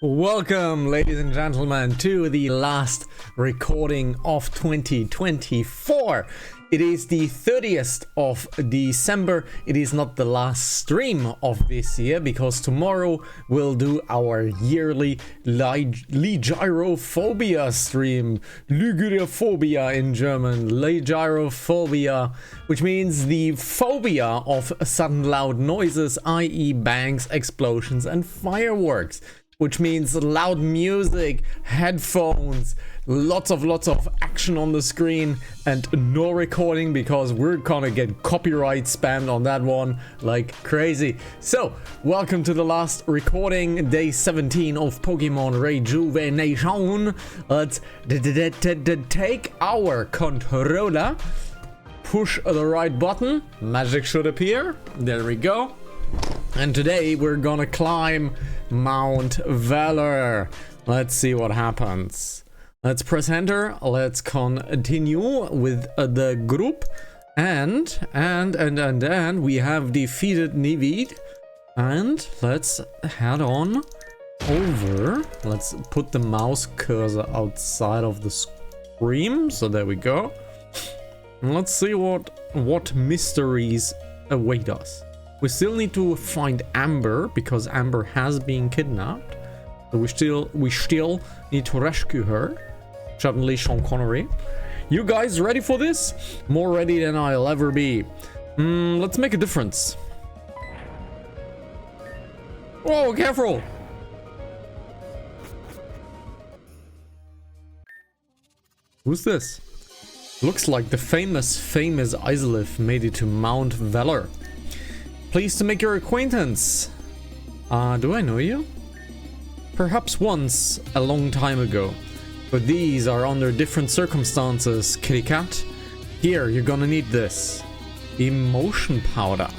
Welcome, ladies and gentlemen, to the last recording of 2024. It is the 30th of December. It is not the last stream of this year because tomorrow we'll do our yearly Gyrophobia stream. Gyrophobia in German. Gyrophobia, which means the phobia of sudden loud noises, i.e. bangs, explosions and fireworks. Which means loud music, headphones, lots of action on the screen, and no recording because we're gonna get copyright spammed on that one like crazy. So, welcome to the last recording, day 17 of Pokemon Rejuvenation. Let's take our controller, push the right button, magic should appear, there we go. And today we're gonna climb Mount Valor. Let's see what happens. Let's press enter. Let's continue with the group. And we have defeated Nivid. And let's head on over. Let's put the mouse cursor outside of the screen. So there we go. And let's see what mysteries await us. We still need to find Amber because Amber has been kidnapped. So we still need to rescue her. Certainly Sean Connery. You guys ready for this? More ready than I'll ever be. Let's make a difference. Whoa, careful! Who's this? Looks like the famous Isolith made it to Mount Valor. Pleased to make your acquaintance. Do I know you? Perhaps once, a long time ago. But these are under different circumstances, kitty cat. Here, you're gonna need this. Emotion powder.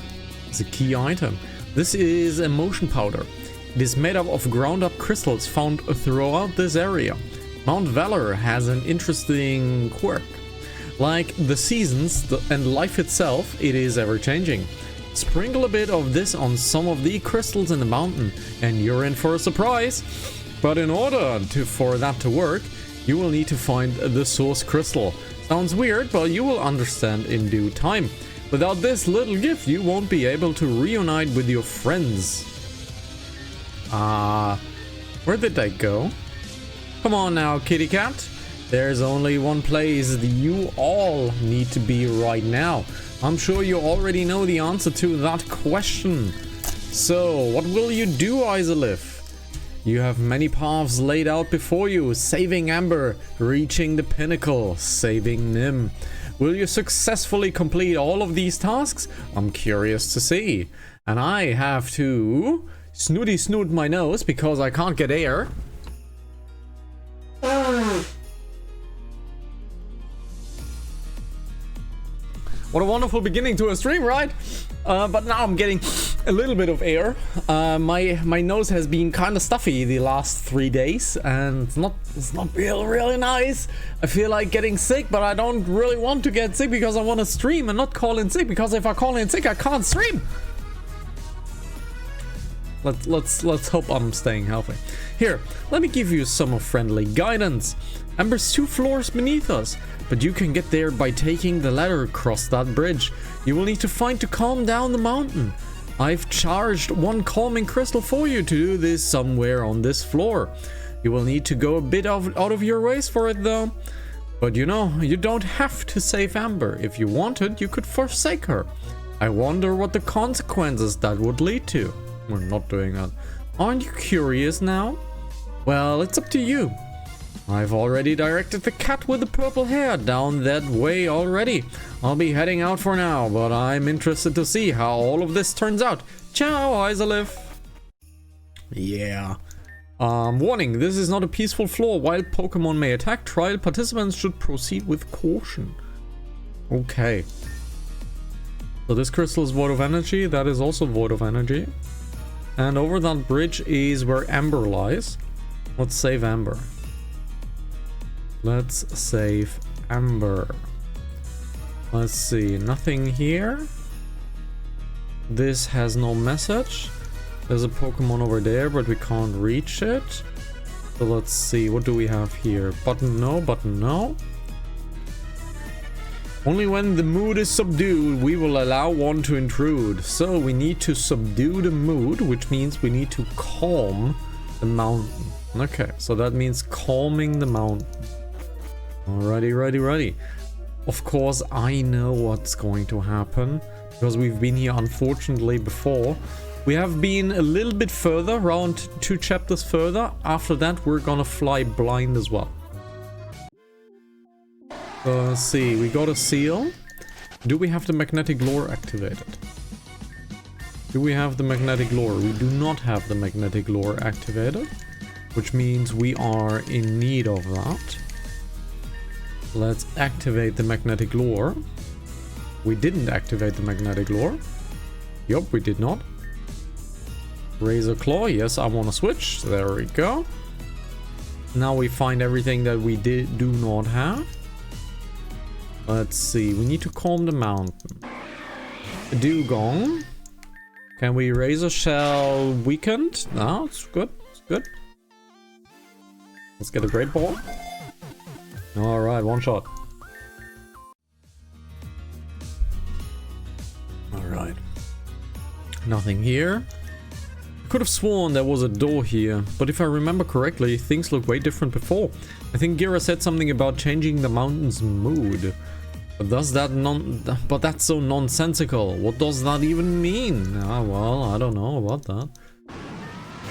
It's a key item. This is emotion powder. It is made up of ground up crystals found throughout this area. Mount Valor has an interesting quirk. Like the seasons and life itself, it is ever changing. Sprinkle a bit of this on some of the crystals in the mountain and you're in for a surprise. But in order for that to work, you will need to find the source crystal. Sounds weird, but you will understand in due time. Without this little gift, you won't be able to reunite with your friends. Where did they go? Come on now, kitty cat. There's only one place you all need to be right now. I'm sure you already know the answer to that question. So, what will you do, Isolith? You have many paths laid out before you. Saving Amber, reaching the pinnacle, saving Nim. Will you successfully complete all of these tasks? I'm curious to see. And I have to snoot my nose because I can't get air. What a wonderful beginning to a stream, right? But now I'm getting a little bit of air. My nose has been kind of stuffy the last 3 days, and it's not really nice. I feel like getting sick, but I don't really want to get sick because I want to stream and not call in sick. Because if I call in sick, I can't stream. Let's hope I'm staying healthy. Here, let me give you some friendly guidance. Amber's 2 floors beneath us, but you can get there by taking the ladder across that bridge. You will need to find to calm down the mountain. I've charged 1 calming crystal for you to do this somewhere on this floor. You will need to go a bit out of your ways for it though. But you know, you don't have to save Amber. If you wanted, you could forsake her. I wonder what the consequences that would lead to. We're not doing that. Aren't you curious now? Well, it's up to you. I've already directed the cat with the purple hair down that way already. I'll be heading out for now, but I'm interested to see how all of this turns out. Ciao, Isolith. Yeah. Warning, this is not a peaceful floor. Wild Pokemon may attack. Trial participants should proceed with caution. Okay. So this crystal is void of energy. That is also void of energy. And over that bridge is where Amber lies. Let's save Amber. Let's save Amber. Let's see, nothing here. This has no message. There's a Pokemon over there, but we can't reach it. So let's see, what do we have here? Button no, button no. Only when the mood is subdued, we will allow one to intrude. So we need to subdue the mood, which means we need to calm the mountain. Okay, so that means calming the mountain. Alrighty, ready. Of course, I know what's going to happen, because we've been here unfortunately before. We have been a little bit further, around 2 chapters further. After that, we're gonna fly blind as well. Let's see, we got a seal. Do we have the magnetic lure activated? Do we have the magnetic lure? We do not have the magnetic lure activated, which means we are in need of that. Let's activate the magnetic lure. We didn't activate the magnetic lure. Yup, we did not. Razor Claw, yes, I want to switch. There we go. Now we find everything that we do not have. Let's see, we need to calm the mountain. A dugong. Can we Razor Shell weakened? No, it's good, it's good. Let's get a Great Ball. Alright, one shot. Alright. Nothing here. Could have sworn there was a door here, but if I remember correctly, things looked way different before. I think Gira said something about changing the mountain's mood. But that's so nonsensical. What does that even mean? Ah, well, I don't know about that.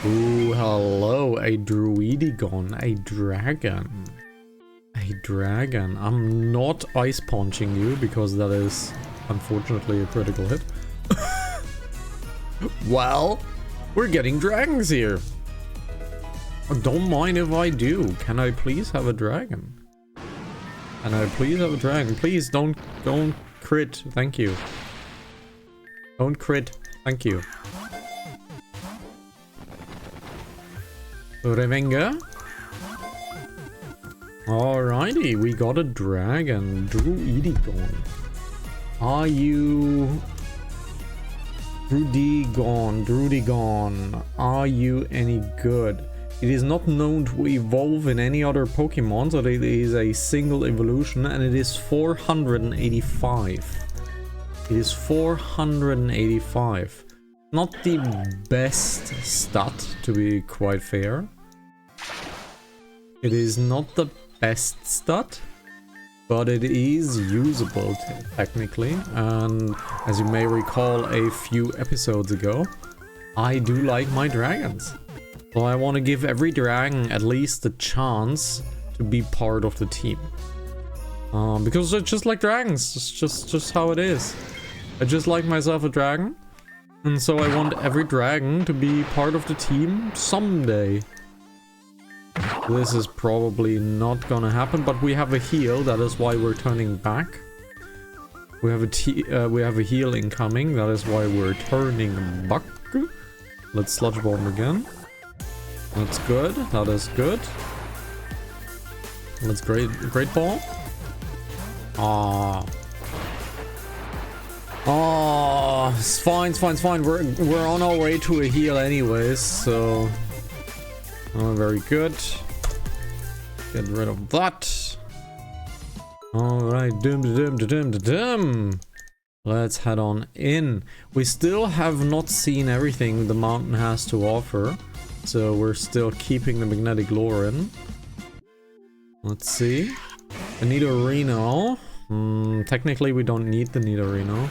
Ooh, hello, a Druidigon, a dragon. A dragon. I'm not ice punching you because that is unfortunately a critical hit. Well, we're getting dragons here. Don't mind if I do. Can I please have a dragon? Can I please have a dragon? Please don't crit. Thank you. Don't crit. Thank you. Revenga. Alrighty, we got a dragon. Druidigon. Are you... Druidigon, are you any good? It is not known to evolve in any other Pokemon, so it is a single evolution, and it is 485. It is 485. Not the best stat, to be quite fair. It is not the best stat, but it is usable technically, and as you may recall a few episodes ago, I do like my dragons. So I want to give every dragon at least a chance to be part of the team. Because they're just like dragons, it's just how it is. I just like myself a dragon, and so I want every dragon to be part of the team someday. This is probably not gonna happen, but we have a heal, that is why we're turning back. We have a heal incoming, that is why we're turning back. Let's Sludge Bomb again. That's good, that is good. Let's Great Ball. It's fine, it's fine, it's fine. We're on our way to a heal anyways, so... Oh, very good. Get rid of that. Alright, let's head on in. We still have not seen everything the mountain has to offer, so we're still keeping the magnetic lure in. Let's see. I need a Reno. Technically we don't need the Nidorino.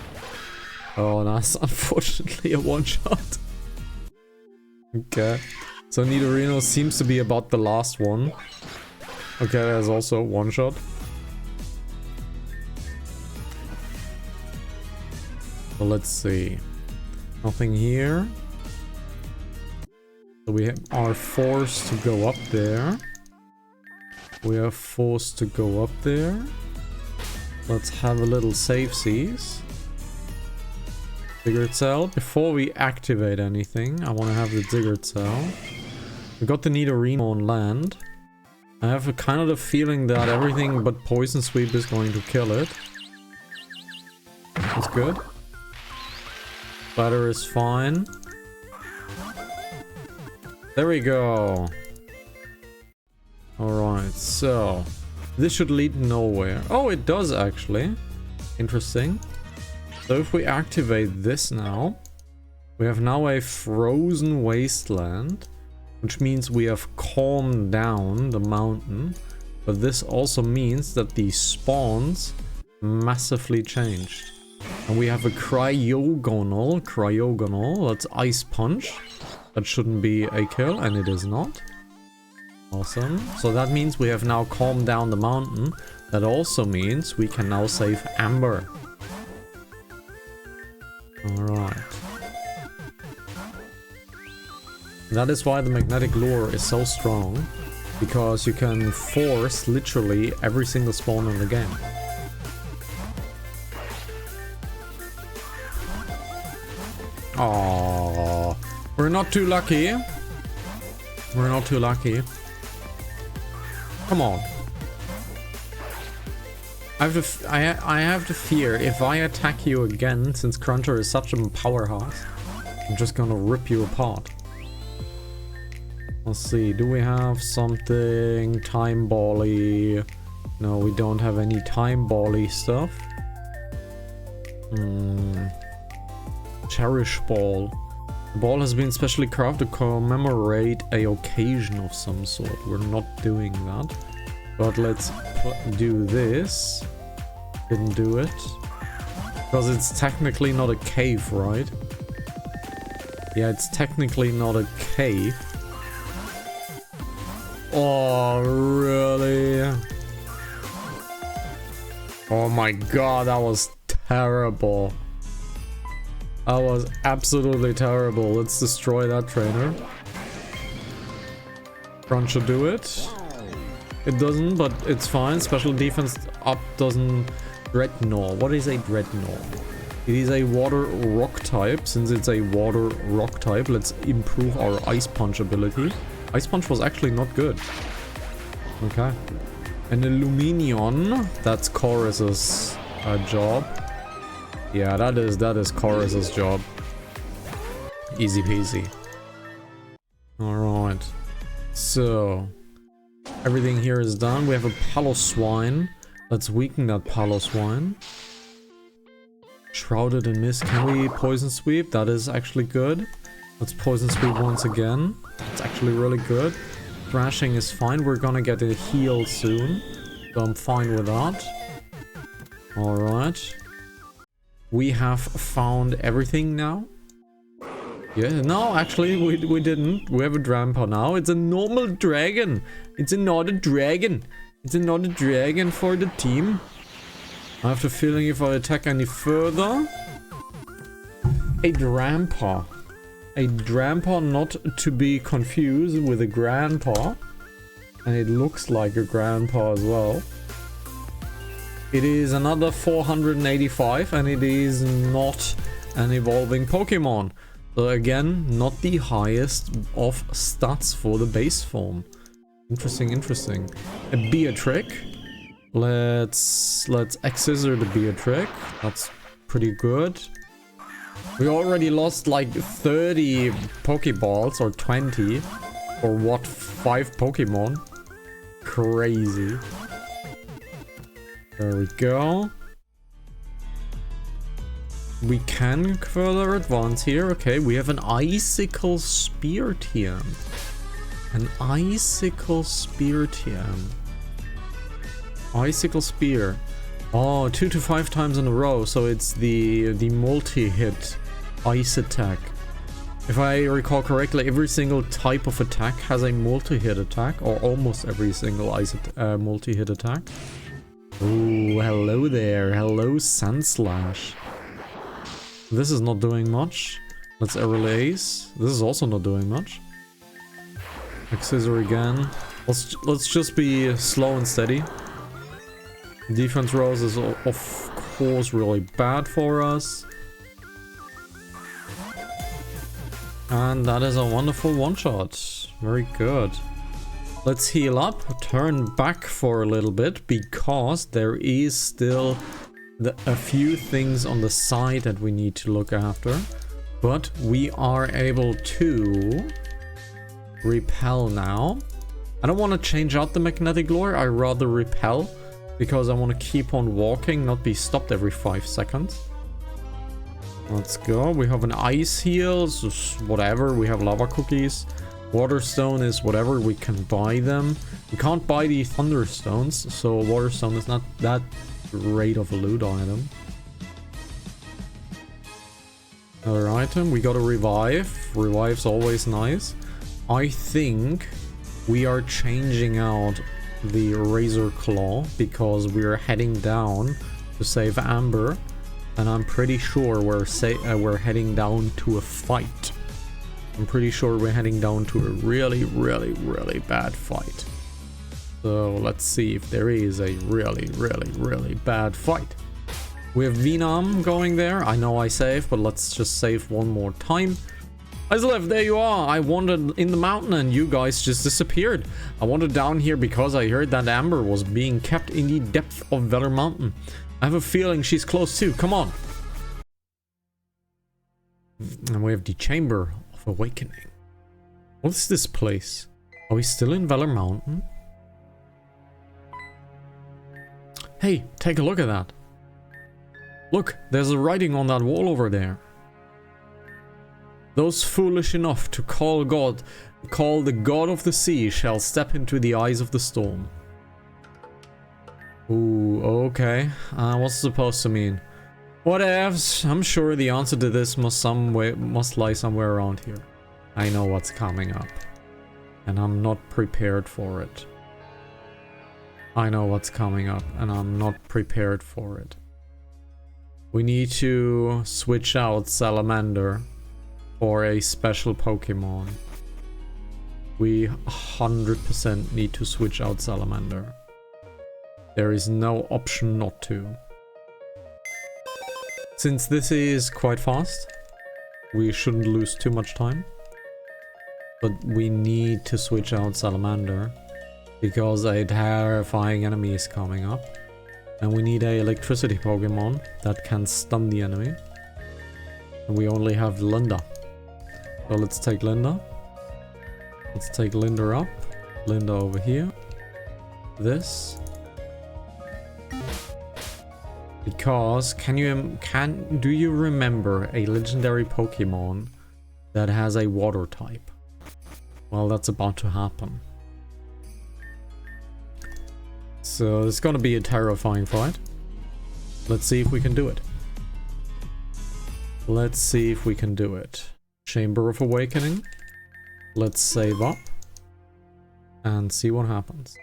Oh, that's unfortunately a one-shot. Okay. So Nidorino seems to be about the last one. Okay, there's also one shot. So let's see. Nothing here. So we are forced to go up there. We are forced to go up there. Let's have a little save seas. Diggered Cell. Before we activate anything, I want to have the Diggered Cell. We got the Nidorino on land. I have a kind of the feeling that everything but Poison Sweep is going to kill it. That's good. Batter is fine. There we go. Alright, so this should lead nowhere. Oh, it does actually. Interesting. So if we activate this now, we have now a frozen wasteland, which means we have calmed down the mountain. But this also means that the spawns massively changed. And we have a cryogonal, that's Ice Punch. That shouldn't be a kill, and it is not. Awesome. So that means we have now calmed down the mountain. That also means we can now save Amber. Alright. That is why the magnetic lure is so strong. Because you can force literally every single spawn in the game. Oh, we're not too lucky. We're not too lucky. Come on. I have to fear if I attack you again, since Cruncher is such a powerhouse, I'm just gonna rip you apart. Let's see, do we have something time ball-y? No, we don't have any time ball-y stuff. Cherish ball. The ball has been specially crafted to commemorate a occasion of some sort. We're not doing that. But let's do this. Didn't do it. Because it's technically not a cave, right? Yeah, it's technically not a cave. Oh, really? Oh my god, that was terrible. That was absolutely terrible. Let's destroy that trainer. Cruncher do it. It doesn't, but it's fine. Special defense up doesn't... Dreadnought. What is a Dreadnought? It is a water rock type. Since it's a water rock type, let's improve our Ice Punch ability. Ice Punch was actually not good. Okay. And Illuminion. That's Chorus's job. Yeah, that is Chorus's job. Easy peasy. Alright. So, everything here is done. We have a Paloswine. Let's weaken that Paloswine. Shrouded in Mist. Can we Poison Sweep? That is actually good. Let's Poison Sweep once again. It's actually really good. Thrashing is fine. We're gonna get a heal soon. So I'm fine with that. Alright. We have found everything now. Yeah, no, actually, we didn't. We have a Drampa now. It's a normal dragon. It's not a dragon. It's not a dragon for the team. I have the feeling if I attack any further... A Drampa. A Drampa, not to be confused with a Grandpa. And it looks like a Grandpa as well. It is another 485 and it is not an evolving Pokemon. So again, not the highest of stats for the base form. Interesting, interesting. A Beatrick. Let's X-Scissor the Beatrick. That's pretty good. We already lost like 30 Pokeballs or 20. Or what, 5 Pokemon? Crazy. There we go. We can further advance here. Okay, we have an Icicle Spear TM. An Icicle Spear TM. Icicle Spear. Oh, 2 to 5 times in a row. So it's the multi-hit ice attack. If I recall correctly, every single type of attack has a multi-hit attack. Or almost every single multi-hit attack. Ooh, hello there. Hello, Sandslash. This is not doing much. Let's Ace. This is also not doing much. X-Scissor again. Let's just be slow and steady. Defense Rose is of course really bad for us. And that is a wonderful one-shot. Very good. Let's heal up, turn back for a little bit, because there is still a few things on the side that we need to look after. But we are able to Repel now. I don't want to change out the magnetic lure. I rather repel because I want to keep on walking, not be stopped every 5 seconds. Let's go. We have an ice heal, so whatever. We have lava cookies. Waterstone is whatever. We can buy them. We can't buy the thunderstones, so waterstone is not that great of a loot item. Another item. We got a revive. Revive's always nice. I think we are changing out the Razor Claw because we're heading down to save Amber, and I'm pretty sure we're heading down to a fight. I'm pretty sure we're heading down to a really, really, really bad fight. So let's see if there is a really, really, really bad fight. We have Venom going there. I know I saved, but let's just save one more time. Islev, there you are. I wandered in the mountain and you guys just disappeared. I wandered down here because I heard that Amber was being kept in the depth of Valor Mountain. I have a feeling she's close too. Come on. And we have the Chamber of Awakening. What is this place? Are we still in Valor Mountain? Hey, take a look at that. Look, there's a writing on that wall over there. Those foolish enough to call the god of the sea shall step into the eyes of the storm. Ooh, okay. What's it supposed to mean? Whatevs. I'm sure the answer to this must lie somewhere around here. I know what's coming up, and I'm not prepared for it. I know what's coming up, and I'm not prepared for it. We need to switch out Salamander for a special Pokemon. We 100% need to switch out Salamander. There is no option not to. Since this is quite fast, we shouldn't lose too much time. But we need to switch out Salamander because a terrifying enemy is coming up. And we need a electricity Pokemon that can stun the enemy. And we only have Linda. So let's take Linda. Let's take Linda up. Linda over here. This. Because do you remember a legendary Pokemon that has a water type? Well, that's about to happen. So it's gonna be a terrifying fight. Let's see if we can do it. Let's see if we can do it. Chamber of Awakening. Let's save up and see what happens.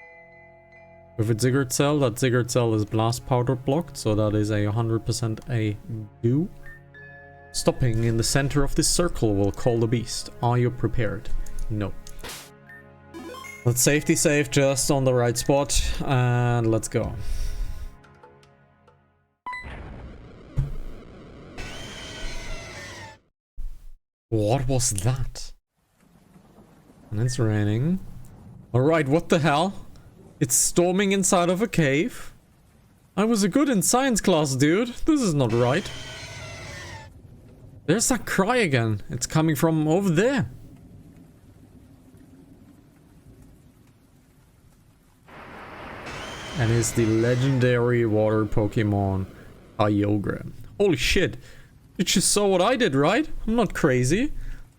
With a Ziggurat Cell, that Ziggurat Cell is blast powder blocked, so that is a 100% a do. Stopping in the center of this circle will call the beast. Are you prepared? No. Let's safety save just on the right spot and let's go. What was that? And it's raining. Alright, what the hell? It's storming inside of a cave? I was good in science class, dude. This is not right. There's that cry again. It's coming from over there. And it's the legendary water Pokemon, Kyogre. Holy shit. You just saw what I did, right? I'm not crazy.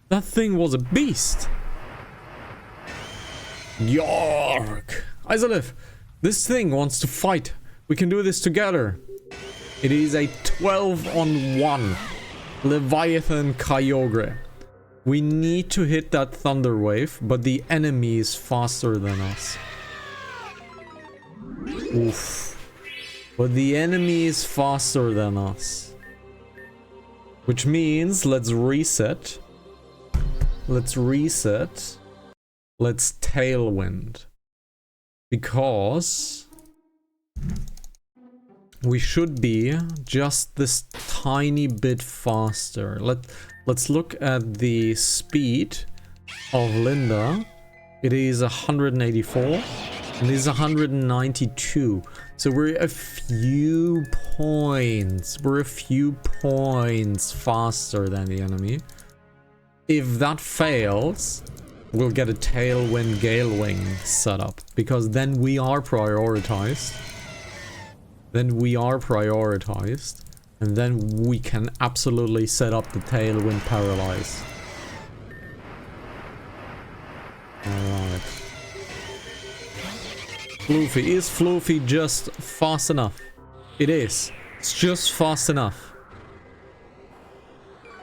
That thing was a beast. Yark! Isolive, this thing wants to fight. We can do this together. It is a 12-on-1 Leviathan Kyogre. We need to hit that Thunder Wave, but the enemy is faster than us. Oof. But the enemy is faster than us. Which means let's reset. Let's reset. Let's Tailwind. Because we should be just this tiny bit faster. Let's look at the speed of Linda. It is 184 and it is 192. So we're a few points. We're a few points faster than the enemy. If that fails, we'll get a Tailwind Gale Wing set up. Because then we are prioritized. And then we can absolutely set up the Tailwind Paralyze. Alright. Floofy. Is Floofy just fast enough? It is. It's just fast enough.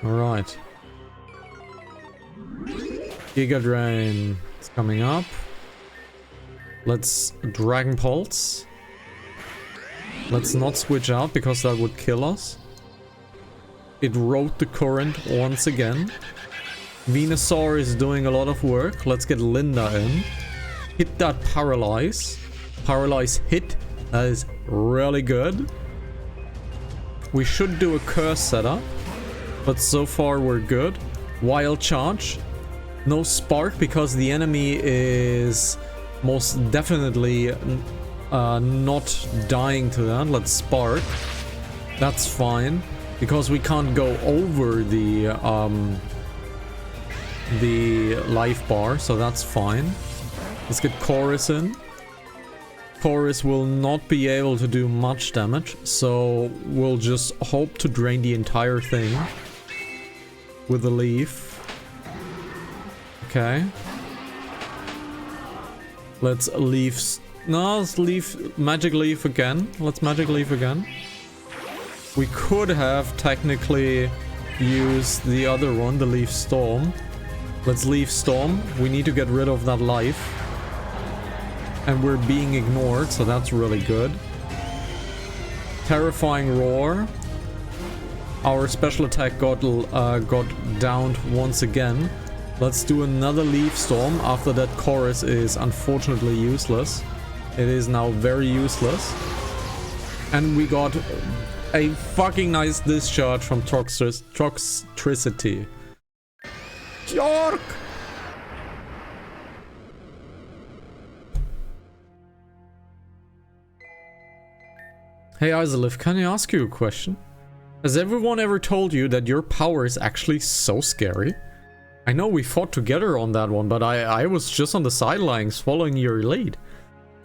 Alright. Giga Drain is coming up. Let's Dragon Pulse. Let's not switch out because that would kill us. It wrote the current once again. Venusaur is doing a lot of work. Let's get Linda in. Hit that Paralyze. Paralyze hit. That is really good. We should do a Curse setup. But so far we're good. Wild Charge. No Spark because the enemy is most definitely not dying to that. Let's Spark. That's fine. Because we can't go over the life bar, so that's fine. Let's get Chorus in. Chorus will not be able to do much damage, so we'll just hope to drain the entire thing with the leaf. Okay. Let's leaf. No, let's leaf. Magic Leaf again. Let's Magic Leaf again. We could have technically used the other one, the Leaf Storm. Let's Leaf Storm. We need to get rid of that life. And we're being ignored, so that's really good. Terrifying Roar. Our special attack got downed once again. Let's do another Leaf Storm. After that, Chorus is unfortunately useless. It is now very useless. And we got a fucking nice discharge from Toxtricity. York! Hey Isolith, can I ask you a question? Has everyone ever told you that your power is actually so scary? I know we fought together on that one, but I was just on the sidelines following your lead.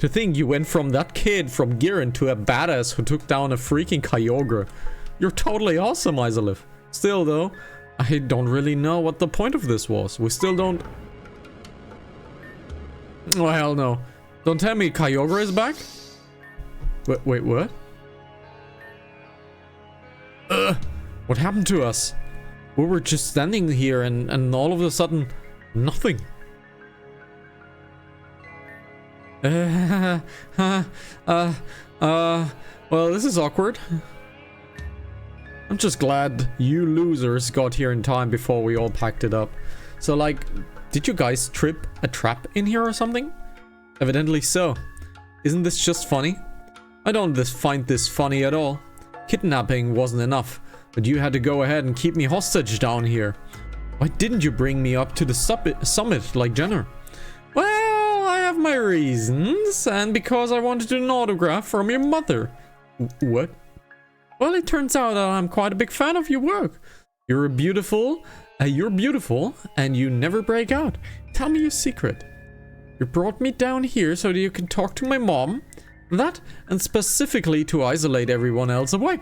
To think you went from that kid from Giran to a badass who took down a freaking Kyogre. You're totally awesome, Isolith. Still though, I don't really know what the point of this was. We still don't... Oh hell no. Don't tell me Kyogre is back? Wait, what? What happened to us? We were just standing here and all of a sudden, nothing. Well, this is awkward. I'm just glad you losers got here in time before we all packed it up. So, like, did you guys trip a trap in here or something? Evidently so. Isn't this just funny? I don't find this funny at all. Kidnapping wasn't enough, but you had to go ahead and keep me hostage down here. Why didn't you bring me up to the summit like Jenner? Well, I have my reasons, and because I wanted an autograph from your mother. What? Well, it turns out that I'm quite a big fan of your work. You're beautiful, and you never break out. Tell me your secret. You brought me down here so that you can talk to my mom. That, and specifically to isolate everyone else away.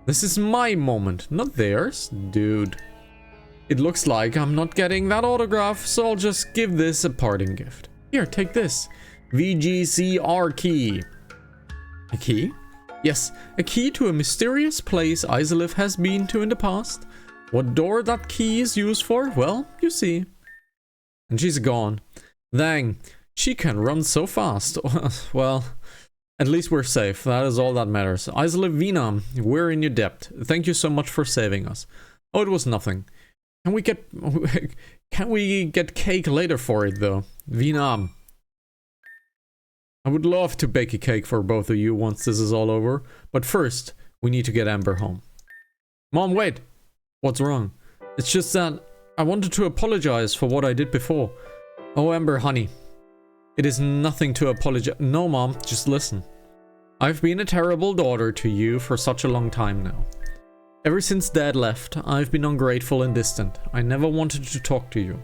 This is my moment, not theirs, dude. It looks like I'm not getting that autograph, so I'll just give this a parting gift. Here, take this. VGCR key. A key? Yes, a key to a mysterious place Isolith has been to in the past. What door that key is used for? Well, you see. And she's gone. Dang, she can run so fast. Well, at least we're safe. That is all that matters. Isolith Vina, we're in your debt. Thank you so much for saving us. Oh, it was nothing. Can we get cake later for it though? Vina. I would love to bake a cake for both of you once this is all over. But first, we need to get Amber home. Mom, wait. What's wrong? It's just that I wanted to apologize for what I did before. Oh, Amber, honey. It is nothing to apologize. No, Mom, just listen. I've been a terrible daughter to you for such a long time now. Ever since Dad left, I've been ungrateful and distant. I never wanted to talk to you.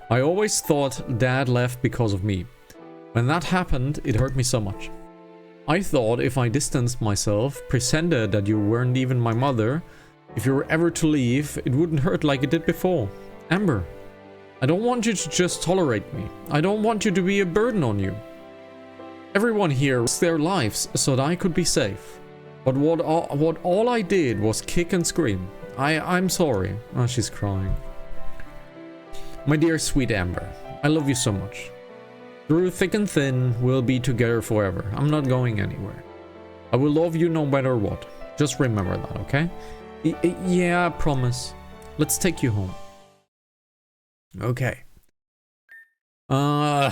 I always thought Dad left because of me. When that happened, it hurt me so much. I thought if I distanced myself, pretended that you weren't even my mother, if you were ever to leave, it wouldn't hurt like it did before. Amber, I don't want you to just tolerate me. I don't want you to be a burden on you. Everyone here risked their lives so that I could be safe. But what all I did was kick and scream. I'm sorry. Oh, she's crying. My dear sweet Amber, I love you so much. Through thick and thin, we'll be together forever. I'm not going anywhere. I will love you no matter what. Just remember that, okay? Yeah, I promise. Let's take you home. Okay. No,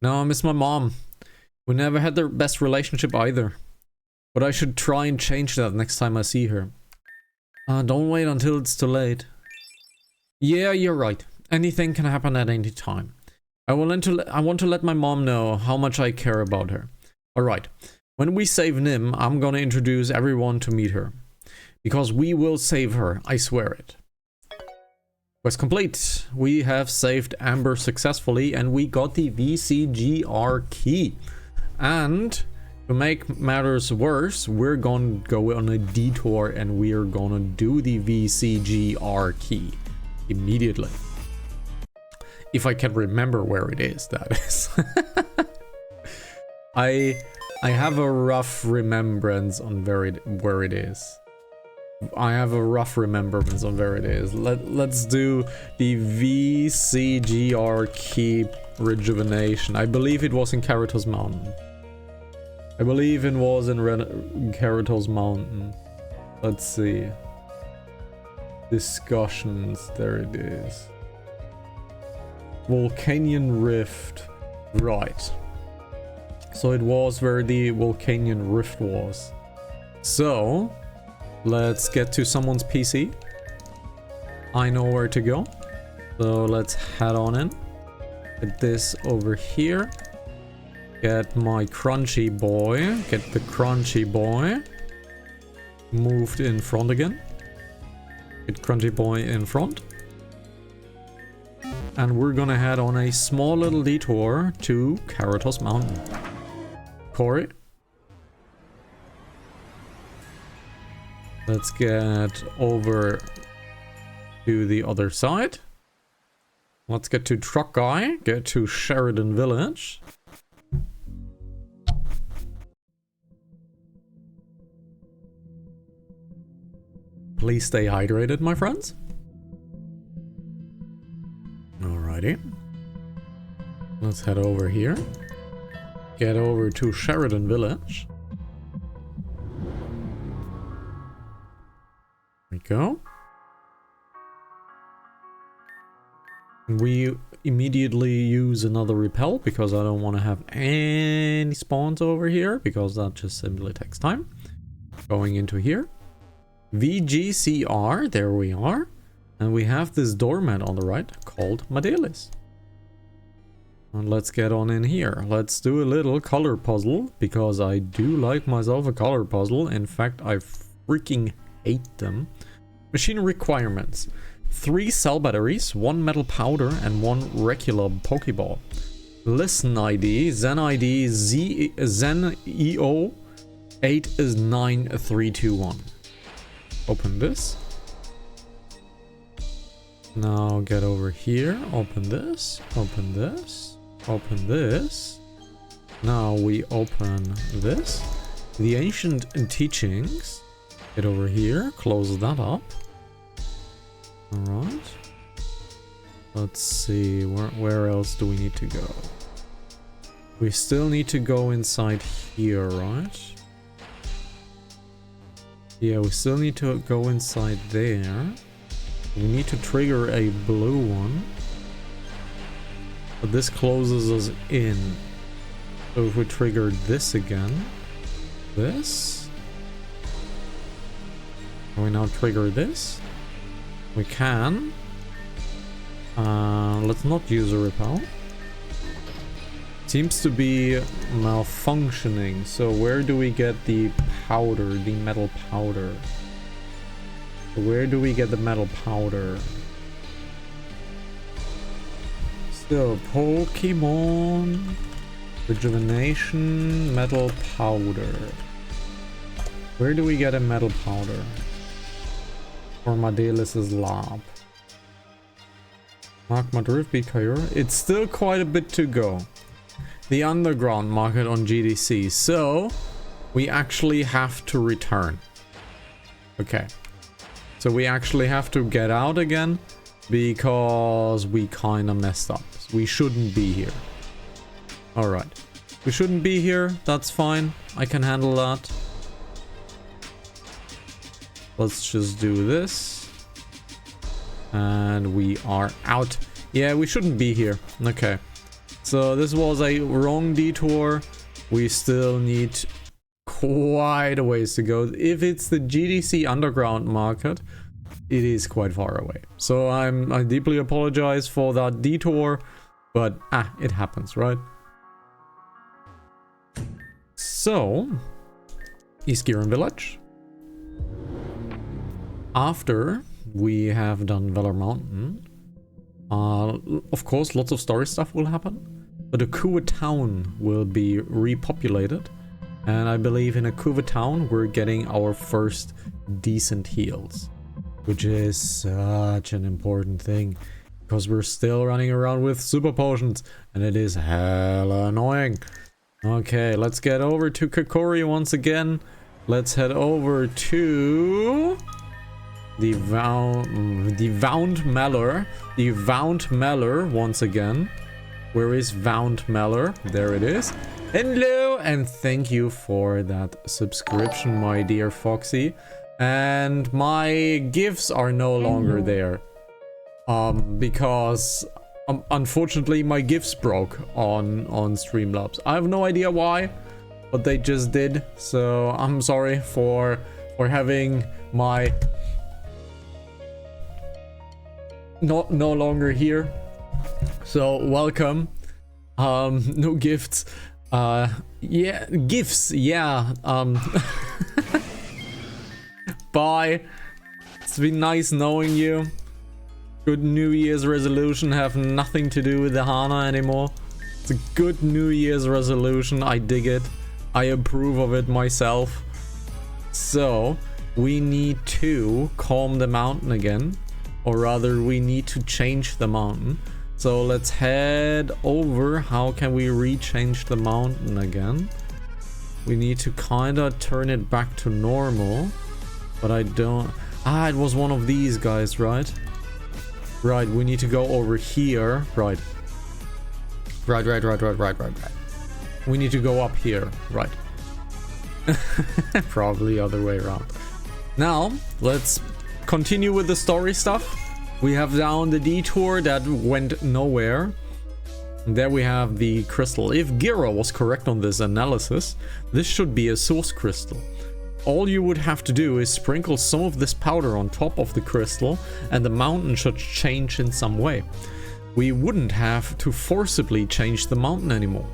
I miss my mom. We never had the best relationship either. But I should try and change that next time I see her. Don't wait until it's too late. Yeah, you're right. Anything can happen at any time. I want to let my mom know how much I care about her. Alright. When we save Nim, I'm gonna introduce everyone to meet her. Because we will save her, I swear it. Quest complete. We have saved Amber successfully and we got the VCGR key. And to make matters worse, we're gonna go on a detour and we're gonna do the VCGR key immediately. If I can remember where it is, that is. I have a rough remembrance on where it is. I have a rough remembrance on where it is. Let's do the VCGR key Rejuvenation. I believe it was in Karatos Mountain. I believe it was in Karatos Mountain. Let's see. Discussions. There it is. Volcanian Rift. Right. So it was where the Volcanian Rift was. So, let's get to someone's PC. I know where to go. So let's head on in. Get this over here. Get my crunchy boy. Get the crunchy boy. Moved in front again. Get crunchy boy in front. And we're gonna head on a small little detour to Karatos Mountain. Corey. Let's get over to the other side. Let's get to Truck Guy. Get to Sheridan Village. Please stay hydrated, my friends. Alrighty. Let's head over here. Get over to Sheridan Village. There we go. We immediately use another repel because I don't want to have any spawns over here because that just simply takes time. Going into here. VGCR, there we are. And we have this doormat on the right called Madelis. And let's get on in here. Let's do a little color puzzle because I do like myself a color puzzle. In fact, I freaking hate them. Machine requirements. 3 cell batteries, 1 metal powder, and 1 regular Pokeball. Listen ID, Zen ID, Zen EO 89321. Open this. Now get over here, open this, open this, open this. Now we open this. The ancient teachings. Get over here, close that up. Alright. Let's see, where else do we need to go? We still need to go inside here, right? Yeah, we still need to go inside there. We need to trigger a blue one. But this closes us in. So if we trigger this again. This. Can we now trigger this? We can. Let's not use a repel. Seems to be malfunctioning. So where do we get the powder, the metal powder? Where do we get the metal powder? So, Pokemon, Rejuvenation, Metal Powder. Where do we get a Metal Powder? Armadillus's Lab. Magma Drift BKR. It's still quite a bit to go. The underground market on GDC. So, we actually have to return. Okay. So we actually have to get out again because we kind of messed up. We shouldn't be here. Alright. We shouldn't be here. That's fine. I can handle that. Let's just do this. And we are out. Yeah, we shouldn't be here. Okay. So this was a wrong detour. We still need quite a ways to go. If it's the GDC underground market, it is quite far away. So I deeply apologize for that detour, but it happens, right? So, East Giron Village. After we have done Valor Mountain, of course, lots of story stuff will happen, but Akuva town will be repopulated. And I believe in Akuva town, we're getting our first decent heals. Which is such an important thing. Because we're still running around with super potions. And it is hella annoying. Okay, let's get over to Kokori once again. Let's head over to the Vaunt Meller. The Vaunt Meller once again. Where is Vaunt Meller? There it is. Hello, and thank you for that subscription, my dear Foxy. And my gifts are no longer there. Because unfortunately my gifts broke on Streamlabs. I have no idea why, but they just did. So I'm sorry for having my no longer here. So welcome. No gifts. Yeah, gifts, yeah, bye. It's been nice knowing you. Good New Year's resolution have nothing to do with the Hana anymore. It's a good New Year's resolution, I dig it. I approve of it myself. So, we need to calm the mountain again. Or rather, we need to change the mountain. So let's head over. How can we rechange the mountain again? We need to kind of turn it back to normal. But I don't... it was one of these guys, right? Right, we need to go over here. Right. Right. We need to go up here. Right. Probably the other way around. Now, let's continue with the story stuff. We have down the detour that went nowhere. And there we have the crystal. If Gira was correct on this analysis, this should be a source crystal. All you would have to do is sprinkle some of this powder on top of the crystal and the mountain should change in some way. We wouldn't have to forcibly change the mountain anymore.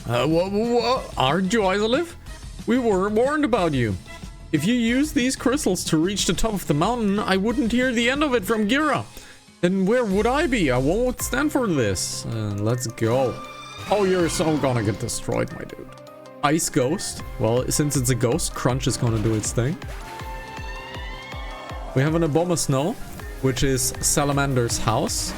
What? Aren't you Isolive? We were warned about you. If you use these crystals to reach the top of the mountain, I wouldn't hear the end of it from Gira. Then where would I be? I won't stand for this. Let's go. Oh, you're so gonna get destroyed, my dude. Ice Ghost. Well, since it's a ghost, Crunch is gonna do its thing. We have an Abomasnow, which is Salamander's house.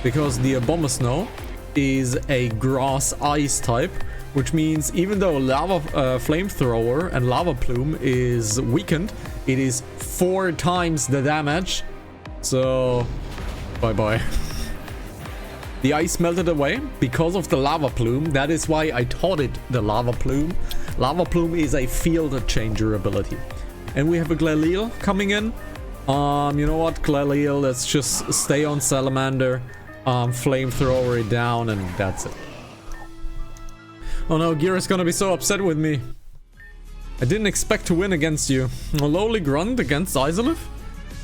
Because the Abomasnow is a grass ice type. Which means even though Lava Flamethrower and Lava Plume is weakened, it is 4 times the damage. So, bye-bye. The ice melted away because of the Lava Plume. That is why I taught it the Lava Plume. Lava Plume is a field changer ability. And we have a Glalie coming in. You know what, Glalie, let's just stay on Salamander. Flamethrower it down and that's it. Oh no, Gira's gonna be so upset with me. I didn't expect to win against you. A lowly grunt against Isolive?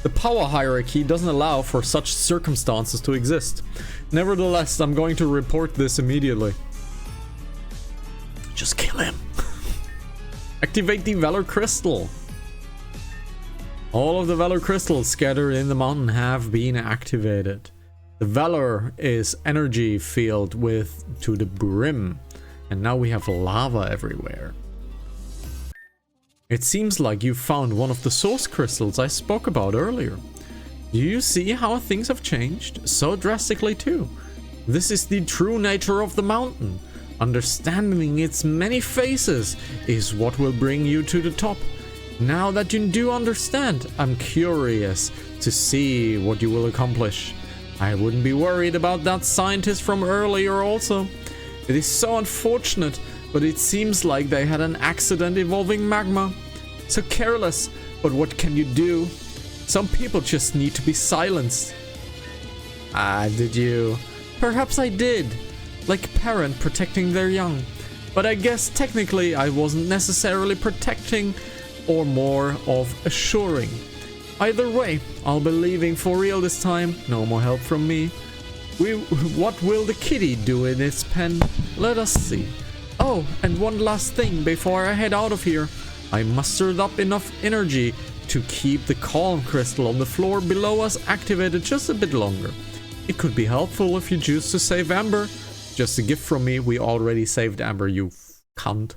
The power hierarchy doesn't allow for such circumstances to exist. Nevertheless, I'm going to report this immediately. Just kill him. Activate the Valor Crystal. All of the Valor Crystals scattered in the mountain have been activated. The Valor is energy filled with to the brim. And now we have lava everywhere. It seems like you found one of the source crystals I spoke about earlier. Do you see how things have changed? So drastically too. This is the true nature of the mountain. Understanding its many faces is what will bring you to the top. Now that you do understand, I'm curious to see what you will accomplish. I wouldn't be worried about that scientist from earlier also. It is so unfortunate, but it seems like they had an accident involving magma. So careless, but what can you do? Some people just need to be silenced. Did you? Perhaps I did. Like a parent protecting their young. But I guess technically I wasn't necessarily protecting or more of assuring. Either way, I'll be leaving for real this time. No more help from me. What will the kitty do in its pen? Let us see. Oh, and one last thing before I head out of here. I mustered up enough energy to keep the calm crystal on the floor below us activated just a bit longer. It could be helpful if you choose to save Amber. Just a gift from me. We already saved Amber, you cunt.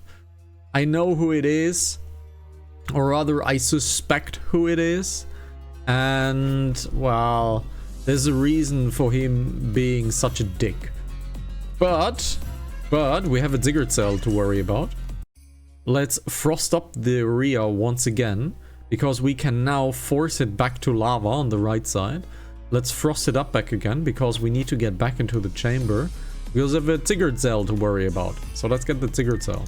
I know who it is. Or rather, I suspect who it is. And, well, there's a reason for him being such a dick. But we have a Ziggurat cell to worry about. Let's frost up the area once again, because we can now force it back to lava on the right side. Let's frost it up back again, because we need to get back into the chamber. Because of a Ziggurat cell to worry about. So let's get the Ziggurat cell.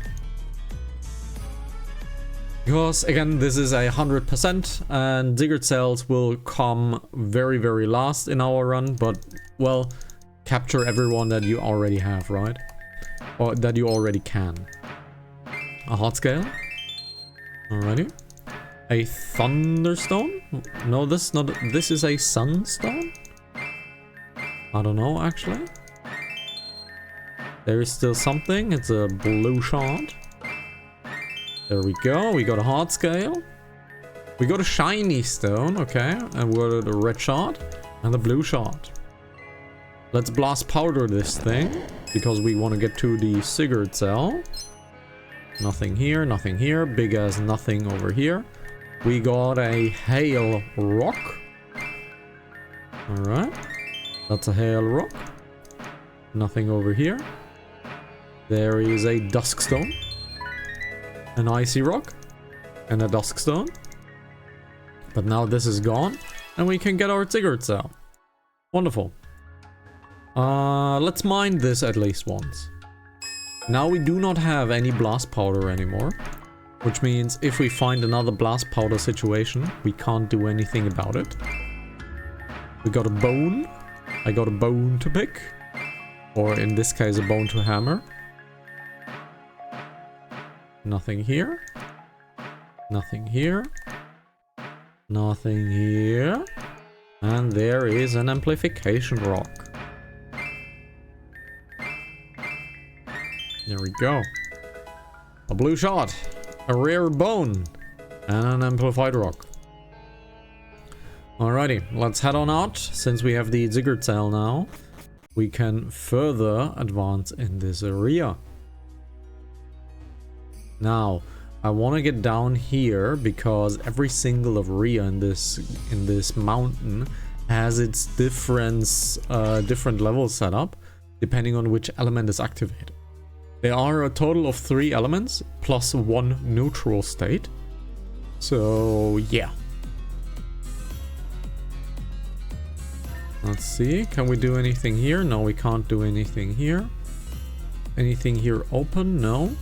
Because, again, this is 100%, and Ziggurat cells will come very, very last in our run, but, well, capture everyone that you already have, right? Or that you already can. A hot scale. Alrighty. A thunderstone? No, this is not. This is a sunstone? I don't know, actually. There is still something. It's a blue shard. There we go. We got a hard scale. We got a shiny stone, okay. And we got a red shard and the blue shard. Let's blast powder this thing, because we want to get to the Ziggurat cell. Nothing here, nothing here. Big as nothing over here. We got a hail rock. Alright. That's a hail rock. Nothing over here. There is a dusk stone. An icy rock. And a dusk stone. But now this is gone. And we can get our Ziggurat cell. Wonderful. Let's mine this at least once. Now we do not have any blast powder anymore. Which means if we find another blast powder situation, we can't do anything about it. We got a bone. I got a bone to pick. Or in this case, a bone to hammer. Nothing here. Nothing here. Nothing here. And there is an amplification rock. There we go. A blue shot. A rare bone. And an amplified rock. Alrighty, let's head on out. Since we have the Ziggurat cell now, we can further advance in this area. Now, I want to get down here because every single area in this mountain has its different level setup, depending on which element is activated. There are a total of 3 elements plus 1 neutral state. So yeah. Let's see, can we do anything here? No, we can't do anything here. Anything here open? No.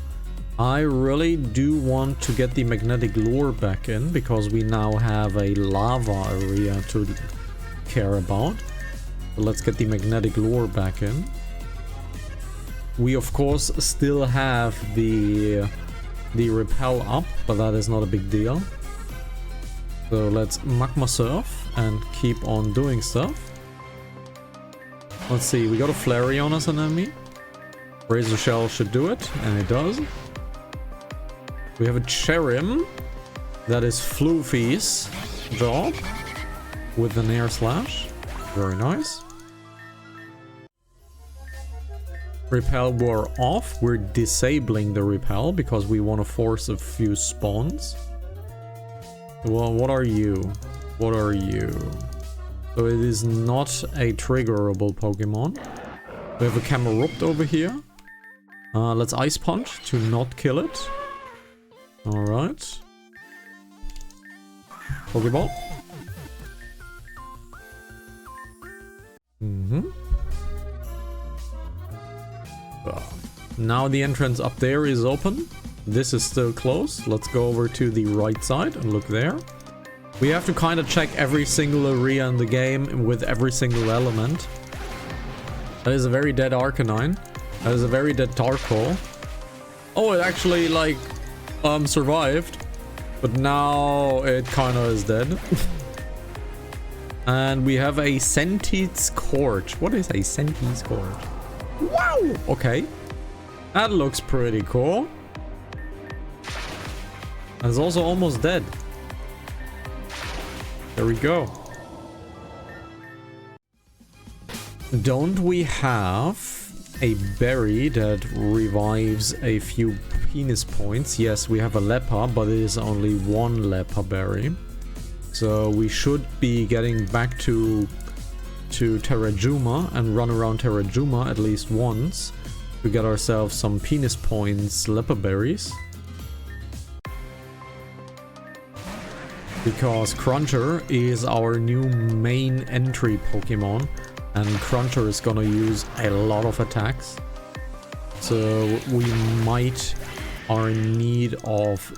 I really do want to get the magnetic lure back in, because we now have a lava area to care about. So let's get the magnetic lure back in. We of course still have the repel up, but that is not a big deal. So let's magma surf and keep on doing stuff. Let's see, we got a Flareon as an enemy. Razor Shell should do it, and it does. We have a Cherim. That is Floofy's job with an air slash. Very nice. Repel were off. We're disabling the repel because we want to force a few spawns. Well, what are you? What are you? So it is not a triggerable Pokemon. We have a Camerupt over here. Let's Ice Punch to not kill it. Alright. Pokeball. Now the entrance up there is open. This is still closed. Let's go over to the right side and look there. We have to kind of check every single area in the game with every single element. That is a very dead Arcanine. That is a very dead Tarkle. Oh, it actually, like, survived. But now it kind of is dead. And we have a Sentient Scourge. What is a Sentient Scourge? Wow! Okay. That looks pretty cool. And it's also almost dead. There we go. Don't we have a berry that revives a few penis points? Yes, we have a Leppa, but it is only one Leppa berry. So we should be getting back to Terrajuma and run around Terrajuma at least once to get ourselves some penis points Leppa berries. Because Cruncher is our new main entry Pokemon, and Cruncher is gonna use a lot of attacks. So we might are in need of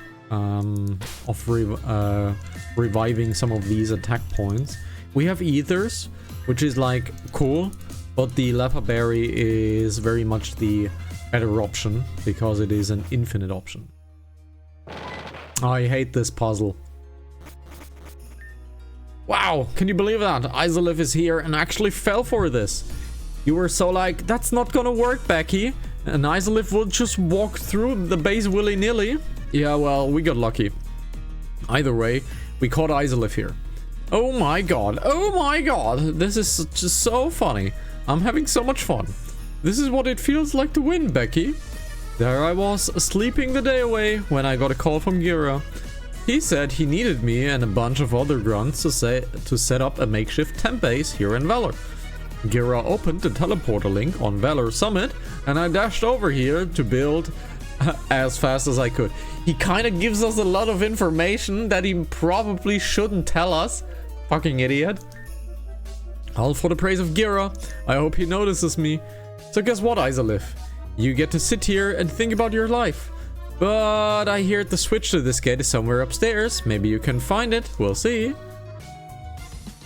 reviving some of these attack points. We have Ethers, which is like cool, but the Leppa Berry is very much the better option because it is an infinite option. I hate this puzzle. Wow, can you believe that? Izalith is here and actually fell for this. You were so like, that's not gonna work, Becky. And Izalith will just walk through the base willy-nilly. Yeah, well, we got lucky. Either way, we caught Izalith here. Oh my god, oh my god. This is just so funny. I'm having so much fun. This is what it feels like to win, Becky. There I was, sleeping the day away when I got a call from Gira. He said he needed me and a bunch of other grunts to set up a makeshift temp base here in Valor. Gira opened the teleporter link on Valor Summit and I dashed over here to build as fast as I could. He kind of gives us a lot of information that he probably shouldn't tell us. Fucking idiot. All for the praise of Gira. I hope he notices me. So guess what, Izalith? You get to sit here and think about your life. But I hear the switch to this gate is somewhere upstairs. Maybe you can find it. We'll see.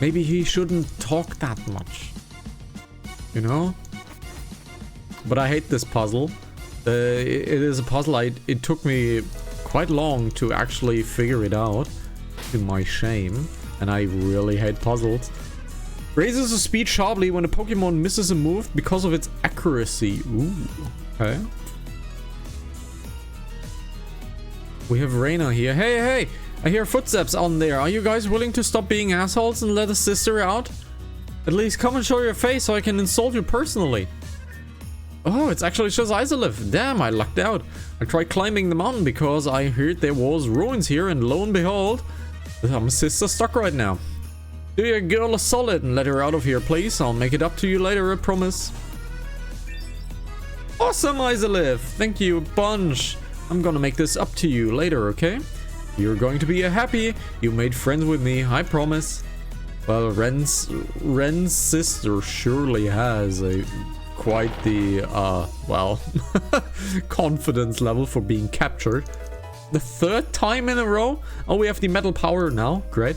Maybe he shouldn't talk that much. You know? But I hate this puzzle. It is a puzzle. It took me quite long to actually figure it out. To my shame. And I really hate puzzles. Raises the speed sharply when a Pokemon misses a move because of its accuracy. Ooh. Okay. We have Reina here. Hey, hey! I hear footsteps on there. Are you guys willing to stop being assholes and let a sister out? At least come and show your face so I can insult you personally. Oh, it's actually just Izalith. Damn, I lucked out. I tried climbing the mountain because I heard there was ruins here, and lo and behold, I'm sister stuck right now. Do your girl a solid and let her out of here, please. I'll make it up to you later, I promise. Awesome, Izalith. Thank you a bunch. I'm gonna make this up to you later, okay? You're going to be happy. You made friends with me, I promise. Well, Ren's sister surely has quite the, well, confidence level for being captured. The third time in a row? Oh, we have the metal power now. Great.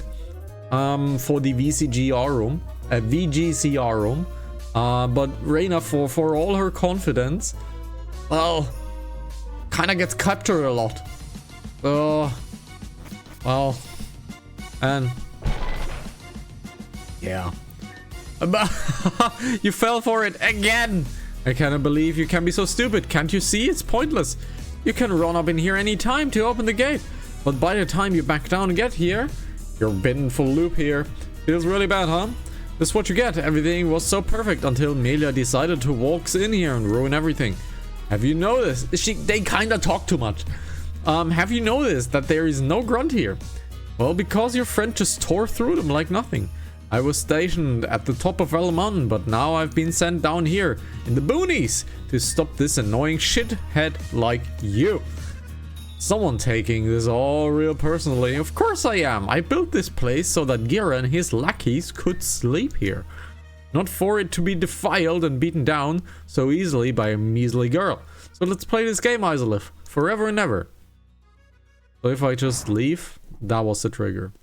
For the VGCR room. But Reina, for all her confidence, well, kind of gets captured a lot. Well, and yeah. You fell for it again. I cannot believe you can be so stupid. Can't you see? It's pointless. You can run up in here any time to open the gate. But by the time you back down and get here, you're bitten full loop here. Feels really bad, huh? This is what you get. Everything was so perfect until Melia decided to walk in here and ruin everything. Have you noticed? They kinda talk too much. Have you noticed that there is no grunt here? Well, because your friend just tore through them like nothing. I was stationed at the top of Valley Mountain, but now I've been sent down here in the boonies to stop this annoying shithead like you. Someone taking this all real personally. Of course I am. I built this place so that Gira and his lackeys could sleep here. Not for it to be defiled and beaten down so easily by a measly girl. So let's play this game, Isolith, forever and ever. So if I just leave, that was the trigger.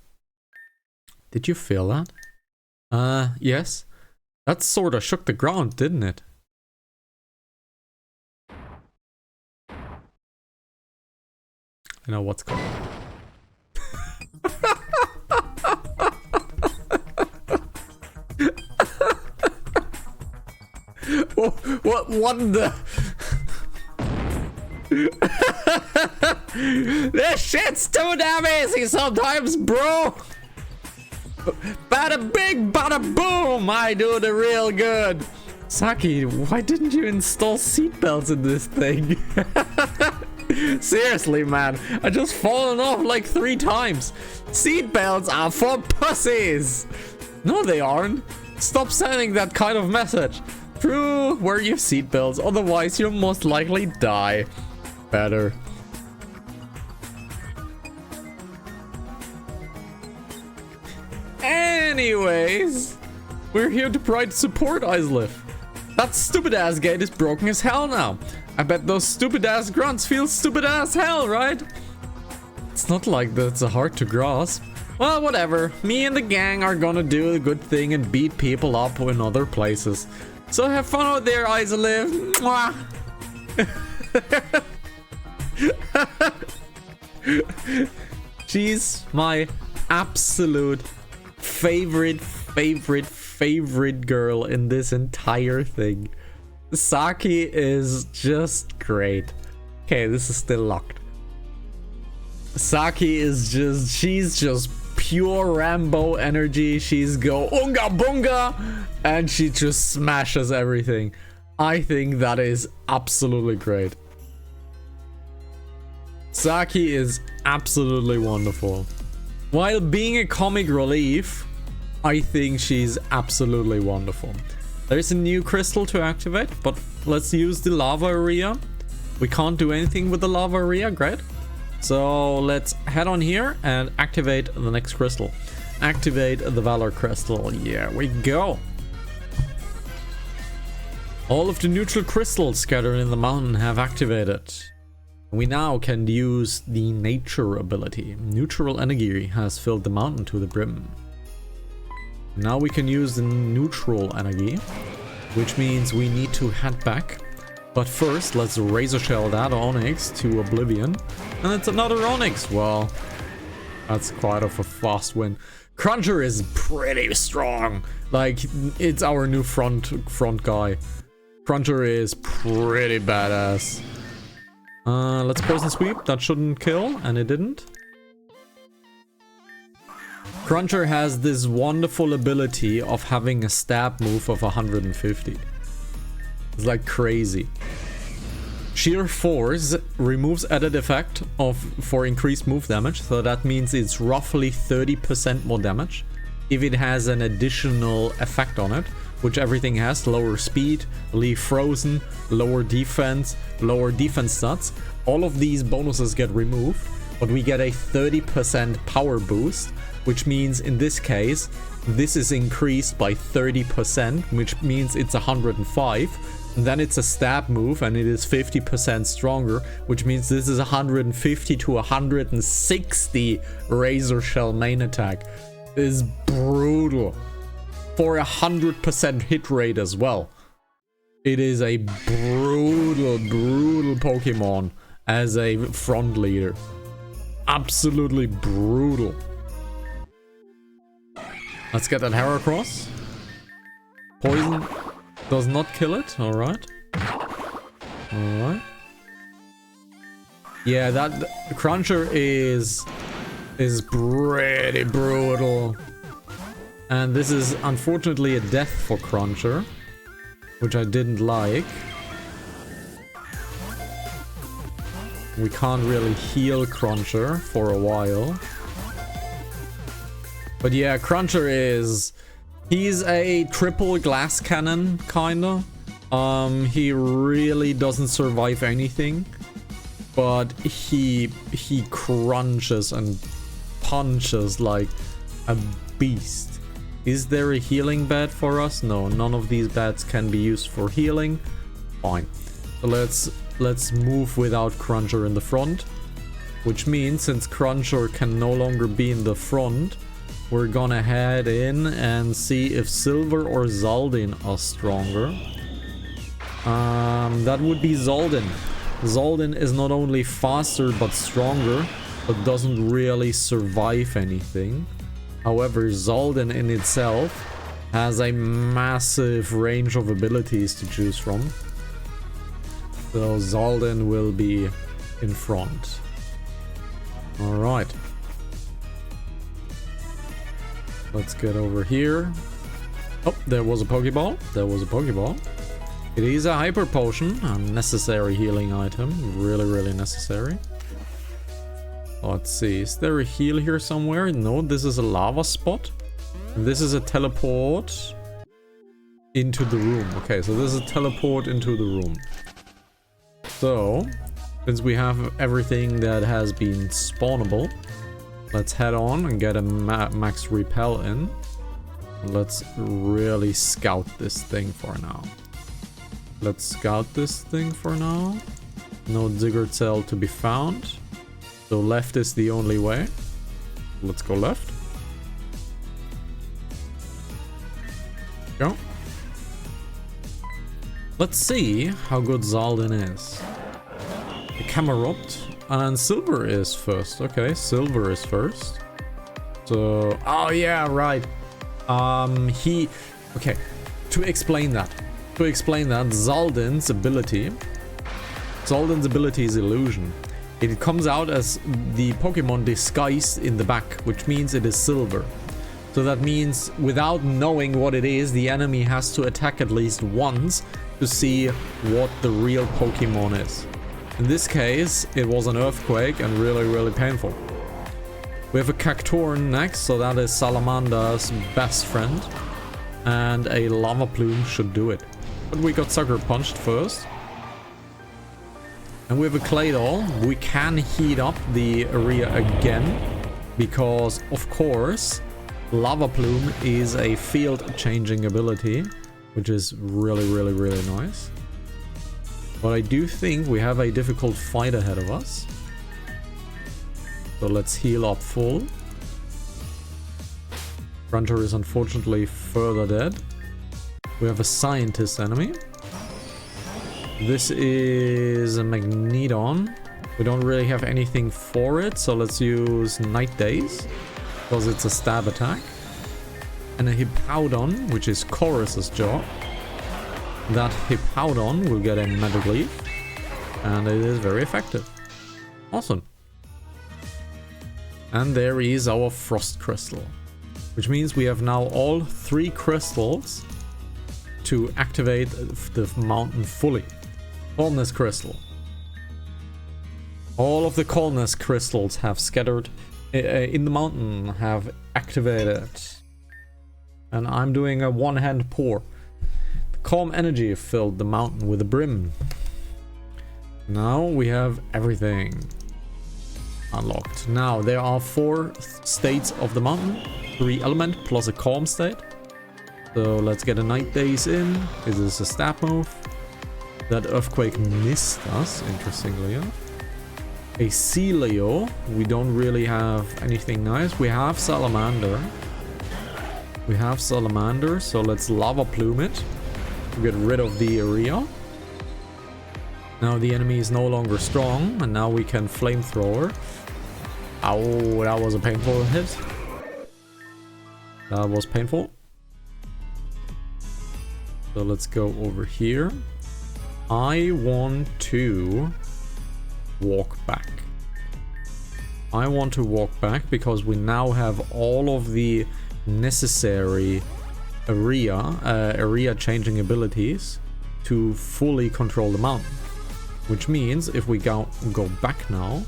Did you feel that? Yes. That sorta shook the ground, didn't it? I know what's going on. What the? This shit's too damn easy sometimes, bro. Bada bing, bada boom. I do the real good. Saki, why didn't you install seatbelts in this thing? Seriously, man. I just fallen off like 3 times. Seatbelts are for pussies. No, they aren't. Stop sending that kind of message. True, wear your seatbelts, otherwise you'll most likely die. Better. Anyways, we're here to provide support, Isolith. That stupid ass gate is broken as hell now. I bet those stupid ass grunts feel stupid as hell, right? It's not like that's hard to grasp. Well, whatever. Me and the gang are gonna do a good thing and beat people up in other places. So have fun out there, Isolith. Mwah. She's my absolute favorite girl in this entire thing. Saki is just great. Okay, this is still locked. Saki is just, she's just pure Rambo energy. She's go unga bunga and she just smashes everything. I think that is absolutely great. Saki is absolutely wonderful. While being a comic relief, I think she's absolutely wonderful. There's a new crystal to activate, but let's use the lava area. We can't do anything with the lava area, great. So let's head on here and activate the next crystal. Activate the Valor crystal. Here we go. All of the neutral crystals scattered in the mountain have activated. We now can use the nature ability. Neutral energy has filled the mountain to the brim. Now we can use the neutral energy, which means we need to head back. But first, let's razor shell that Onyx to oblivion. And it's another Onyx. Well, that's quite of a fast win. Cruncher is pretty strong. Like, it's our new front guy. Cruncher is pretty badass. Let's poison sweep. That shouldn't kill, and it didn't. Cruncher has this wonderful ability of having a stab move of 150. It's like crazy. Sheer Force removes added effect for increased move damage, so that means it's roughly 30% more damage. If it has an additional effect on it, which everything has, lower speed, leave frozen, lower defense stats, all of these bonuses get removed, but we get a 30% power boost, which means in this case, this is increased by 30%, which means it's 105. And then it's a stab move and it is 50% stronger, which means this is 150 to 160 razor shell main attack. This is brutal. For 100% hit rate as well. It is a brutal Pokemon as a front leader. Absolutely brutal. Let's get that Heracross. Poison does not kill it. Alright. Alright. Yeah, that Cruncher is pretty brutal. And this is unfortunately a death for Cruncher, which I didn't like. We can't really heal Cruncher for a while. But yeah, Cruncher is... he's a triple glass cannon, kinda. He really doesn't survive anything. But he crunches and punches like a beast. Is there a healing bed for us? No, none of these beds can be used for healing. Fine. So let's move without Cruncher in the front. Which means since Cruncher can no longer be in the front, we're gonna head in and see if Silver or Zaldin are stronger. That would be Zaldin. Zaldin is not only faster but stronger, but doesn't really survive anything. However, Zaldin in itself has a massive range of abilities to choose from. So Zaldin will be in front. Alright. Let's get over here. Oh, there was a Pokeball. There was a Pokeball. It is a Hyper Potion, a necessary healing item. Really, really necessary. Let's see. Is there a heal here somewhere? No, this is a lava spot. This is a teleport into the room. Okay, so this is a teleport into the room. So, since we have everything that has been spawnable, let's head on and get a max repel in. Let's really scout this thing for now. Let's scout this thing for now. No Digger Cell to be found. So left is the only way. Let's go left. Go. Let's see how good Zaldin is. The Camerupt and Silver is first. Okay, Silver is first. So, oh yeah, right. Okay, to explain that, Zaldin's ability is Illusion. It comes out as the Pokemon disguised in the back, which means it is Silver. So that means without knowing what it is, the enemy has to attack at least once to see what the real Pokemon is. In this case, it was an Earthquake and really, really painful. We have a Cacturne next, so that is Salamander's best friend. And a Lava Plume should do it. But we got Sucker Punched first. And we have a Claydol. We can heat up the area again. Because, of course, Lava Plume is a field-changing ability. Which is really, really, really nice. But I do think we have a difficult fight ahead of us. So let's heal up full. Cruncher is unfortunately further dead. We have a Scientist enemy. This is a Magneton. We don't really have anything for it, so let's use Night Daze. Because it's a stab attack. And a Hippowdon, which is Chorus's job. That Hippowdon will get a Magic Leaf. And it is very effective. Awesome. And there is our Frost Crystal. Which means we have now all 3 crystals to activate the mountain fully. Coldness Crystal. All of the Coldness Crystals have scattered in the mountain, have activated. And I'm doing a one-hand pour. The Calm Energy filled the mountain with a brim. Now we have everything unlocked. Now there are 4 states of the mountain. 3 element plus a calm state. So let's get a Night Daze in. Is this a stab move? That Earthquake missed us, interestingly enough. A Celio. We don't really have anything nice. We have Salamander. So let's Lava Plume it to get rid of the area. Now the enemy is no longer strong, and now we can Flamethrower. Ow, that was a painful hit. That was painful. So let's go over here. I want to walk back. I want to walk back because we now have all of the necessary area changing abilities to fully control the mountain. Which means if we go back now,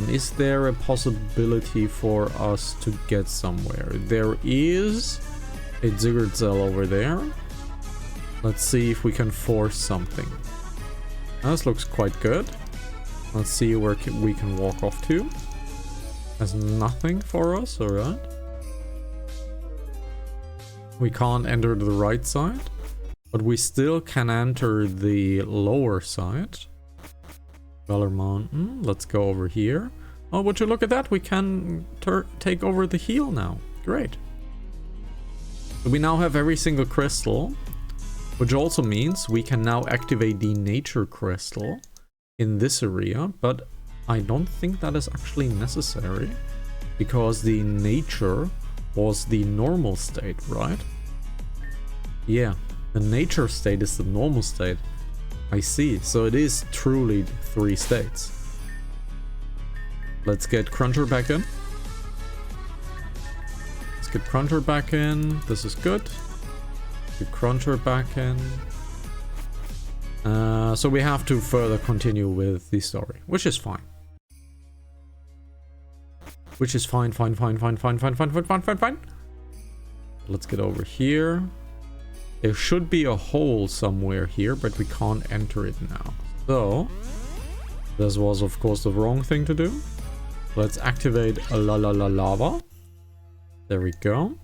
is there a possibility for us to get somewhere? There is a Ziggurat cell over there. Let's see if we can force something. This looks quite good. Let's see where we can walk off to. There's nothing for us, alright. We can't enter the right side, but we still can enter the lower side. Valor Mountain. Let's go over here. Oh, would you look at that? We can take over the heel now. Great. So we now have every single crystal, which also means we can now activate the nature crystal in this area, but I don't think that is actually necessary because the nature was the normal state, right? Yeah, the nature state is the normal state. I see, so it is truly 3 states. Let's get Cruncher back in. Let's get Cruncher back in. This is good. Get Cruncher back in. So we have to further continue with the story, which is fine. Which is fine. Let's get over here. There should be a hole somewhere here, but we can't enter it now. So, this was of course the wrong thing to do. Let's activate a lava. There we go.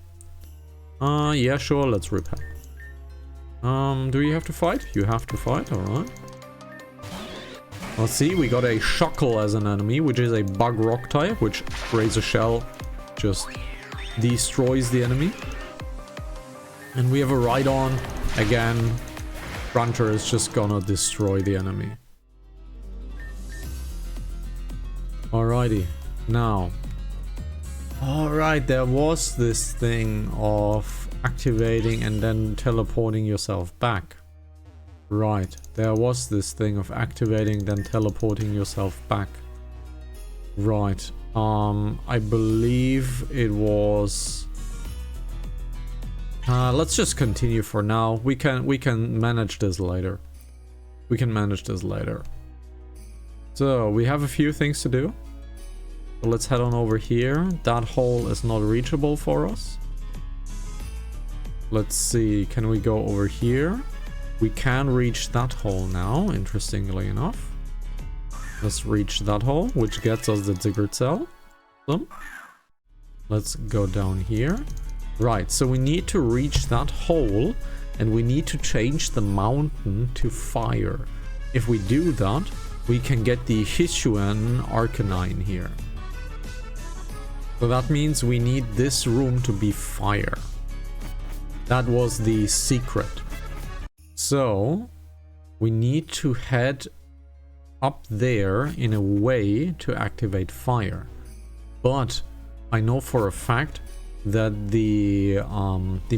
Yeah, sure, let's repel. Do you have to fight? You have to fight, alright. Let's see, we got a Shuckle as an enemy, which is a bug rock type, which Razor Shell just destroys the enemy. And we have a Rhydon. Again, Grunter is just gonna destroy the enemy. Alrighty, now. Alright, there was this thing of activating and then teleporting yourself back. Right, there was this thing of activating then teleporting yourself back. Right, I believe it was... let's just continue for now. We can manage this later. We can manage this later. So, we have a few things to do. So let's head on over here. That hole is not reachable for us. Let's see, can we go over here? We can reach that hole now, interestingly enough. Let's reach that hole, which gets us the Ziggurat cell. Let's go down here. Right, so we need to reach that hole, and we need to change the mountain to fire. If we do that, we can get the Hisuian Arcanine here. So that means we need this room to be fire. That was the secret. So, we need to head up there in a way to activate fire. But I know for a fact that the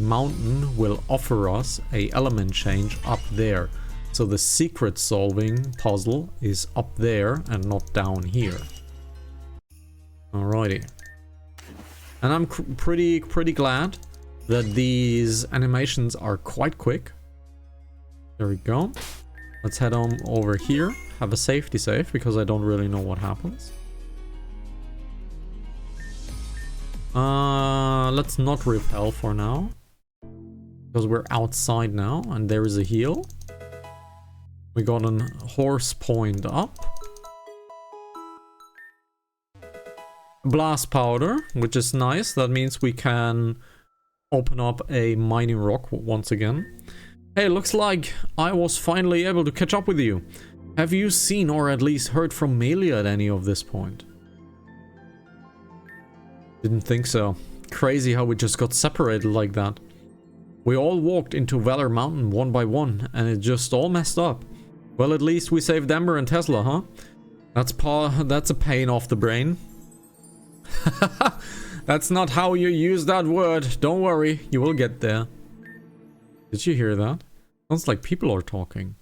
mountain will offer us a element change up there. So the secret solving puzzle is up there and not down here. Alrighty. And I'm pretty glad that these animations are quite quick. There we go. Let's head on over here. Have a safety save because I don't really know what happens. Let's not repel for now. Because we're outside now and there is a heal. We got an horse point up. Blast powder, which is nice. That means we can open up a mining rock once again. Hey, looks like I was finally able to catch up with you. Have you seen or at least heard from Melia at any of this point? Didn't think so. Crazy how we just got separated like that. We all walked into Valor Mountain one by one and it just all messed up. Well, at least we saved Ember and Tesla, huh? That's a pain off the brain. That's not how you use that word. Don't worry, you will get there. Did you hear that? Sounds like people are talking.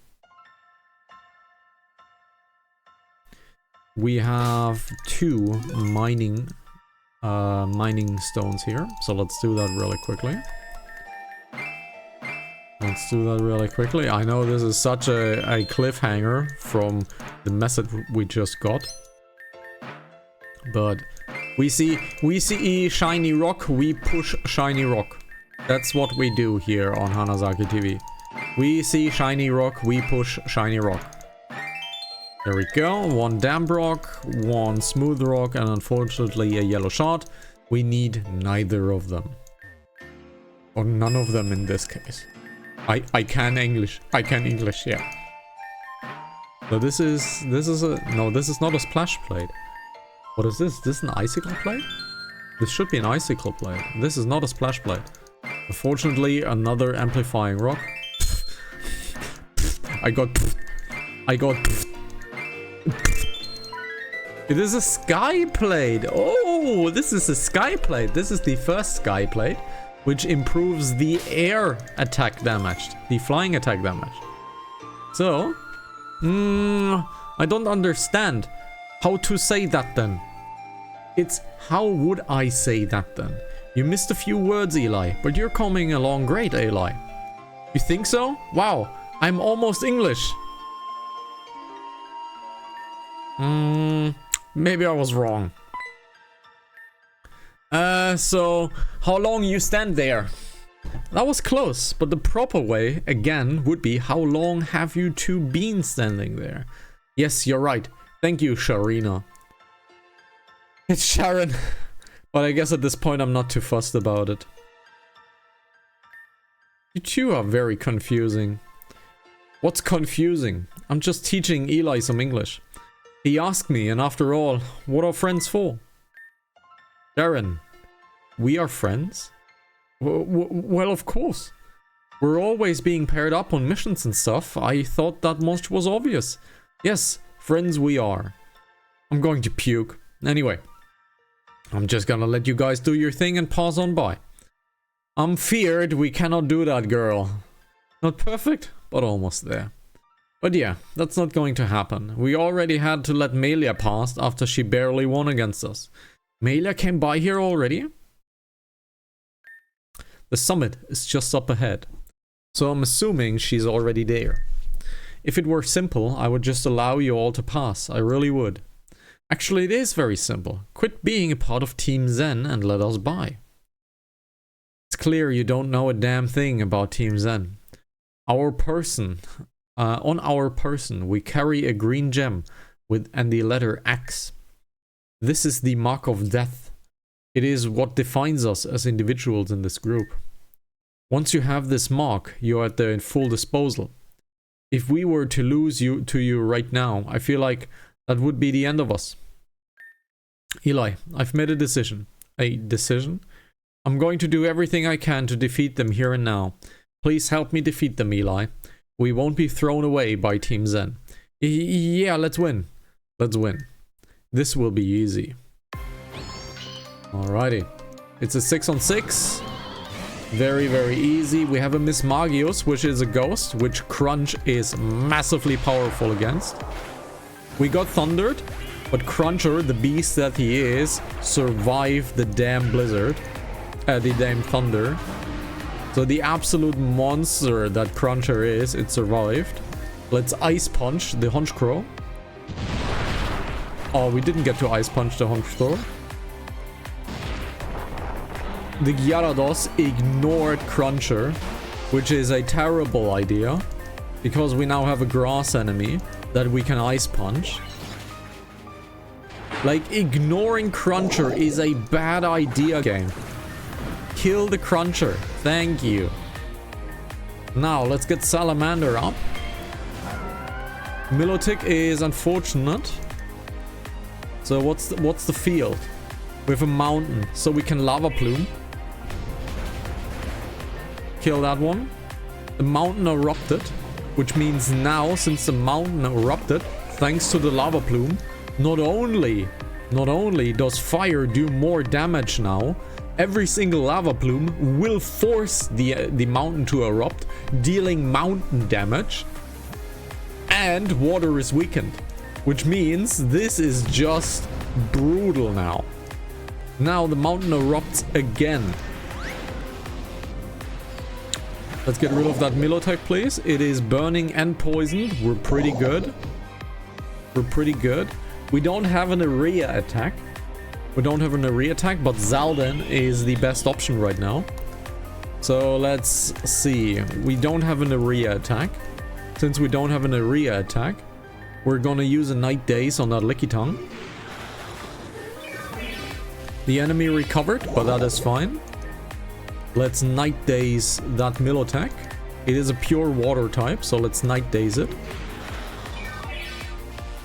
We have 2 mining mining stones here. So let's do that really quickly. Let's do that really quickly. I know this is such a cliffhanger from the message we just got. But we see shiny rock, we push shiny rock. That's what we do here on Hanazaki TV. We see shiny rock, we push shiny rock. There we go. One damp rock, one smooth rock, and unfortunately a yellow shard. We need neither of them. Or none of them in this case. I can English. I can English, yeah. So this is not a splash plate. What is this? This is an icicle plate? This should be an icicle plate. This is not a splash plate. Unfortunately, another amplifying rock. I got It is a sky plate. Oh, this is a sky plate. This is the first sky plate, which improves the air attack damage, the flying attack damage. So, I don't understand how to say that then. It's how would I say that then? You missed a few words, Eli, but you're coming along great, Eli. You think so? Wow, I'm almost English. Maybe I was wrong. So, how long you stand there? That was close, but the proper way, again, would be how long have you two been standing there? Yes, you're right. Thank you, Sharina. It's Sharon. But I guess at this point I'm not too fussed about it. You two are very confusing. What's confusing? I'm just teaching Eli some English. He asked me, and after all, what are friends for? Sharon, we are friends? Well, of course. We're always being paired up on missions and stuff. I thought that much was obvious. Yes, friends we are. I'm going to puke. Anyway, I'm just gonna let you guys do your thing and pass on by. I'm feared we cannot do that, girl. Not perfect, but almost there. But yeah, that's not going to happen. We already had to let Melia pass after she barely won against us. Melia came by here already? The summit is just up ahead, so I'm assuming she's already there. If it were simple, I would just allow you all to pass. I really would. Actually, it is very simple. Quit being a part of Team Zen and let us by. It's clear you don't know a damn thing about Team Zen. On our person, we carry a green gem and the letter X. This is the mark of death. It is what defines us as individuals in this group. Once you have this mark, you're at their full disposal. If we were to lose you to you right now, I feel like that would be the end of us. Eli, I've made a decision. A decision? I'm going to do everything I can to defeat them here and now. Please help me defeat them, Eli. We won't be thrown away by Team Zen. Yeah, let's win. Let's win. This will be easy. Alrighty. It's a 6-on-6. Very, very easy. We have a Miss Magius, which is a ghost, which Crunch is massively powerful against. We got thundered, but Cruncher, the beast that he is, survived the damn blizzard. The damn thunder. So the absolute monster that Cruncher is, it survived. Let's Ice Punch the Honchcrow. Oh, we didn't get to Ice Punch the Honchcrow. The Gyarados ignored Cruncher, which is a terrible idea, because we now have a grass enemy that we can Ice Punch. Like, ignoring Cruncher is a bad idea, game. Kill the Cruncher. Thank you. Now, let's get Salamander up. Milotic is unfortunate. So what's the field? We have a mountain, so we can Lava Plume. Kill that one. The mountain erupted, which means now, since the mountain erupted, thanks to the Lava Plume, not only does fire do more damage now, every single Lava Plume will force the mountain to erupt, dealing mountain damage, and water is weakened, which means this is just brutal now. Now the mountain erupts again. Let's get rid of that Milotech, please. It is burning and poisoned. We're pretty good. We're pretty good. We don't have an area attack. We don't have an area attack, but Zalden is the best option right now. So let's see. We don't have an area attack. Since we don't have an area attack, we're gonna use a Night Daze on that Licky Tongue. The enemy recovered, but that is fine. Let's Night Daze that Milotech. It is a pure water type, so let's Night Daze it.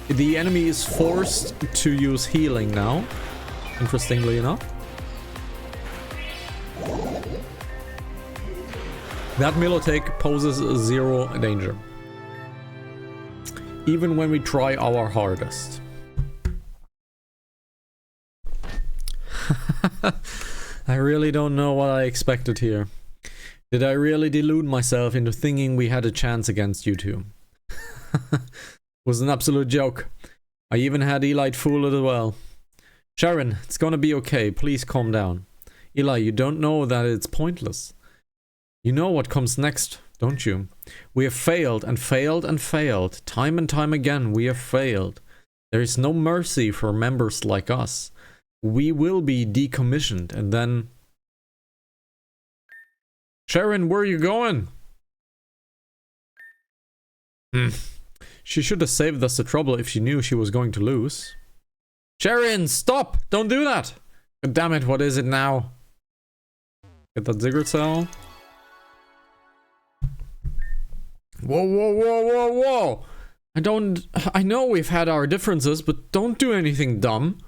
The enemy is forced to use healing now, interestingly enough. That Milotech poses 0 danger, even when we try our hardest. I really don't know what I expected here. Did I really delude myself into thinking we had a chance against you two? Was an absolute joke. I even had Eli fooled as well. Sharon, it's gonna be okay. Please calm down. Eli, you don't know that it's pointless. You know what comes next, don't you? We have failed and failed and failed. Time and time again, we have failed. There is no mercy for members like us. We will be decommissioned and then... Sharon, where are you going? She should have saved us the trouble if she knew she was going to lose. Sharon, stop! Don't do that! God damn it, what is it now? Get that Ziggurat cell. Whoa, whoa, whoa, whoa, whoa! I know we've had our differences, but don't do anything dumb.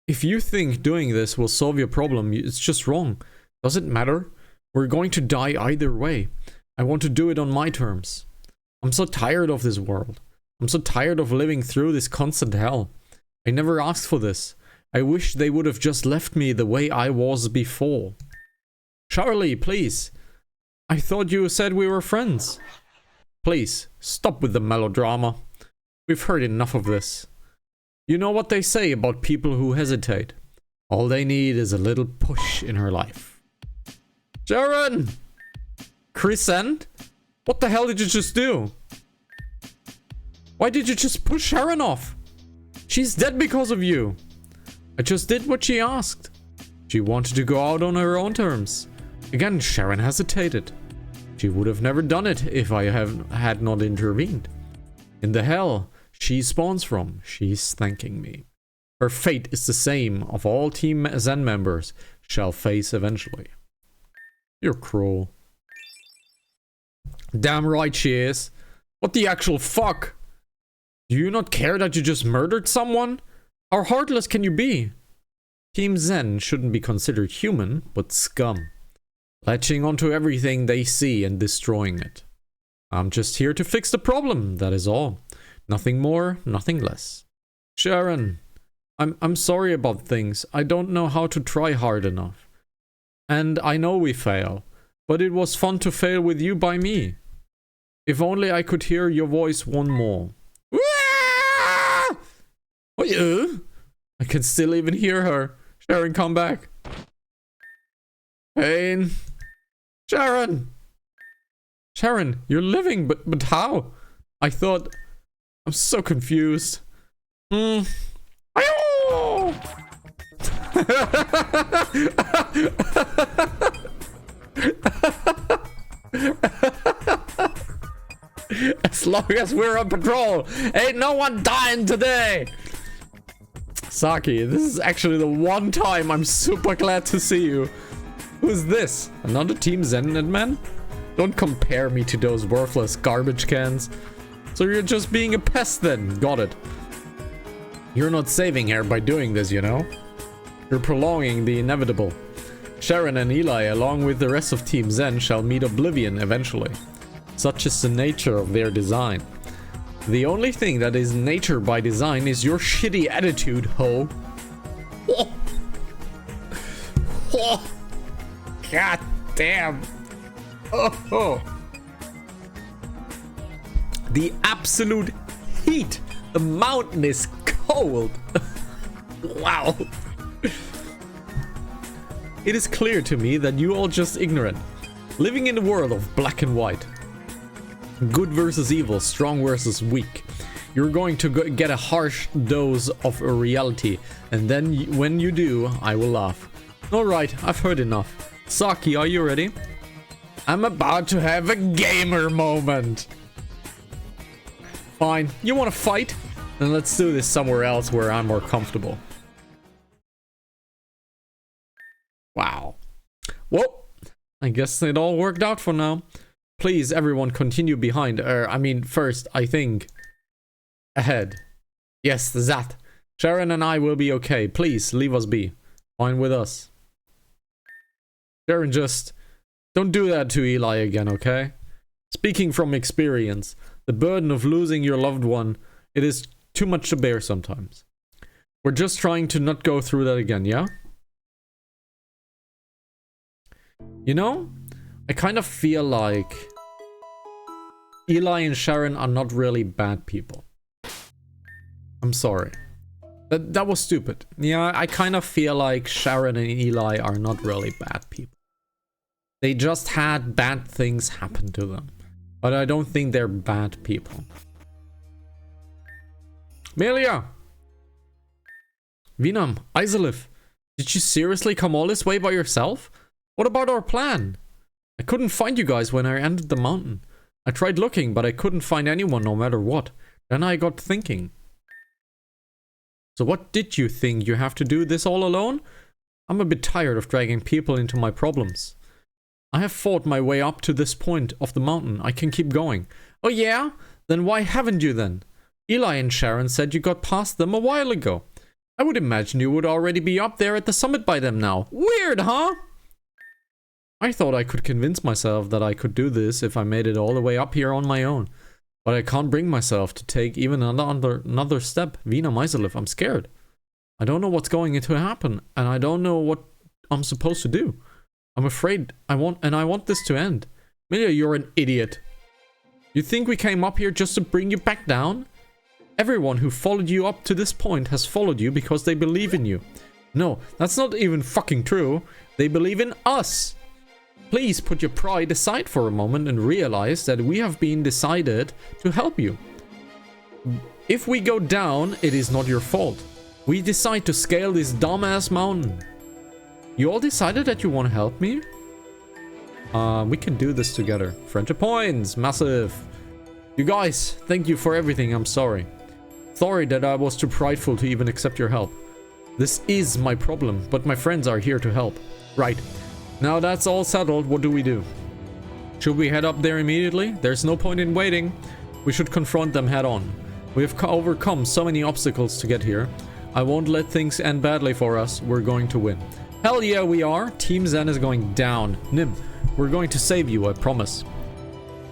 If you think doing this will solve your problem, it's just wrong. Does it matter? We're going to die either way. I want to do it on my terms. I'm so tired of this world. I'm so tired of living through this constant hell. I never asked for this. I wish they would have just left me the way I was before. Charlie, please. I thought you said we were friends. Please, stop with the melodrama. We've heard enough of this. You know what they say about people who hesitate. All they need is a little push in her life. Sharon! Crescent? What the hell did you just do? Why did you just push Sharon off? She's dead because of you. I just did what she asked. She wanted to go out on her own terms. Again, Sharon hesitated. She would have never done it if I had not intervened. In the hell she spawns from, she's thanking me. Her fate is the same of all Team Zen members shall face eventually. You're cruel. Damn right she is. What the actual fuck? Do you not care that you just murdered someone? How heartless can you be? Team Zen shouldn't be considered human, but scum. Latching onto everything they see and destroying it. I'm just here to fix the problem, that is all. Nothing more, nothing less. Sharon, I'm sorry about things. I don't know how to try hard enough. And I know we fail, but it was fun to fail with you by me. If only I could hear your voice one more. Oh, yeah. I can still even hear her. Sharon, come back. Pain. Sharon! Sharon, you're living, but how? I thought... I'm so confused. As long as we're on patrol, ain't no one dying today! Saki, this is actually the one time I'm super glad to see you. Who's this? Another Team Zen man? Don't compare me to those worthless garbage cans. So you're just being a pest then, got it. You're not saving her by doing this, you know? You're prolonging the inevitable. Sharon and Eli, along with the rest of Team Zen, shall meet oblivion eventually. Such is the nature of their design. The only thing that is nature by design is your shitty attitude, ho. Oh. Oh. God damn. Oh. The absolute heat. The mountain is cold. Wow. It is clear to me that you all just ignorant. Living in the world of black and white. Good versus evil, strong versus weak. You're going to get a harsh dose of reality. And then when you do, I will laugh. Alright, I've heard enough. Saki, are you ready? I'm about to have a gamer moment. Fine. You want to fight? Then let's do this somewhere else where I'm more comfortable. Wow. Well, I guess it all worked out for now. Please, everyone, continue behind. First, I think. Ahead. Yes, that. Sharon and I will be okay. Please, leave us be. Fine with us. Sharon, just don't do that to Eli again, okay? Speaking from experience, the burden of losing your loved one, it is too much to bear sometimes. We're just trying to not go through that again, yeah? You know, I kind of feel like Eli and Sharon are not really bad people. I'm sorry. That was stupid. Yeah, I kind of feel like Sharon and Eli are not really bad people. They just had bad things happen to them. But I don't think they're bad people. Melia! Vinam, Isolif, did you seriously come all this way by yourself? What about our plan? I couldn't find you guys when I entered the mountain. I tried looking, but I couldn't find anyone no matter what. Then I got thinking. So what did you think? You have to do this all alone? I'm a bit tired of dragging people into my problems. I have fought my way up to this point of the mountain. I can keep going. Oh yeah? Then why haven't you then? Eli and Sharon said you got past them a while ago. I would imagine you would already be up there at the summit by them now. Weird, huh? I thought I could convince myself that I could do this if I made it all the way up here on my own. But I can't bring myself to take even another step. Vina Maiselif, I'm scared. I don't know what's going to happen, and I don't know what I'm supposed to do. I'm afraid I want this to end. Milia, you're an idiot. You think we came up here just to bring you back down? Everyone who followed you up to this point has followed you because they believe in you. No, that's not even fucking true. They believe in us. Please put your pride aside for a moment and realize that we have been decided to help you. If we go down, it is not your fault. We decide to scale this dumbass mountain. You all decided that you want to help me? We can do this together. Friendship points, massive. You guys, thank you for everything. I'm sorry. Sorry that I was too prideful to even accept your help. This is my problem, but my friends are here to help. Right. Now that's all settled, what do we do? Should we head up there immediately? There's no point in waiting. We should confront them head on. We have overcome so many obstacles to get here. I won't let things end badly for us. We're going to win. Hell yeah, we are. Team Zen is going down. Nim, we're going to save you, I promise.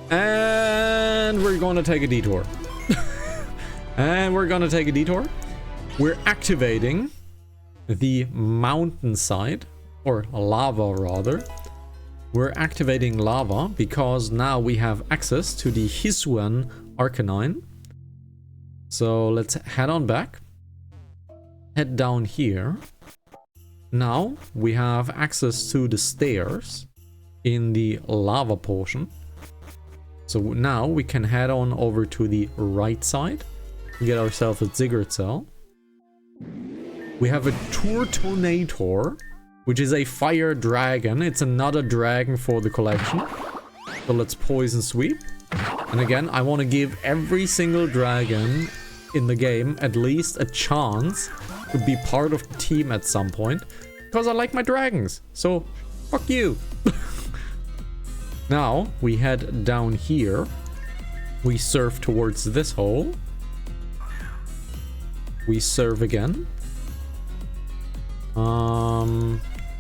And we're going to take a detour. We're activating the mountainside. Or lava, rather. We're activating lava because now we have access to the Hisuan Arcanine. So let's head on back. Head down here. Now we have access to the stairs in the lava portion. So now we can head on over to the right side. Get ourselves a Ziggurat cell. We have a Turtonator, which is a fire dragon. It's another dragon for the collection. So let's poison sweep. And again, I want to give every single dragon in the game at least a chance to be part of the team at some point. Because I like my dragons. So, fuck you. Now, we head down here. We surf towards this hole. We surf again.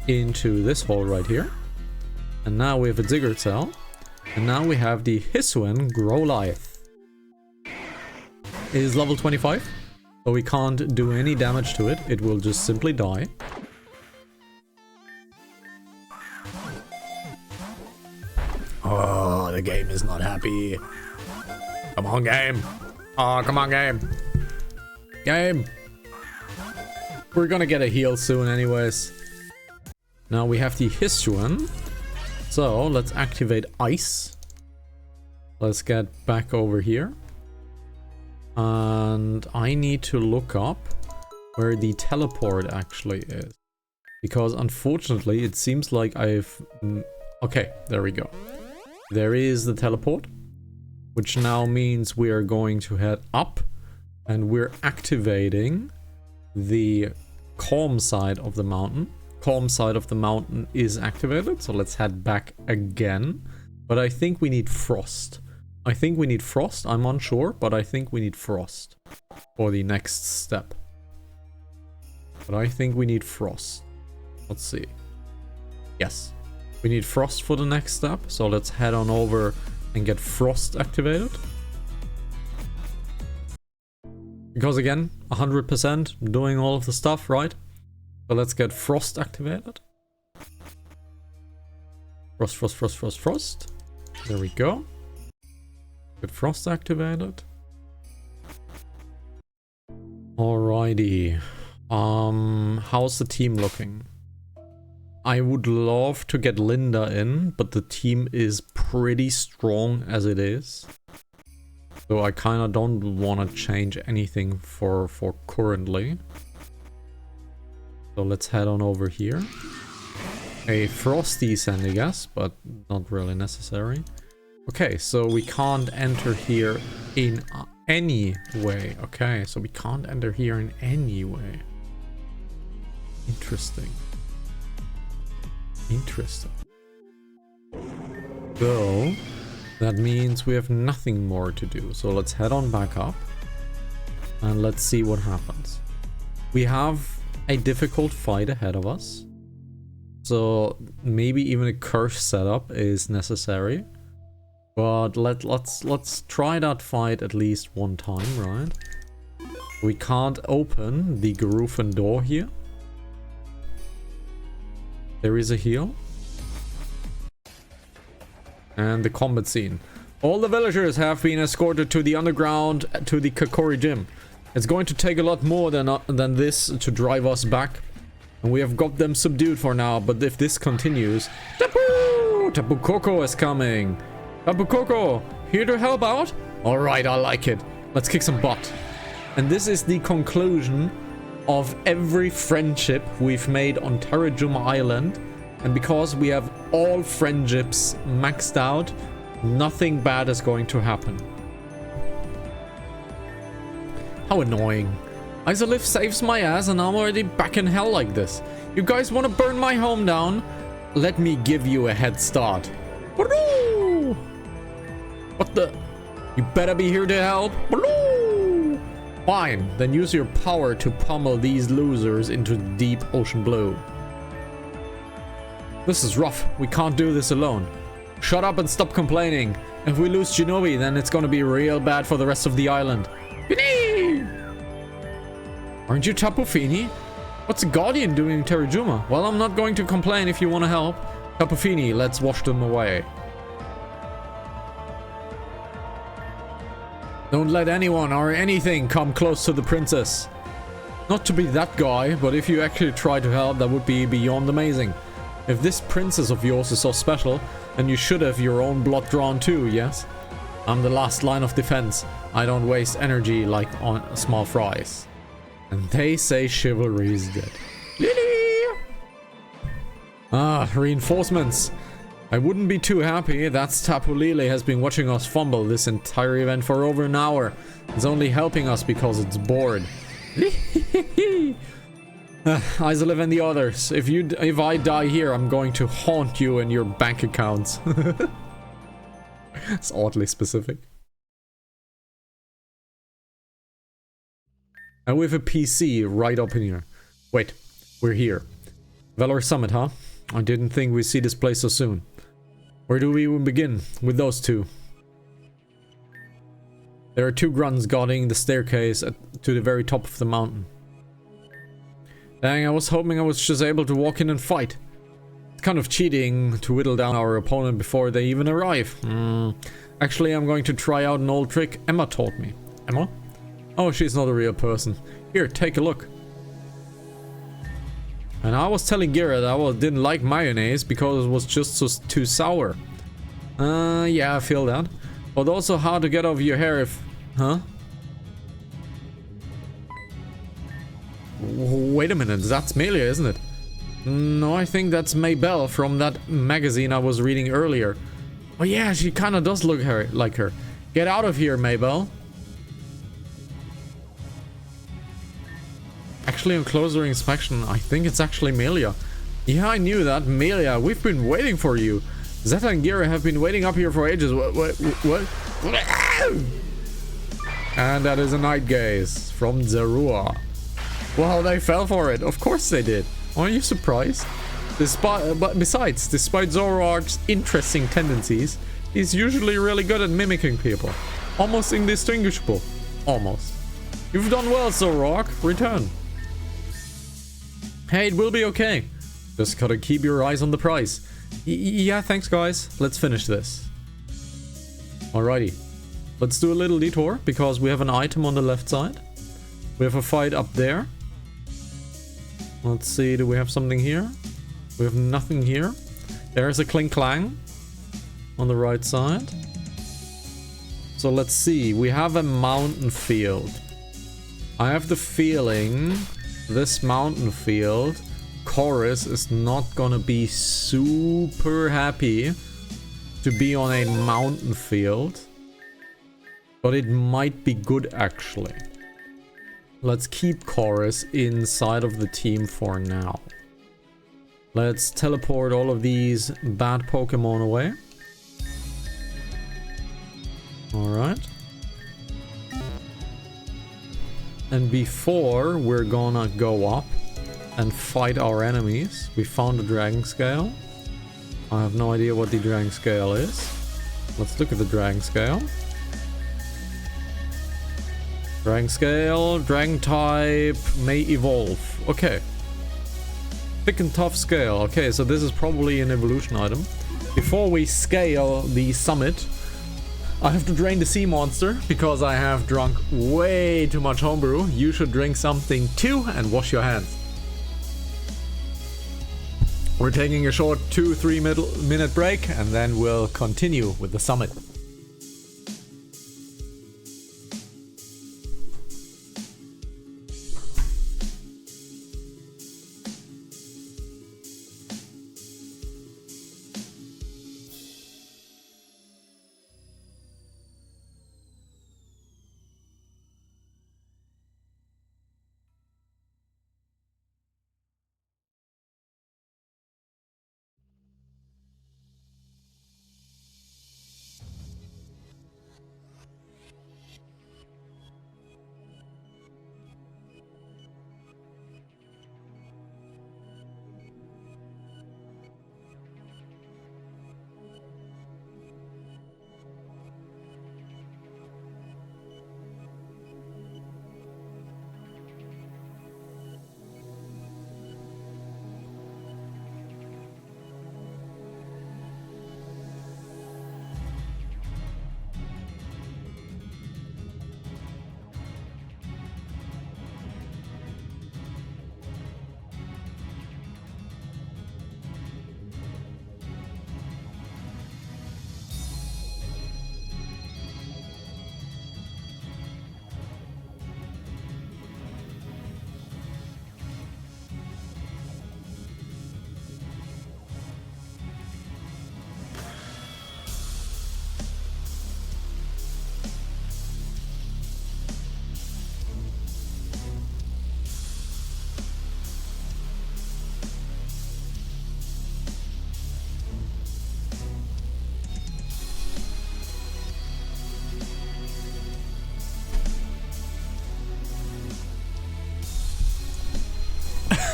Into this hole right here. And now we have a Ziggurat cell. And now we have the Hisuan Growlithe. It is level 25. So we can't do any damage to it. It will just simply die. Oh, the game is not happy. Come on, game. Oh, come on, game. Game. We're gonna get a heal soon anyways. Now we have the Hisuian. So let's activate ice. Let's get back over here. And I need to look up where the teleport actually is. Because unfortunately it seems like I've... Okay, there we go. There is the teleport. Which now means we are going to head up. And we're activating the calm side of the mountain. Calm side of the mountain is activated. So let's head back again. But I think we need frost. I think we need frost. I'm unsure, but I think we need frost for the next step. But I think we need frost. Let's see. Yes. We need frost for the next step. So let's head on over and get frost activated. Because again, 100% doing all of the stuff, right? So let's get frost activated. Frost, frost, frost, frost, frost. There we go. Get frost activated. Alrighty. How's the team looking? I would love to get Linda in, but the team is pretty strong as it is. So I kind of don't want to change anything for currently. So let's head on over here. A frost descent, I guess, but not really necessary. Okay, so we can't enter here in any way. Okay, so we can't enter here in any way. Interesting. Interesting. So that means we have nothing more to do. So let's head on back up and let's see what happens. We have a difficult fight ahead of us. So maybe even a curse setup is necessary. But let's try that fight at least one time, right? We can't open the Garufan door here. There is a heal. And the combat scene. All the villagers have been escorted to the underground, to the Kakori gym. It's going to take a lot more than this to drive us back. And we have got them subdued for now, but if this continues... Tapu! Tapu Koko is coming! Tapu Koko, here to help out? Alright, I like it. Let's kick some butt. And this is the conclusion of every friendship we've made on Terajuma Island. And because we have all friendships maxed out, nothing bad is going to happen. How annoying. Isolith saves my ass and I'm already back in hell like this. You guys want to burn my home down? Let me give you a head start. What the? You better be here to help. Fine, then use your power to pummel these losers into the deep ocean blue. This is rough. We can't do this alone. Shut up and stop complaining. If we lose Shinobi, then it's gonna be real bad for the rest of the island. Aren't you Tapu Fini? What's a Guardian doing in Terajuma? Well, I'm not going to complain if you want to help. Tapu Fini, let's wash them away. Don't let anyone or anything come close to the princess. Not to be that guy, but if you actually try to help, that would be beyond amazing. If this princess of yours is so special, then you should have your own blood drawn too, yes? I'm the last line of defense. I don't waste energy like on small fries. And they say chivalry is dead. Lily! Ah, reinforcements. I wouldn't be too happy. That's Tapu Lele has been watching us fumble this entire event for over an hour. It's only helping us because it's bored. Isolith and the others. If I die here, I'm going to haunt you and your bank accounts. It's oddly specific. And we have a PC right up in here. Wait, we're here. Valor Summit, huh? I didn't think we'd see this place so soon. Where do we even begin with those two? There are two grunts guarding the staircase to the very top of the mountain. Dang, I was hoping I was just able to walk in and fight. It's kind of cheating to whittle down our opponent before they even arrive. Actually, I'm going to try out an old trick Emma taught me. Emma? Oh, she's not a real person. Here, take a look. And I was telling Garrett I didn't like mayonnaise because it was just too sour. Yeah, I feel that. But also hard to get off your hair if... Huh? Wait a minute, that's Melia, isn't it? No, I think that's Maybelle from that magazine I was reading earlier. Oh yeah, she kind of does look like her. Get out of here, Maybelle. Actually, on closer inspection, I think it's actually Melia. Yeah, I knew that. Melia, we've been waiting for you. Zeta and Gira have been waiting up here for ages. What? And that is a night gaze from Zerua. Well, they fell for it. Of course they did. Aren't you surprised? But besides, despite Zoroark's interesting tendencies, he's usually really good at mimicking people. Almost indistinguishable. Almost. You've done well, Zoroark. Return. Hey, it will be okay. Just gotta keep your eyes on the prize. Yeah, thanks guys. Let's finish this. Alrighty. Let's do a little detour because we have an item on the left side. We have a fight up there. Let's see, do we have something here? We have nothing here. There's a Clink Clang on the right side. So let's see, we have a mountain field. I have the feeling this mountain field, Chorus is not gonna be super happy to be on a mountain field. But it might be good actually. Let's keep Chorus inside of the team for now. Let's teleport all of these bad Pokemon away. Alright. And before we're gonna go up and fight our enemies, we found a Dragon Scale. I have no idea what the Dragon Scale is. Let's look at the Dragon Scale. Dragon Scale, Dragon type, may evolve. Okay. Thick and tough scale. Okay, so this is probably an evolution item. Before we scale the summit, I have to drain the sea monster because I have drunk way too much homebrew. You should drink something too and wash your hands. We're taking a short 2-3 minute break and then we'll continue with the summit.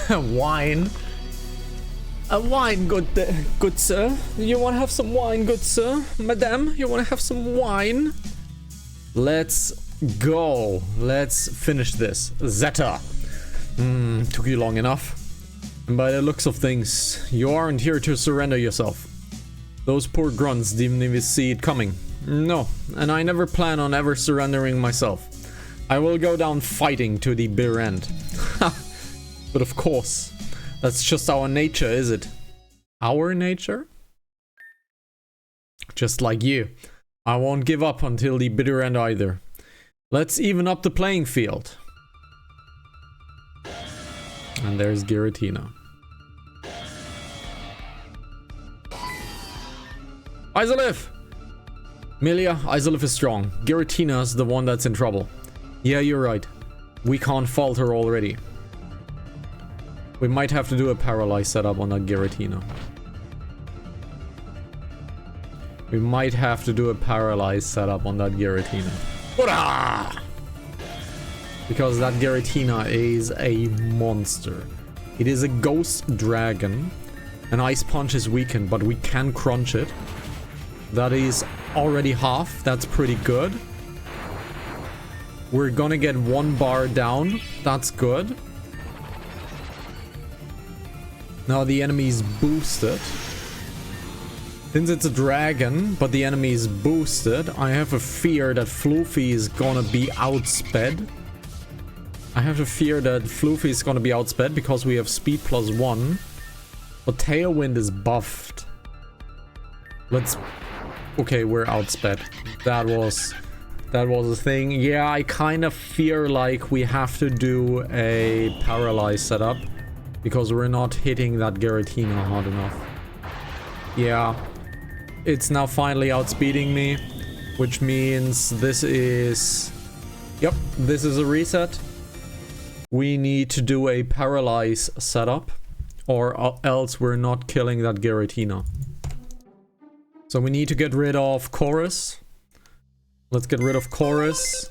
Wine. A wine, good sir. You want to have some wine, good sir? Madame, you want to have some wine? Let's go. Let's finish this. Zeta. Took you long enough. And by the looks of things, you aren't here to surrender yourself. Those poor grunts didn't even see it coming. No, and I never plan on ever surrendering myself. I will go down fighting to the bitter end. But of course, That's just our nature, is it? Our nature? Just like you. I won't give up until the bitter end either. Let's even up the playing field. And there's Giratina. Isolith! Milia, Isolith is strong. Giratina's the one that's in trouble. Yeah, you're right. We can't fault her already. We might have to do a paralyze setup on that Giratina. We might have to do a paralyze setup on that Giratina. Hurrah! Because that Giratina is a monster. It is a ghost dragon. An ice punch is weakened, but we can crunch it. That is already half. That's pretty good. We're gonna get 1 bar down. That's good. Now the enemy is boosted. Since it's a dragon, but the enemy is boosted, I have a fear that Floofy is gonna be outsped. I have a fear that Floofy is gonna be outsped because we have speed +1. But Tailwind is buffed. Let's... Okay, we're outsped. That was a thing. Yeah, I kind of fear like we have to do a paralyze setup because we're not hitting that Giratina hard enough. Yeah, it's now finally outspeeding me, which means this is... Yep, this is a reset. We need to do a paralyze setup or else we're not killing that Giratina. So we need to get rid of Chorus. Let's get rid of Chorus.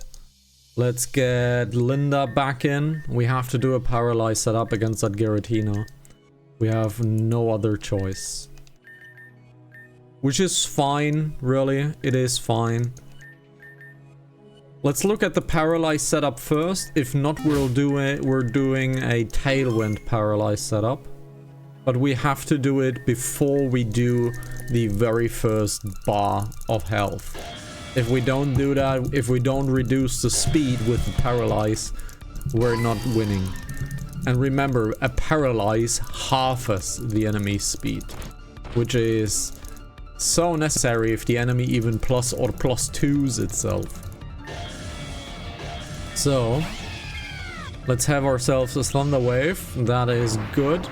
Let's get Linda back in. We have to do a paralyze setup against that Giratina. We have no other choice. Which is fine, really. It is fine. Let's look at the paralyze setup first. If not, we're doing a Tailwind paralyze setup. But we have to do it before we do the very first bar of health. If we don't do that, if we don't reduce the speed with the paralyze, we're not winning. And remember, a paralyze halves the enemy's speed, which is so necessary if the enemy even plus or plus twos itself. So, let's have ourselves a Thunder Wave. That is good.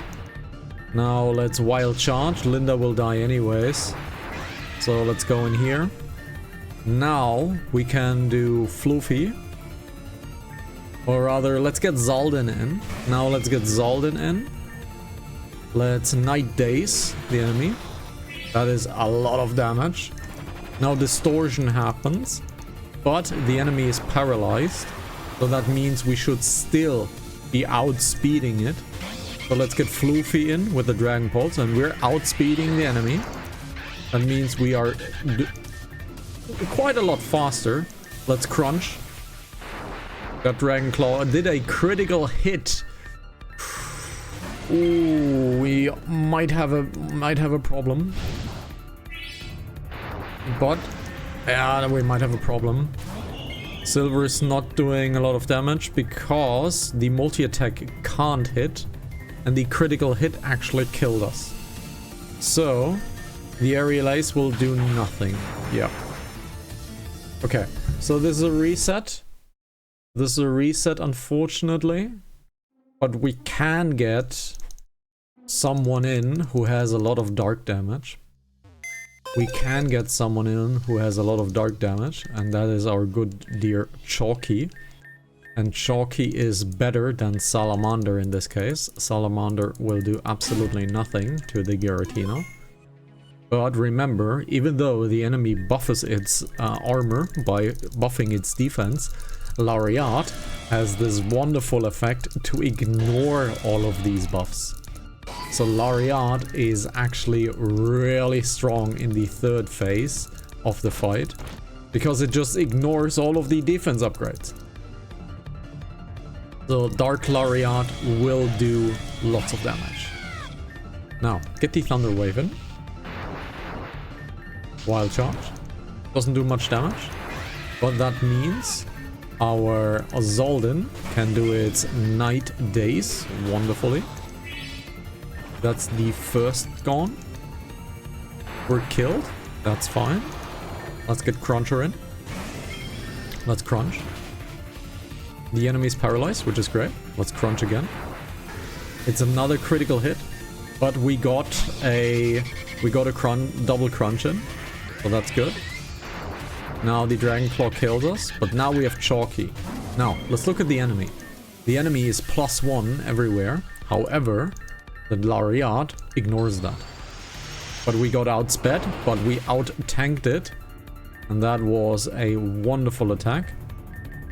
Now let's wild charge. Linda will die anyways. So let's go in here. Now we can do Floofy. Or rather, let's get Zaldin in. Now let's get Zaldin in. Let's Night Daze the enemy. That is a lot of damage. Now Distortion happens. But the enemy is paralyzed. So that means we should still be outspeeding it. So let's get Floofy in with the Dragon Pulse, and we're outspeeding the enemy. That means we are quite a lot faster. Let's crunch. That Dragon Claw did a critical hit. Ooh, we might have a problem. But yeah, we might have a problem. Silver is not doing a lot of damage because the multi-attack can't hit. And the critical hit actually killed us. So, the Aerial Ace will do nothing. Yeah. Okay, so this is a reset. This is a reset, unfortunately. But we can get someone in who has a lot of dark damage. We can get someone in who has a lot of dark damage. And that is our good dear Chalky. And Chalky is better than Salamander in this case. Salamander will do absolutely nothing to the Giratina. But remember, even though the enemy buffs its armor by buffing its defense, Lariat has this wonderful effect to ignore all of these buffs. So Lariat is actually really strong in the third phase of the fight, because it just ignores all of the defense upgrades. So Dark Lariat will do lots of damage. Now, get the Thunder Wave in. Wild Charge. Doesn't do much damage. But that means our Zaldin can do its Night Daze wonderfully. That's the first gone. We're killed. That's fine. Let's get Cruncher in. Let's crunch. The enemy's paralyzed, which is great. Let's crunch again. It's another critical hit, but we got a double crunch in, so that's good. Now the Dragon Claw kills us, but now we have Chalky. Now let's look at the enemy. The enemy is +1 everywhere. However, the Lariat ignores that. But we got outsped, but we out-tanked it. And that was a wonderful attack.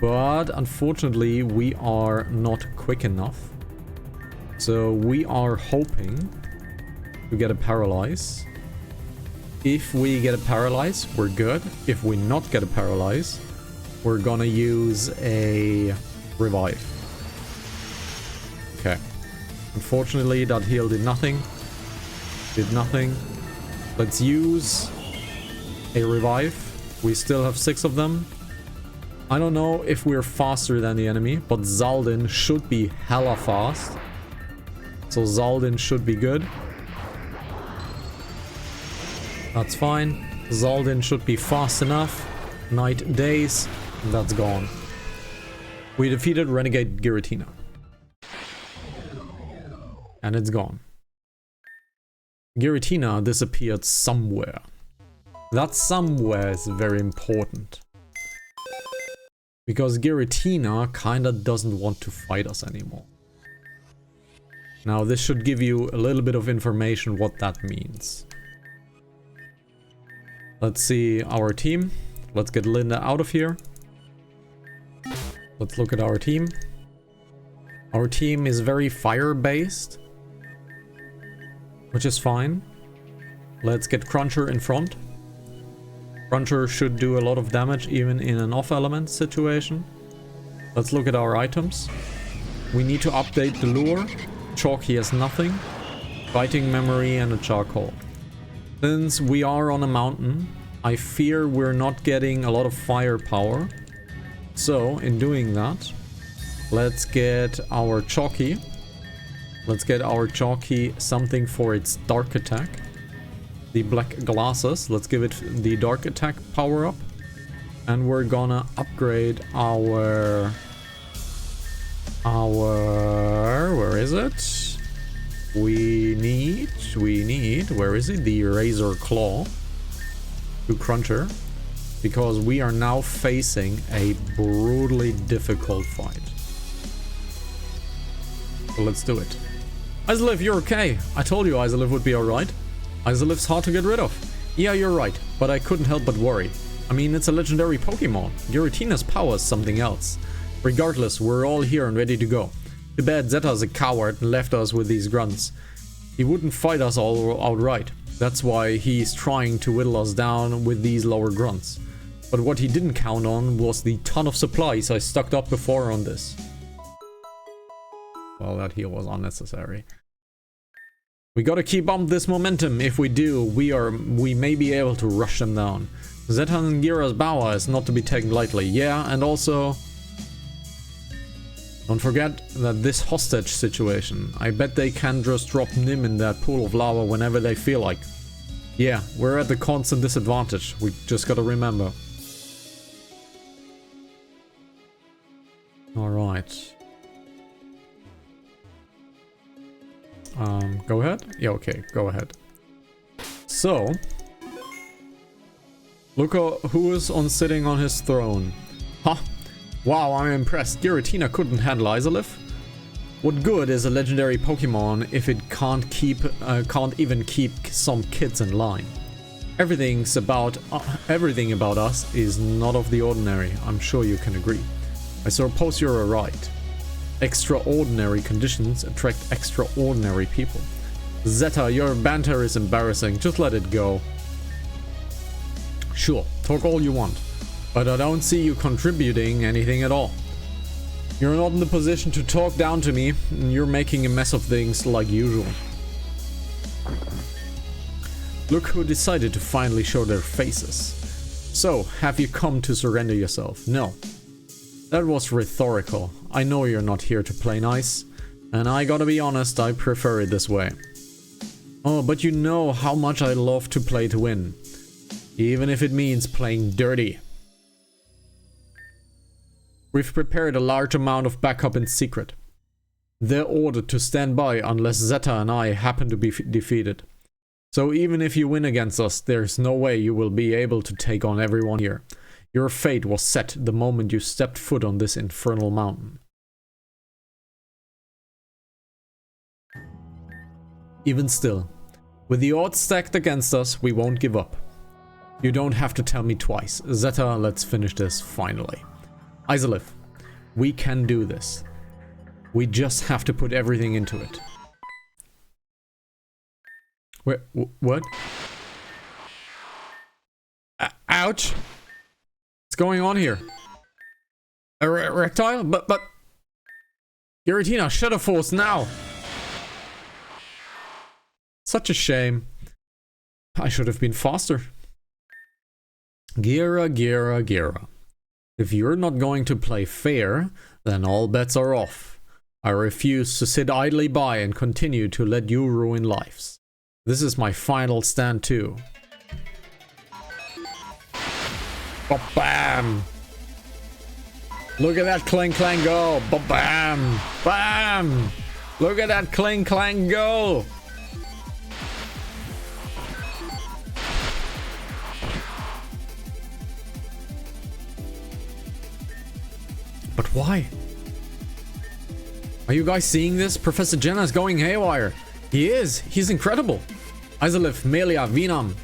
But unfortunately, we are not quick enough. So we are hoping to get a paralyze. If we get a paralyze, we're good. If we not get a paralyze, we're gonna use a revive. Okay. Unfortunately, that heal did nothing. Did nothing. Let's use a revive. We still have 6 of them. I don't know if we're faster than the enemy, but Zaldin should be hella fast. So Zaldin should be good. That's fine. Zaldin should be fast enough. Night Days. That's gone. We defeated Renegade Giratina. And it's gone. Giratina disappeared somewhere. That somewhere is very important. Because Giratina kinda doesn't want to fight us anymore. Now this should give you a little bit of information what that means. Let's see our team. Let's get Linda out of here. Let's look at our team. Our team is very fire-based, which is fine. Let's get Cruncher in front. Cruncher should do a lot of damage even in an off-element situation. Let's look at our items. We need to update the lure. Chalky has nothing. Fighting memory and a charcoal. Since we are on a mountain, I fear we're not getting a lot of firepower. So, in doing that, let's get our Chalky. Let's get our Chalky something for its dark attack. The black glasses. Let's give it the dark attack power up. And we're gonna upgrade our... Where is it? We need, where is it? The Razor Claw to Cruncher. Because we are now facing a brutally difficult fight. So let's do it. Izaliv, you're okay. I told you Izaliv would be alright. Izaliv's hard to get rid of. Yeah, you're right, but I couldn't help but worry. I mean, it's a legendary Pokemon. Giratina's power is something else. Regardless, we're all here and ready to go. Too bad Zeta's a coward and left us with these grunts. He wouldn't fight us all outright. That's why he's trying to whittle us down with these lower grunts. But what he didn't count on was the ton of supplies I stocked up before on this. Well, that heal was unnecessary. We gotta keep up this momentum. If we do, we may be able to rush them down. Zeta and Gira's power is not to be taken lightly. Yeah, and also... don't forget that this hostage situation. I bet they can just drop Nim in that pool of lava whenever they feel like. Yeah, we're at a constant disadvantage. We just gotta remember. Alright. Go ahead? Yeah, okay, go ahead. So... look who is sitting on his throne. Huh? Wow, I'm impressed. Giratina couldn't handle Izaliv. What good is a legendary Pokemon if it can't even keep some kids in line? Everything about us is not of the ordinary. I'm sure you can agree. I suppose you're right. Extraordinary conditions attract extraordinary people. Zeta, your banter is embarrassing. Just let it go. Sure, talk all you want. But I don't see you contributing anything at all. You're not in the position to talk down to me, and you're making a mess of things like usual. Look who decided to finally show their faces. So, have you come to surrender yourself? No. That was rhetorical. I know you're not here to play nice, and I gotta be honest, I prefer it this way. Oh, but you know how much I love to play to win. Even if it means playing dirty. We've prepared a large amount of backup in secret. They're ordered to stand by unless Zeta and I happen to be defeated. So even if you win against us, there's no way you will be able to take on everyone here. Your fate was set the moment you stepped foot on this infernal mountain. Even still, with the odds stacked against us, we won't give up. You don't have to tell me twice. Zeta, let's finish this finally. Isolith, we can do this. We just have to put everything into it. Wait, what? Ouch! What's going on here? A reptile? But... Giratina, Shadow Force now! Such a shame. I should have been faster. Gira. If you're not going to play fair, then all bets are off. I refuse to sit idly by and continue to let you ruin lives. This is my final stand too. Ba-bam! Look at that clang clang go! Ba-bam! Bam! Look at that clang clang go! But why? Are you guys seeing this? Professor Jenna is going haywire. He is. He's incredible. Isolith, Melia, Venam.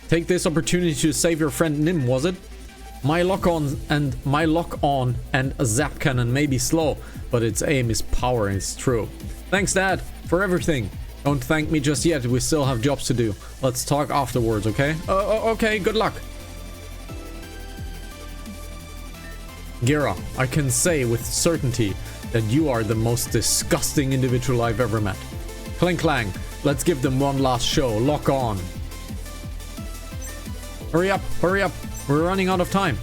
Take this opportunity to save your friend Nim, was it? My lock on and a zap cannon may be slow, but its aim is power and it's true. Thanks, Dad, for everything. Don't thank me just yet. We still have jobs to do. Let's talk afterwards, okay? Okay, good luck. Gira, I can say with certainty that you are the most disgusting individual I've ever met. Clang clang, let's give them one last show. Lock on. Hurry up, we're running out of time.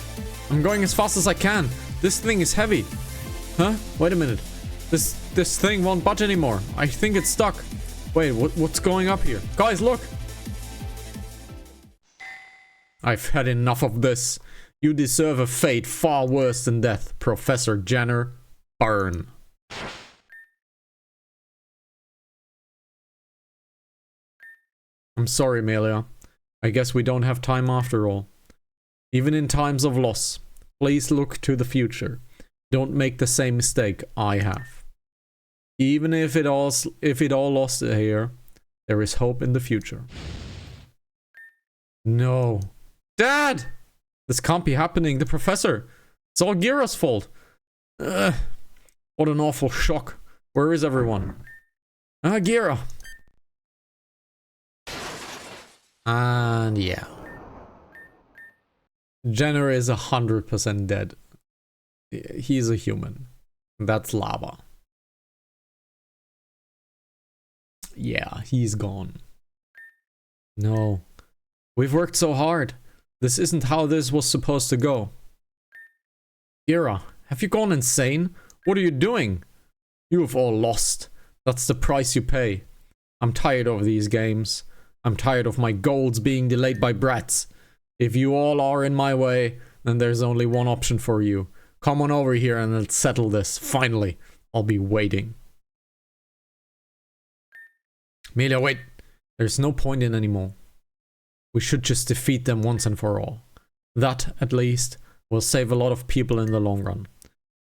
I'm going as fast as I can. This thing is heavy. Huh? Wait a minute. This thing won't budge anymore. I think it's stuck. Wait, what's going up here? Guys, look! I've had enough of this. You deserve a fate far worse than death, Professor Jenner. Burn. I'm sorry, Melia. I guess we don't have time after all. Even in times of loss, please look to the future. Don't make the same mistake I have. Even if it all lost here, there is hope in the future. No. Dad! This can't be happening. The professor. It's all Gira's fault. What an awful shock. Where is everyone? Gira. And yeah. Jenner is 100% dead. He's a human. That's lava. Yeah, he's gone. No. We've worked so hard. This isn't how this was supposed to go. Gira, have you gone insane? What are you doing? You have all lost. That's the price you pay. I'm tired of these games. I'm tired of my goals being delayed by brats. If you all are in my way, then there's only one option for you. Come on over here and let's settle this. Finally, I'll be waiting. Melia, wait. There's no point in anymore. We should just defeat them once and for all. That, at least, will save a lot of people in the long run.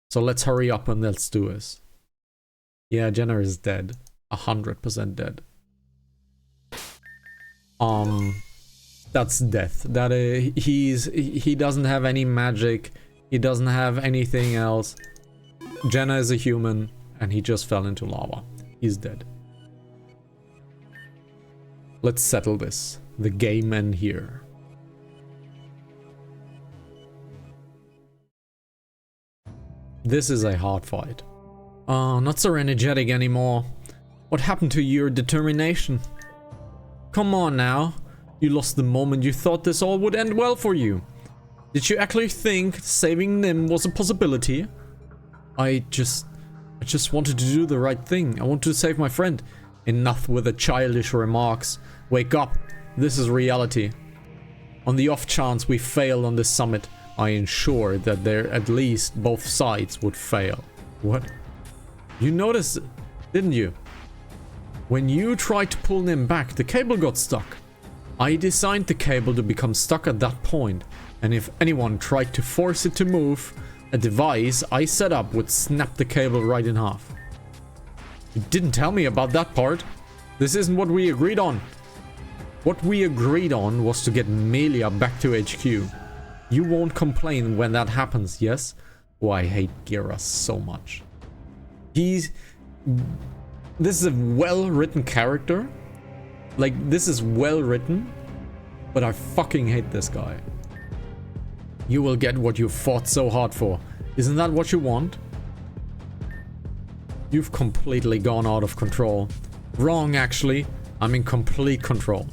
So let's hurry up and let's do this. Yeah, Jenner is dead. 100% dead. That's death. That he doesn't have any magic. He doesn't have anything else. Jenna is a human, and he just fell into lava. He's dead. Let's settle this. The game end here. This is a hard fight. Oh, not so energetic anymore. What happened to your determination? Come on now. You lost the moment you thought this all would end well for you. Did you actually think saving Nim was a possibility? I just wanted to do the right thing. I wanted to save my friend. Enough with the childish remarks. Wake up. This is reality. On the off chance we fail on this summit, I ensure that there at least both sides would fail. What? You noticed, didn't you? When you tried to pull them back, the cable got stuck. I designed the cable to become stuck at that point, and if anyone tried to force it to move, a device I set up would snap the cable right in half. You didn't tell me about that part. This isn't what we agreed on. What we agreed on was to get Melia back to HQ. You won't complain when that happens, yes? Oh, I hate Gira so much. This is a well-written character. Like, this is well-written. But I fucking hate this guy. You will get what you fought so hard for. Isn't that what you want? You've completely gone out of control. Wrong, actually. I'm in complete control.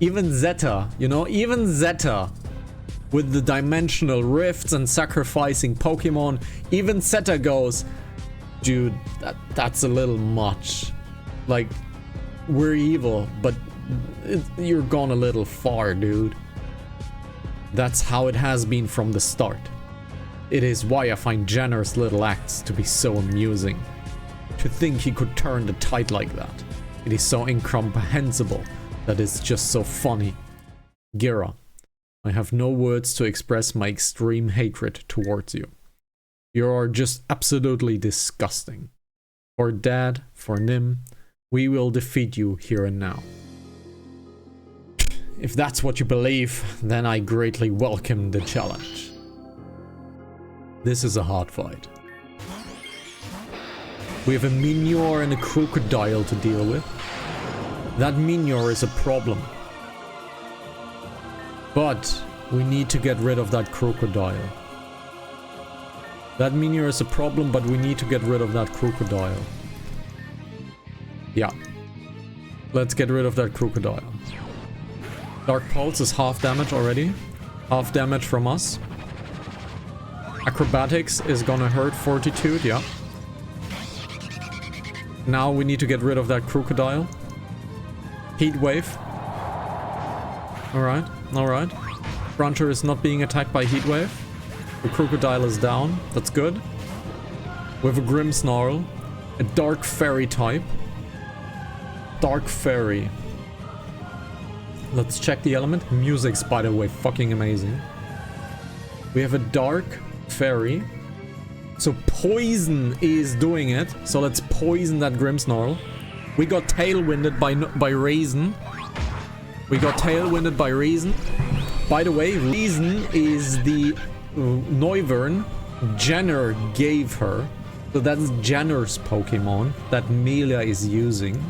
Even Zeta, you know, even Zeta, with the dimensional rifts and sacrificing Pokemon, even Zeta goes, dude, that's a little much. Like, we're evil, but you're gone a little far, dude. That's how it has been from the start. It is why I find Jenner's little acts to be so amusing. To think he could turn the tide like that. It is so incomprehensible that it's just so funny. Gira, I have no words to express my extreme hatred towards you. You are just absolutely disgusting. For Dad, for Nim, we will defeat you here and now. If that's what you believe, then I greatly welcome the challenge. This is a hard fight. We have a Minior and a Crocodile to deal with. That Minior is a problem. But we need to get rid of that Crocodile. That Minior is a problem, but we need to get rid of that Crocodile. Yeah. Let's get rid of that Crocodile. Dark Pulse is half damage already. Half damage from us. Acrobatics is gonna hurt Fortitude, yeah. Now we need to get rid of that Crocodile. Heat Wave. Alright, alright. Grunter is not being attacked by Heat Wave. The Crocodile is down. That's good. We have a Grimmsnarl. A Dark Fairy type. Dark Fairy. Let's check the element. Music's, by the way, fucking amazing. We have a Dark Fairy. So Poison is doing it. So let's poison that Grimmsnarl. We got Tailwinded by Raisin. We got Tailwinded by Raisin. By the way, Raisin is the Noivern Jenner gave her. So that's Jenner's Pokemon that Melia is using.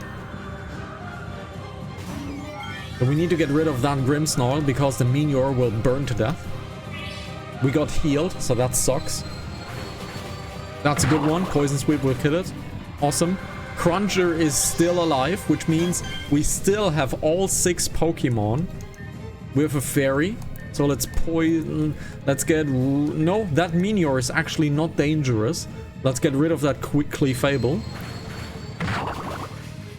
So we need to get rid of that Grimmsnarl because the Minior will burn to death. We got healed, so that sucks. That's a good one. Poison Sweep will kill it. Awesome. Cruncher is still alive, which means we still have all 6 Pokemon. We have a Fairy. So let's poison... Let's get... No, that Minior is actually not dangerous. Let's get rid of that Clefable.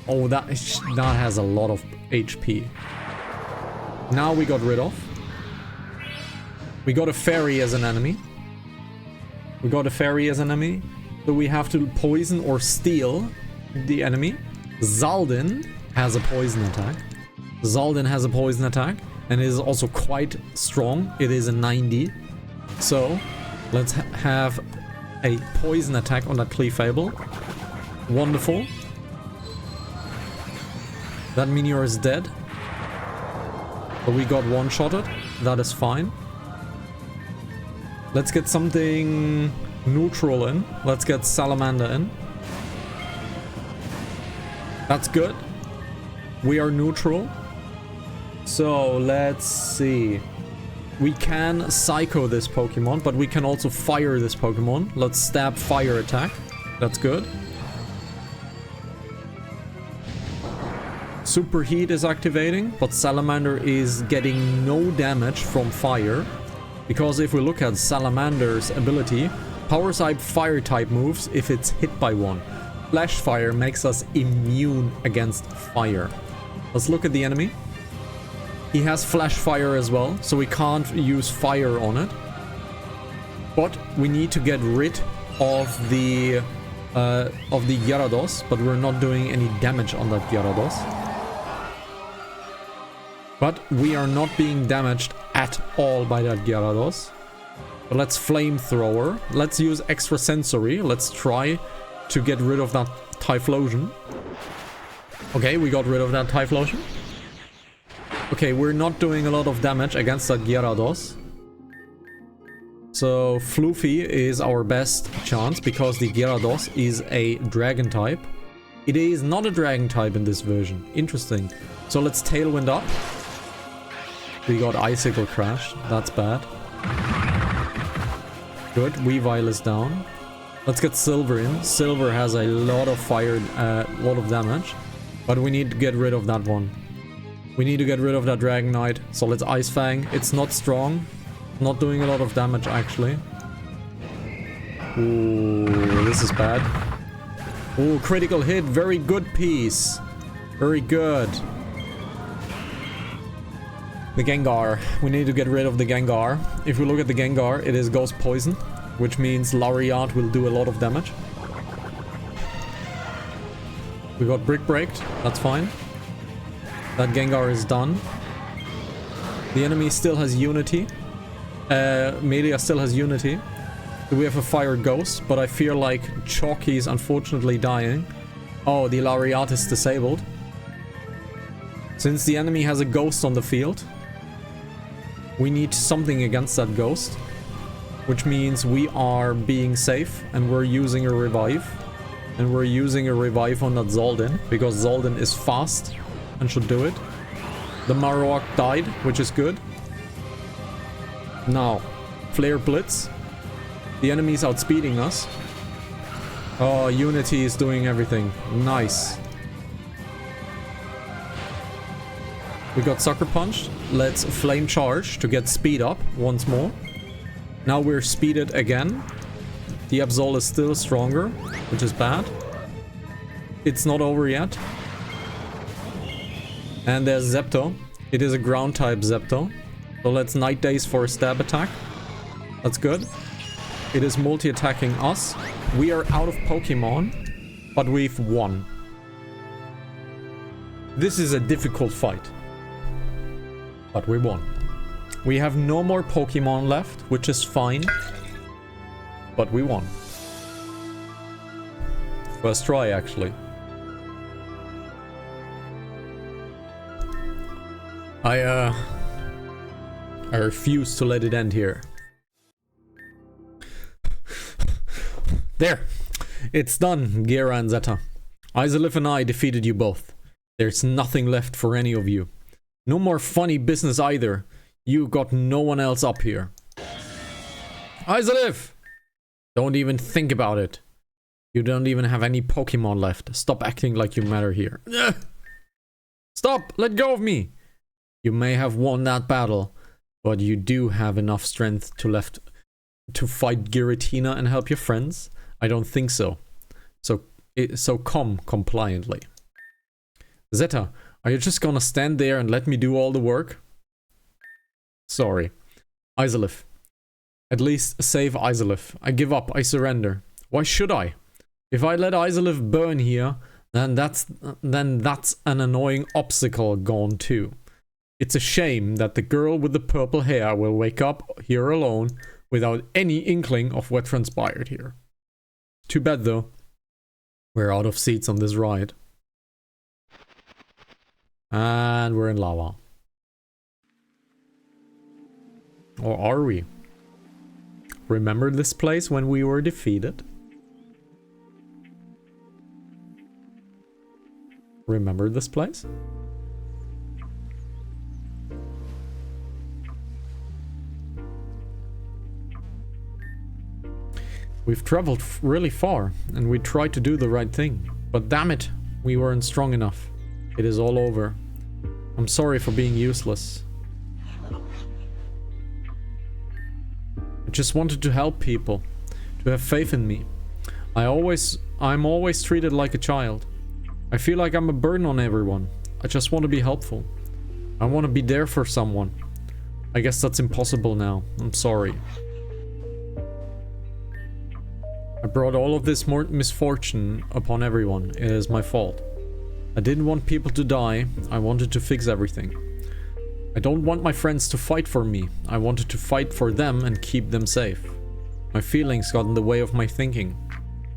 Oh, that has a lot of HP. Now we got rid of. We got a Fairy as an enemy. We got a Fairy as an enemy. So we have to poison or steal the enemy. Zaldin has a poison attack. Zaldin has a poison attack. And it is also quite strong. It is a 90. So let's have a poison attack on that Clefable. Wonderful. That Minior is dead. But we got one-shotted. That is fine. Let's get something neutral in. Let's get Salamander in. That's good. We are neutral. So let's see. We can Psycho this Pokemon, but we can also Fire this Pokemon. Let's stab Fire attack. That's good. Superheat is activating, but Salamander is getting no damage from Fire. Because if we look at Salamander's ability, Power type Fire type moves if it's hit by one. Flash fire makes us immune against fire. Let's look at the enemy. He has flash fire as well, so we can't use fire on it. But we need to get rid of the Gyarados, but we're not doing any damage on that Gyarados. But we are not being damaged at all by that Gyarados. But let's flamethrower. Let's use extrasensory. Let's try to get rid of that Typhlosion. Okay, we got rid of that Typhlosion. Okay, we're not doing a lot of damage against that Gyarados. So Floofy is our best chance because the Gyarados is a dragon type. It is not a dragon type in this version. Interesting. So let's Tailwind up. We got Icicle Crash. That's bad. Good. Weavile is down. Let's get Silver in. Silver has a lot of fire, lot of damage. But we need to get rid of that one. We need to get rid of that Dragonite. So let's Ice Fang. It's not strong. Not doing a lot of damage, actually. Ooh, this is bad. Ooh, critical hit. Very good piece. Very good. The Gengar. We need to get rid of the Gengar. If we look at the Gengar, it is Ghost Poison, which means Lariat will do a lot of damage. We got Brick Breaked. That's fine. That Gengar is done. The enemy still has Unity. Media still has Unity. We have a Fire Ghost, but I feel like Chalky is unfortunately dying. Oh, the Lariat is disabled. Since the enemy has a Ghost on the field, we need something against that Ghost. Which means we are being safe, and we're using a Revive. And we're using a Revive on that Zaldin, because Zaldin is fast and should do it. The Marowak died, which is good. Now, Flare Blitz. The enemy is outspeeding us. Oh, Unity is doing everything. Nice. We got Sucker Punched. Let's Flame Charge to get speed up once more. Now we're speeded again. The Absol is still stronger, which is bad. It's not over yet. And there's Zepto. It is a ground type Zepto. So let's Night Daze for a stab attack. That's good. It is multi-attacking us. We are out of Pokemon, but we've won. This is a difficult fight. But we won. We have no more Pokemon left, which is fine. But we won. First try, actually. I refuse to let it end here. There. It's done, Gera and Zeta. Izalith and I defeated you both. There's nothing left for any of you. No more funny business either. You got no one else up here. Izalith! Don't even think about it. You don't even have any Pokemon left. Stop acting like you matter here. Stop! Let go of me! You may have won that battle, but you do have enough strength to fight Giratina and help your friends? I don't think so. So come compliantly. Zeta, are you just gonna stand there and let me do all the work? Sorry. Izalith. At least save Izalith. I give up. I surrender. Why should I? If I let Izalith burn here, then that's an annoying obstacle gone too. It's a shame that the girl with the purple hair will wake up here alone without any inkling of what transpired here. Too bad though. We're out of seats on this ride. And we're in lava. Or are we? Remember this place when we were defeated? Remember this place? We've traveled really far, and we tried to do the right thing. But damn it, we weren't strong enough. It is all over. I'm sorry for being useless. I just wanted to help people, to have faith in me. I'm always treated like a child. I feel like I'm a burden on everyone. I just want to be helpful. I want to be there for someone. I guess that's impossible now. I'm sorry. I brought all of this misfortune upon everyone. It is my fault. I didn't want people to die. I wanted to fix everything. I don't want my friends to fight for me. I wanted to fight for them and keep them safe. My feelings got in the way of my thinking.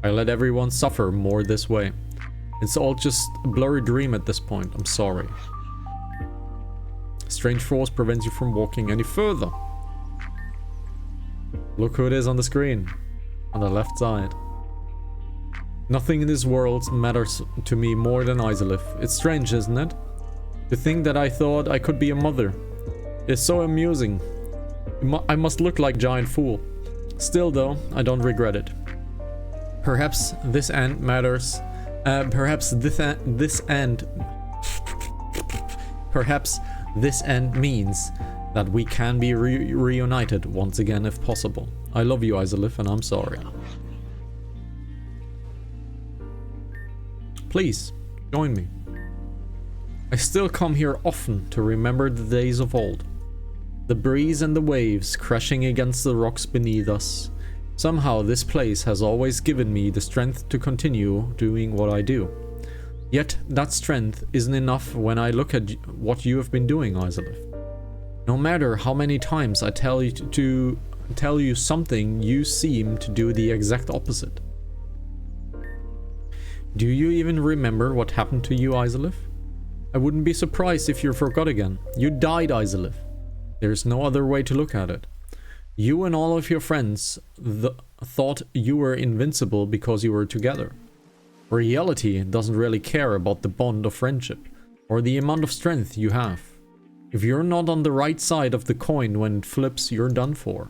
I let everyone suffer more this way. It's all just a blurry dream at this point. I'm sorry. Strange force prevents you from walking any further. Look who it is on the screen. On the left side. Nothing in this world matters to me more than Izalith. It's strange, isn't it? To think that I thought I could be a mother. It's so amusing. I must look like a giant fool. Still though, I don't regret it. Perhaps this end matters. Perhaps this end means that we can be reunited once again if possible. I love you, Izalith, and I'm sorry. Please, join me. I still come here often to remember the days of old. The breeze and the waves crashing against the rocks beneath us. Somehow this place has always given me the strength to continue doing what I do. Yet that strength isn't enough when I look at what you have been doing, Izalith. No matter how many times I tell you something, you seem to do the exact opposite. Do you even remember what happened to you, Izalith? I wouldn't be surprised if you forgot again. You died, Izalith. There's no other way to look at it. You and all of your friends thought you were invincible because you were together. Reality doesn't really care about the bond of friendship or the amount of strength you have. If you're not on the right side of the coin when it flips, you're done for.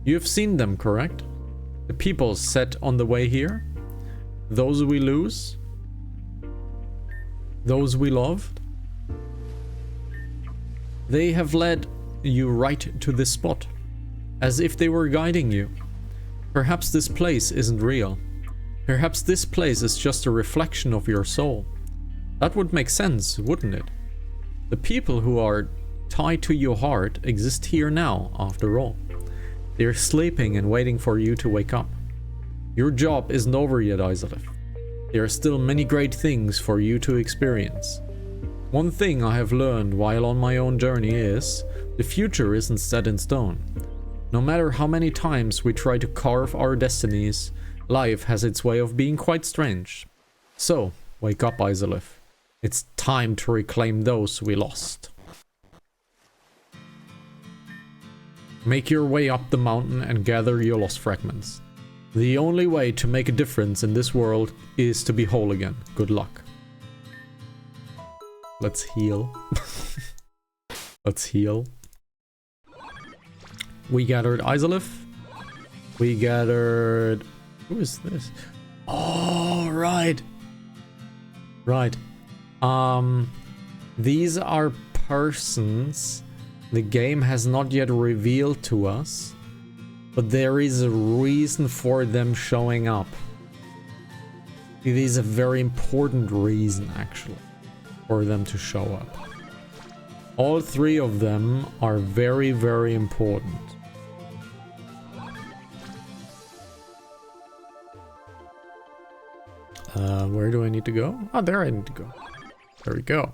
You have seen them, correct? The people set on the way here? Those we lose? Those we loved? They have led you right to this spot, as if they were guiding you. Perhaps this place isn't real. Perhaps this place is just a reflection of your soul. That would make sense, wouldn't it? The people who are tied to your heart exist here now, after all. They're sleeping and waiting for you to wake up. Your job isn't over yet, Izalith. There are still many great things for you to experience. One thing I have learned while on my own journey is, the future isn't set in stone. No matter how many times we try to carve our destinies, life has its way of being quite strange. So, wake up, Izalith. It's time to reclaim those we lost. Make your way up the mountain and gather your lost fragments. The only way to make a difference in this world is to be whole again. Good luck. Let's heal. Let's heal. We gathered Izalith. We gathered... Who is this? Oh, right. Right. These are persons the game has not yet revealed to us, but there is a reason for them showing up. It is a very important reason, actually, for them to show up. All three of them are very, very important. Where do I need to go? Oh, there I need to go. There we go.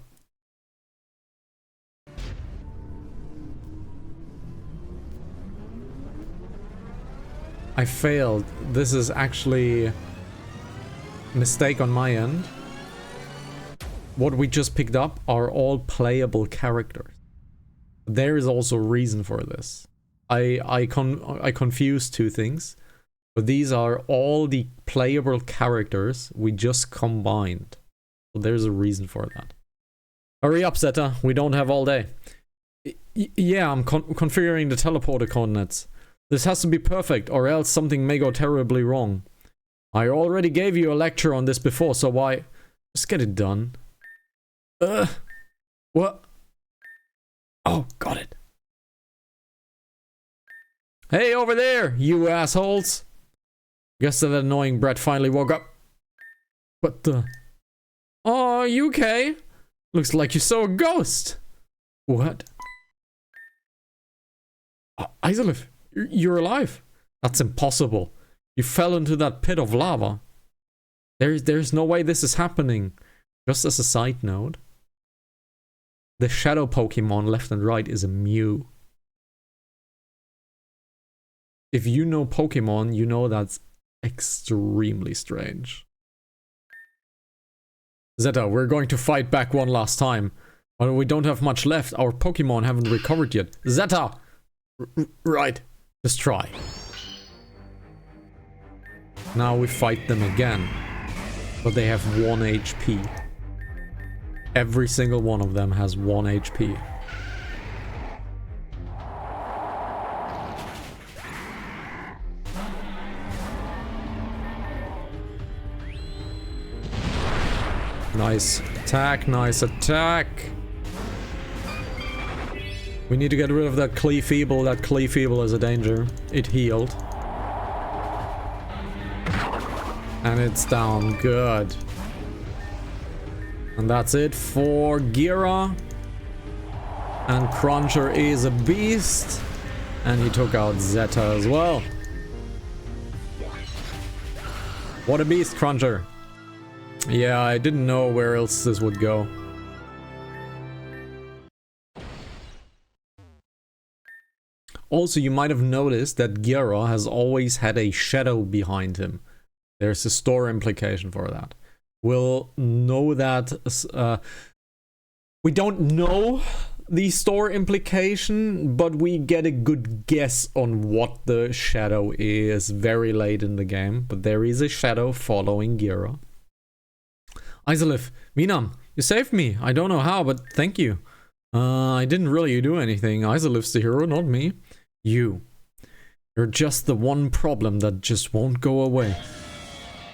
I failed. This is actually a mistake on my end. What we just picked up are all playable characters. There is also a reason for this. I confused two things. But these are all the playable characters we just combined. So there's a reason for that. Hurry up, Zeta. We don't have all day. Yeah, I'm configuring the teleporter coordinates. This has to be perfect, or else something may go terribly wrong. I already gave you a lecture on this before, so why... Just get it done. What? Oh, got it. Hey, over there, you assholes! Guess that annoying brat finally woke up. What the? Oh, you okay? Looks like you saw a ghost. What? Isolif, you're alive. That's impossible. You fell into that pit of lava. There's no way this is happening. Just as a side note, the shadow Pokemon left and right is a Mew. If you know Pokemon, you know that's extremely strange. Zeta, we're going to fight back one last time. But we don't have much left. Our Pokemon haven't recovered yet. Zeta! Right. Just try. Now we fight them again. But they have 1 HP. Every single one of them has 1 HP. Nice attack, nice attack. We need to get rid of that Clefeeble. That Clefeeble is a danger. It healed. And it's down. Good. And that's it for Gira. And Cruncher is a beast. And he took out Zeta as well. What a beast, Cruncher. Yeah, I didn't know where else this would go. Also, you might have noticed that Gira has always had a shadow behind him. There's a store implication for that. We'll know that... we don't know the store implication, but we get a good guess on what the shadow is very late in the game. But there is a shadow following Gira. Isolif, Minam, you saved me. I don't know how, but thank you. I didn't really do anything. Isolif's the hero, not me. You're just the one problem that just won't go away.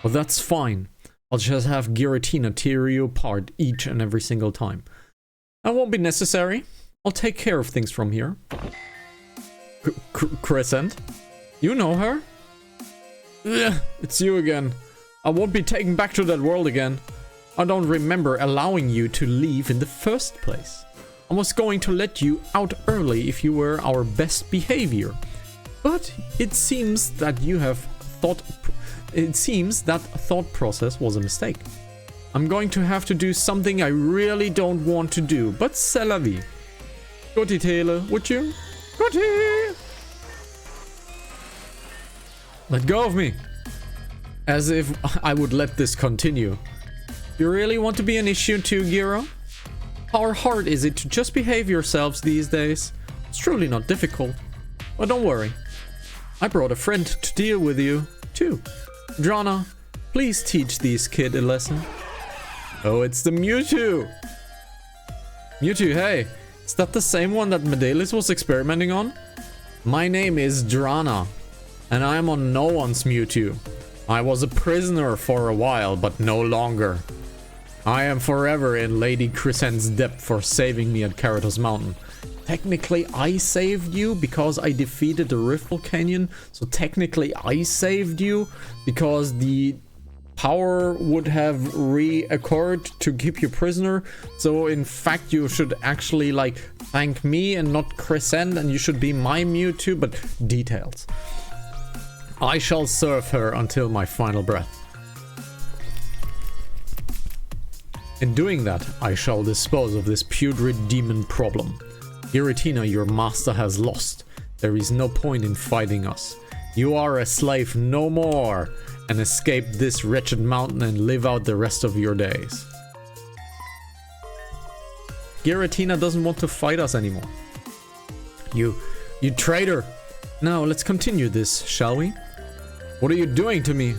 Well, that's fine. I'll just have Giratina tear you apart each and every single time. That won't be necessary. I'll take care of things from here. Crescent? You know her? Ugh, it's you again. I won't be taken back to that world again. I don't remember allowing you to leave in the first place. I was going to let you out early if you were our best behavior. But it seems that thought process was a mistake. I'm going to have to do something I really don't want to do, but c'est la vie. Goody Taylor, would you? Goody! Let go of me. As if I would let this continue. You really want to be an issue too, Gira? How hard is it to just behave yourselves these days? It's truly not difficult. But don't worry. I brought a friend to deal with you, too. Drana, please teach these kids a lesson. Oh, it's the Mewtwo! Mewtwo, hey! Is that the same one that Medalis was experimenting on? My name is Drana, and I am on no one's Mewtwo. I was a prisoner for a while, but no longer. I am forever in Lady Crescent's debt for saving me at Karatos Mountain. Technically, I saved you because I defeated the Rift Volcanion. So technically, I saved you because the power would have reoccurred to keep you prisoner. So in fact, you should actually like thank me and not Crescent, and you should be my Mewtwo, but details. I shall serve her until my final breath. In doing that, I shall dispose of this putrid demon problem. Giratina, your master has lost. There is no point in fighting us. You are a slave no more, and escape this wretched mountain and live out the rest of your days. Giratina doesn't want to fight us anymore. You traitor! Now let's continue this, shall we? What are you doing to me?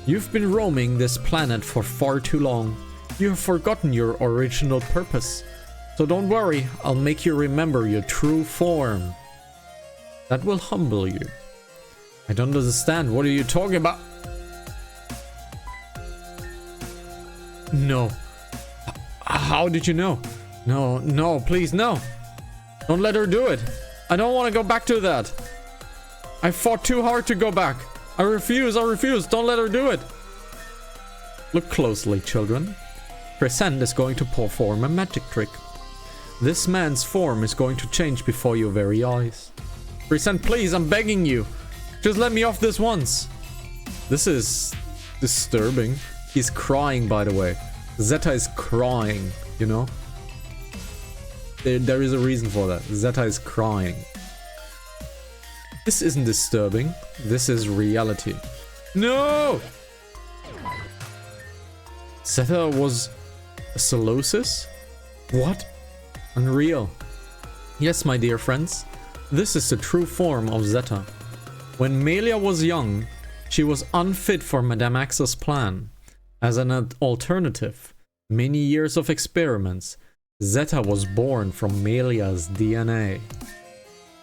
You've been roaming this planet for far too long. You have forgotten your original purpose. So don't worry, I'll make you remember your true form. That will humble you. I don't understand. What are you talking about? No. How did you know? No, please, no. Don't let her do it. I don't want to go back to that. I fought too hard to go back. I refuse, don't let her do it. Look closely, children. Crescent is going to perform a magic trick. This man's form is going to change before your very eyes. Crescent, please, I'm begging you. Just let me off this once. This is disturbing. He's crying, by the way. Zeta is crying, you know? There is a reason for that. Zeta is crying. This isn't disturbing. This is reality. No! Zeta was a Solosis? What? Unreal. Yes, my dear friends. This is the true form of Zeta. When Melia was young, she was unfit for Madame Axel's plan. As an alternative, many years of experiments, Zeta was born from Melia's DNA.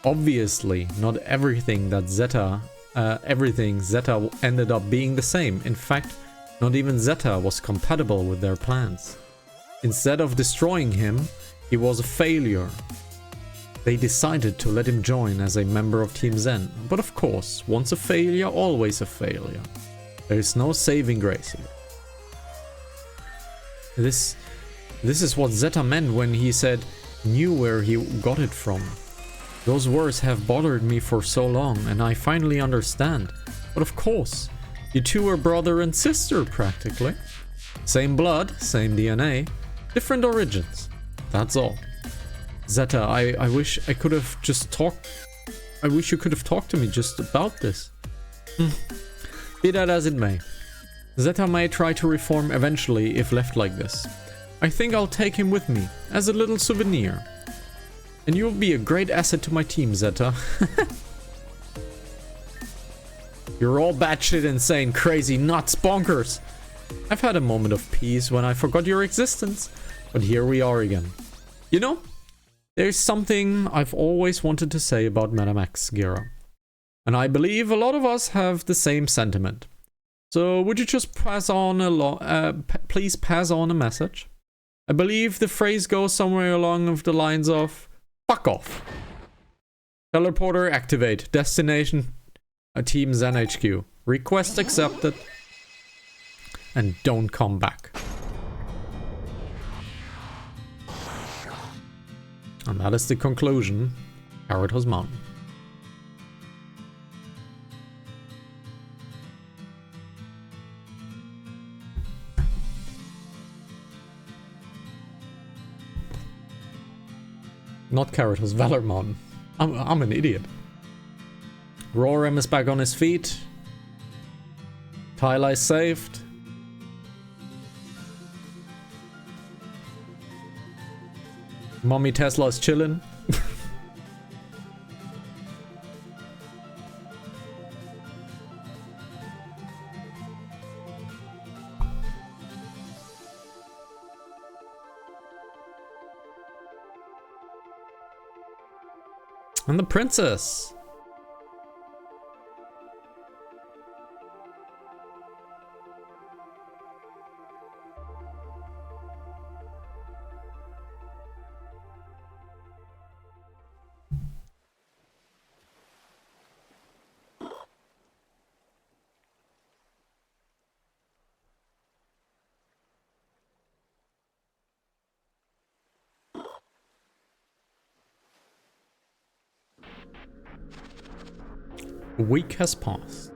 Obviously, not everything Zeta ended up being the same. In fact, not even Zeta was compatible with their plans. Instead of destroying him, he was a failure. They decided to let him join as a member of Team Zen. But of course, once a failure, always a failure. There is no saving grace here. This is what Zeta meant when he said, knew where he got it from. Those words have bothered me for so long, and I finally understand. But of course, you two are brother and sister, practically. Same blood, same DNA, different origins. That's all. Zeta, I wish I could have just talked... I wish you could have talked to me just about this. Be that as it may. Zeta may try to reform eventually if left like this. I think I'll take him with me, as a little souvenir. And you'll be a great asset to my team, Zeta. You're all batshit insane, crazy, nuts, bonkers. I've had a moment of peace when I forgot your existence, but here we are again. You know, there's something I've always wanted to say about Madame X, Gira. And I believe a lot of us have the same sentiment. So would you just pass on please pass on a message? I believe the phrase goes somewhere along the lines of, fuck off. Teleporter activate. Destination Team Zen HQ. Request accepted. And don't come back. And that is the conclusion. Caritas Mountain. Not Caritas, Valor Mountain. I'm an idiot. Roram is back on his feet. Tyler is saved. Mommy Tesla is chilling. And the princess. A week has passed.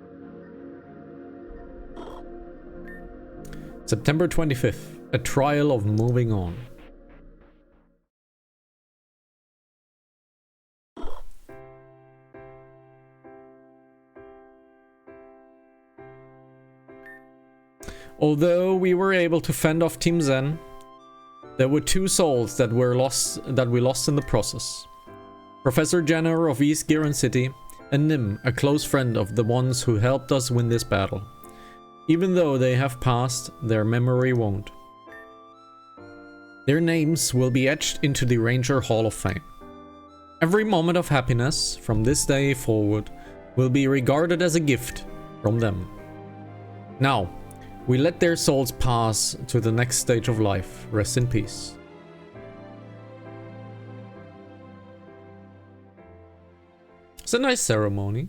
September 25th. A trial of moving on. Although we were able to fend off Team Zen, there were two souls that we lost in the process. Professor Jenner of East Giron City and Nim, a close friend of the ones who helped us win this battle. Even though they have passed, their memory won't. Their names will be etched into the Ranger Hall of Fame. Every moment of happiness from this day forward will be regarded as a gift from them. Now, we let their souls pass to the next stage of life. Rest in peace. It's a nice ceremony.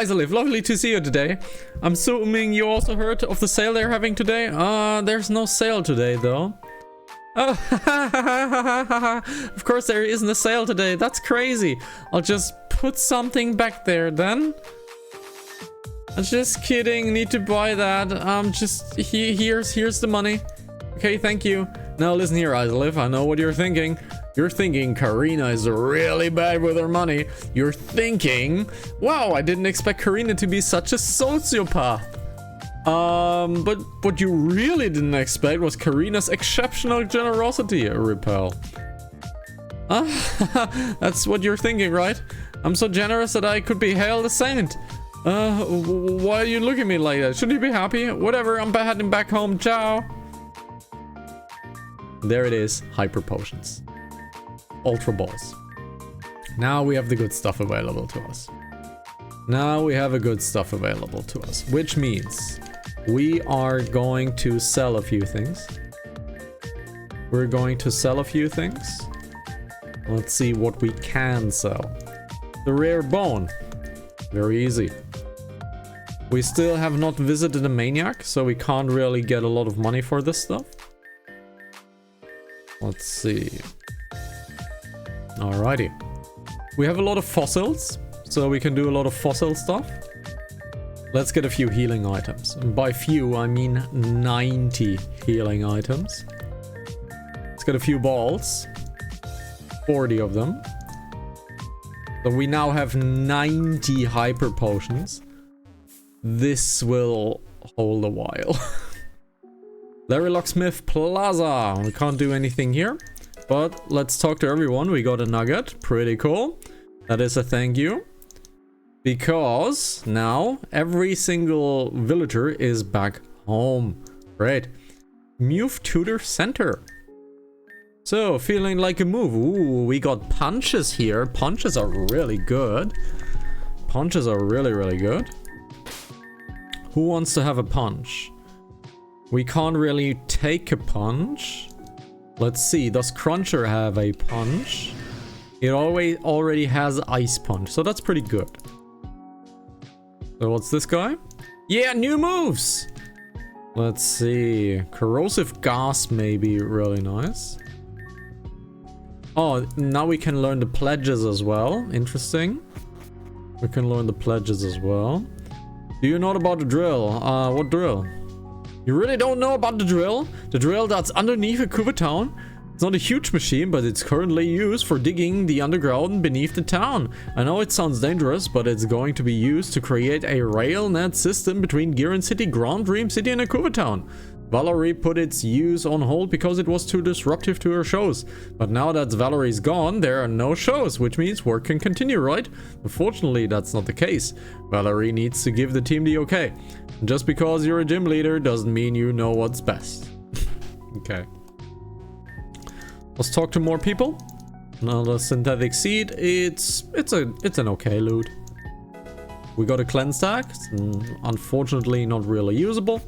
Isolive, lovely to see you today. I'm assuming you also heard of the sale they're having today. There's no sale today though. Oh, of course there isn't a sale today. That's crazy. I'll just put something back there then. I'm just kidding. Need to buy that. Here's the money. Okay, thank you. Now listen here, Isolive. I know what you're thinking. You're thinking Karina is really bad with her money. You're thinking, wow, I didn't expect Karina to be such a sociopath. But what you really didn't expect was Karina's exceptional generosity, Repel. That's what you're thinking, right? I'm so generous that I could be hailed a saint. Why are you looking at me like that? Shouldn't you be happy? Whatever, I'm heading back home. Ciao. There it is, hyper potions. Ultra balls. Now we have the good stuff available to us. Now we have a good stuff available to us, which means we are going to sell a few things. We're going to sell a few things. Let's see what we can sell. The rare bone. Very easy. We still have not visited a maniac, so we can't really get a lot of money for this stuff. Let's see. Alrighty. We have a lot of fossils, so we can do a lot of fossil stuff. Let's get a few healing items. And by few, I mean 90 healing items. Let's get a few balls. 40 of them. So we now have 90 hyper potions. This will hold a while. Larry Locksmith Plaza. We can't do anything here. But let's talk to everyone. We got a nugget. Pretty cool. That is a thank you. Because now every single villager is back home. Great. Move Tutor Center. So, feeling like a move. Ooh, we got punches here. Punches are really good. Punches are really, really good. Who wants to have a punch? We can't really take a punch. Let's see, does Cruncher have a punch? It already has Ice Punch, so that's pretty good. So what's this guy? Yeah, new moves! Let's see, Corrosive Gas may be really nice. Oh, now we can learn the pledges as well. Interesting. We can learn the pledges as well. Do you know about the drill? What drill? You really don't know about the drill? The drill that's underneath Vancouver town? It's not a huge machine, but it's currently used for digging the underground beneath the town. I know it sounds dangerous, but it's going to be used to create a rail net system between Giron City, Grand Dream City, and Vancouver town. Valerie put its use on hold because it was too disruptive to her shows. But now that Valerie's gone, there are no shows, which means work can continue, right? Unfortunately, that's not the case. Valerie needs to give the team the okay. Just because you're a gym leader doesn't mean you know what's best. Okay. Let's talk to more people. Another synthetic seed. It's an okay loot. We got a cleanse tag. Unfortunately, not really usable.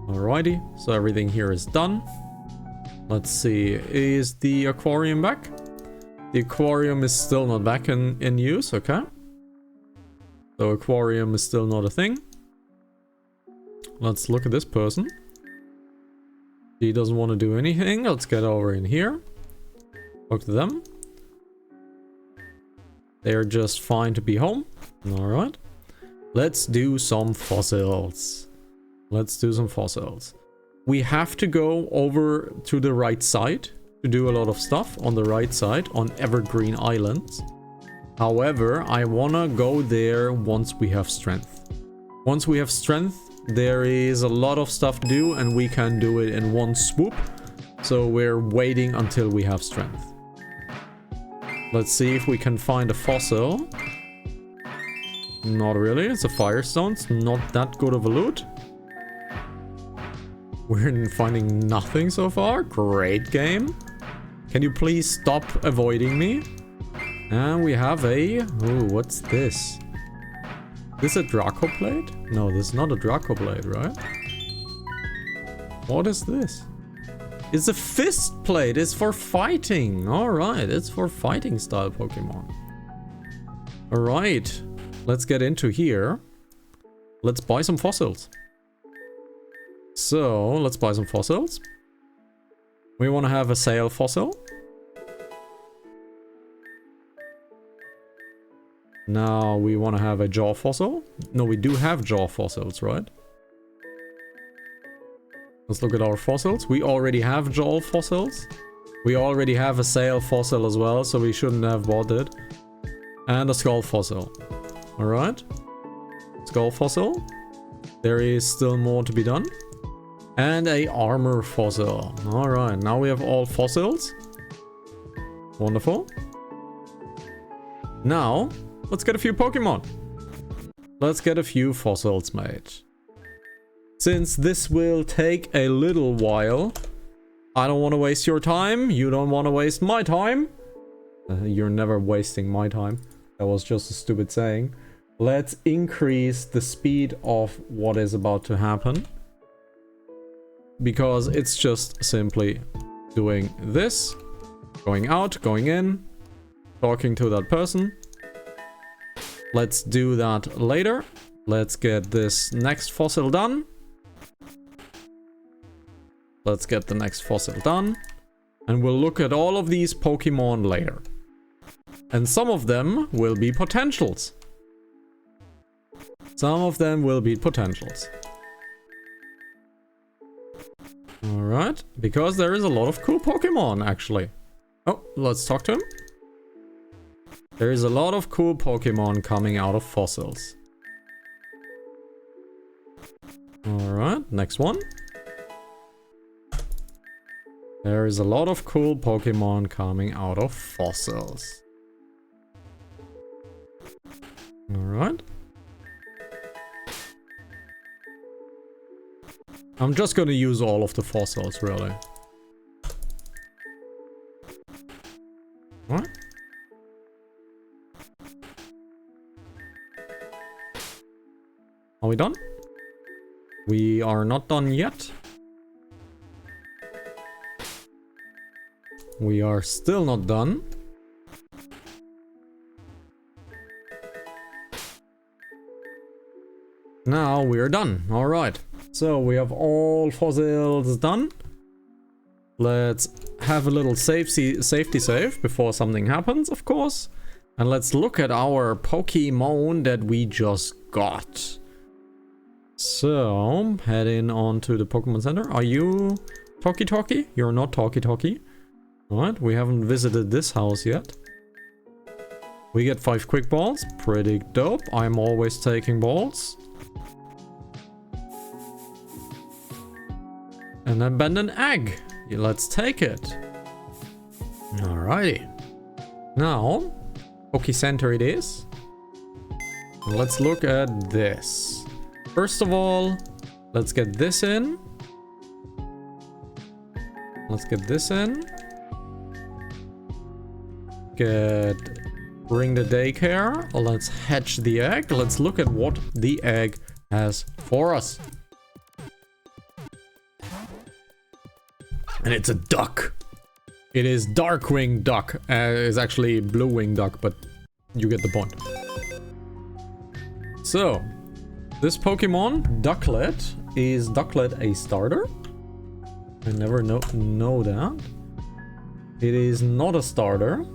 Alrighty, so everything here is done. Let's see, is the aquarium back? The aquarium is still not back in use, okay. So aquarium is still not a thing. Let's look at this person. He doesn't want to do anything. Let's get over in here. Talk to them. They're just fine to be home. Alright. Let's do some fossils. Let's do some fossils. We have to go over to the right side to do a lot of stuff on the right side on Evergreen Islands. However, I wanna go there once we have strength. Once we have strength, there is a lot of stuff to do and we can do it in one swoop. So we're waiting until we have strength. Let's see if we can find a fossil. Not really, it's a Firestone. It's not that good of a loot. We're finding nothing so far. Great game. Can you please stop avoiding me? And we have a... Ooh, what's this? Is this a Draco Blade? No, this is not a Draco Blade, right? What is this? It's a Fist Blade. It's for fighting. Alright, it's for fighting style Pokemon. Alright. let's get into here. Let's buy some fossils. So, let's buy some fossils. We want to have a sail fossil. Now we want to have a jaw fossil. No, we do have jaw fossils, right? Let's look at our fossils. We already have jaw fossils. We already have a sail fossil as well, so we shouldn't have bought it. And a skull fossil. Alright. Skull fossil. There is still more to be done. And a armor fossil. Alright, now we have all fossils. Wonderful. Now, let's get a few Pokemon. Let's get a few fossils made. Since this will take a little while, I don't want to waste your time. You don't want to waste my time. You're never wasting my time. That was just a stupid saying. Let's increase the speed of what is about to happen. Because it's just simply doing this. Going out, going in. Talking to that person. Let's do that later. Let's get this next fossil done. Let's get the next fossil done. And we'll look at all of these Pokemon later. And some of them will be potentials. Some of them will be potentials. Alright, because there is a lot of cool Pokemon, actually. Oh, let's talk to him. There is a lot of cool Pokemon coming out of fossils. Alright, next one. There is a lot of cool Pokemon coming out of fossils. Alright. I'm just gonna use all of the fossils, really. Alright. Are we done? We are not done yet. We are still not done. Now we are done. Alright. So we have all fossils done. Let's have a little safety save before something happens, of course. And let's look at our Pokemon that we just got. So, heading on to the Pokemon Center. Are you Talkie? You're not Talkie. Alright, we haven't visited this house yet. We get 5 quick balls. Pretty dope. I'm always taking balls. An abandoned egg. Yeah, let's take it. Alrighty. Now, Poke Center it is. Let's look at this. First of all, let's get this in. Let's get this in. Bring the daycare. Let's hatch the egg. Let's look at what the egg has for us. And it's a duck. It is Darkwing Duck. It's actually Blue Wing Duck, but you get the point. So, this Pokemon, Ducklet, is Ducklet a starter? I never know that. It is not a starter.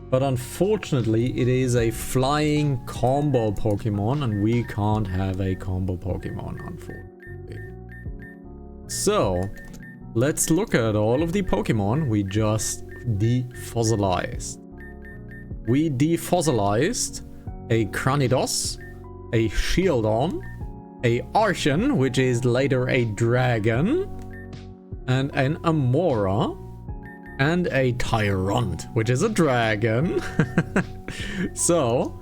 But unfortunately, it is a flying combo Pokemon, and we can't have a combo Pokemon, unfortunately. So, let's look at all of the Pokemon we just defossilized. We defossilized a Cranidos, a Shieldon, a Archon, which is later a dragon, and an Amora, and a Tyrant, which is a dragon. So,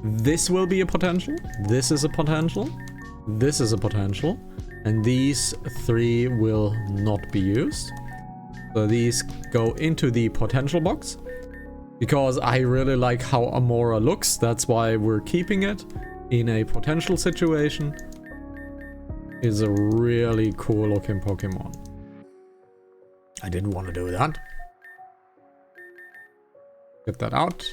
this will be a potential, this is a potential, this is a potential, and these 3 will not be used. So these go into the potential box. Because I really like how Amora looks, that's why we're keeping it in a potential situation. Is a really cool looking Pokemon. I didn't want to do that. Get that out.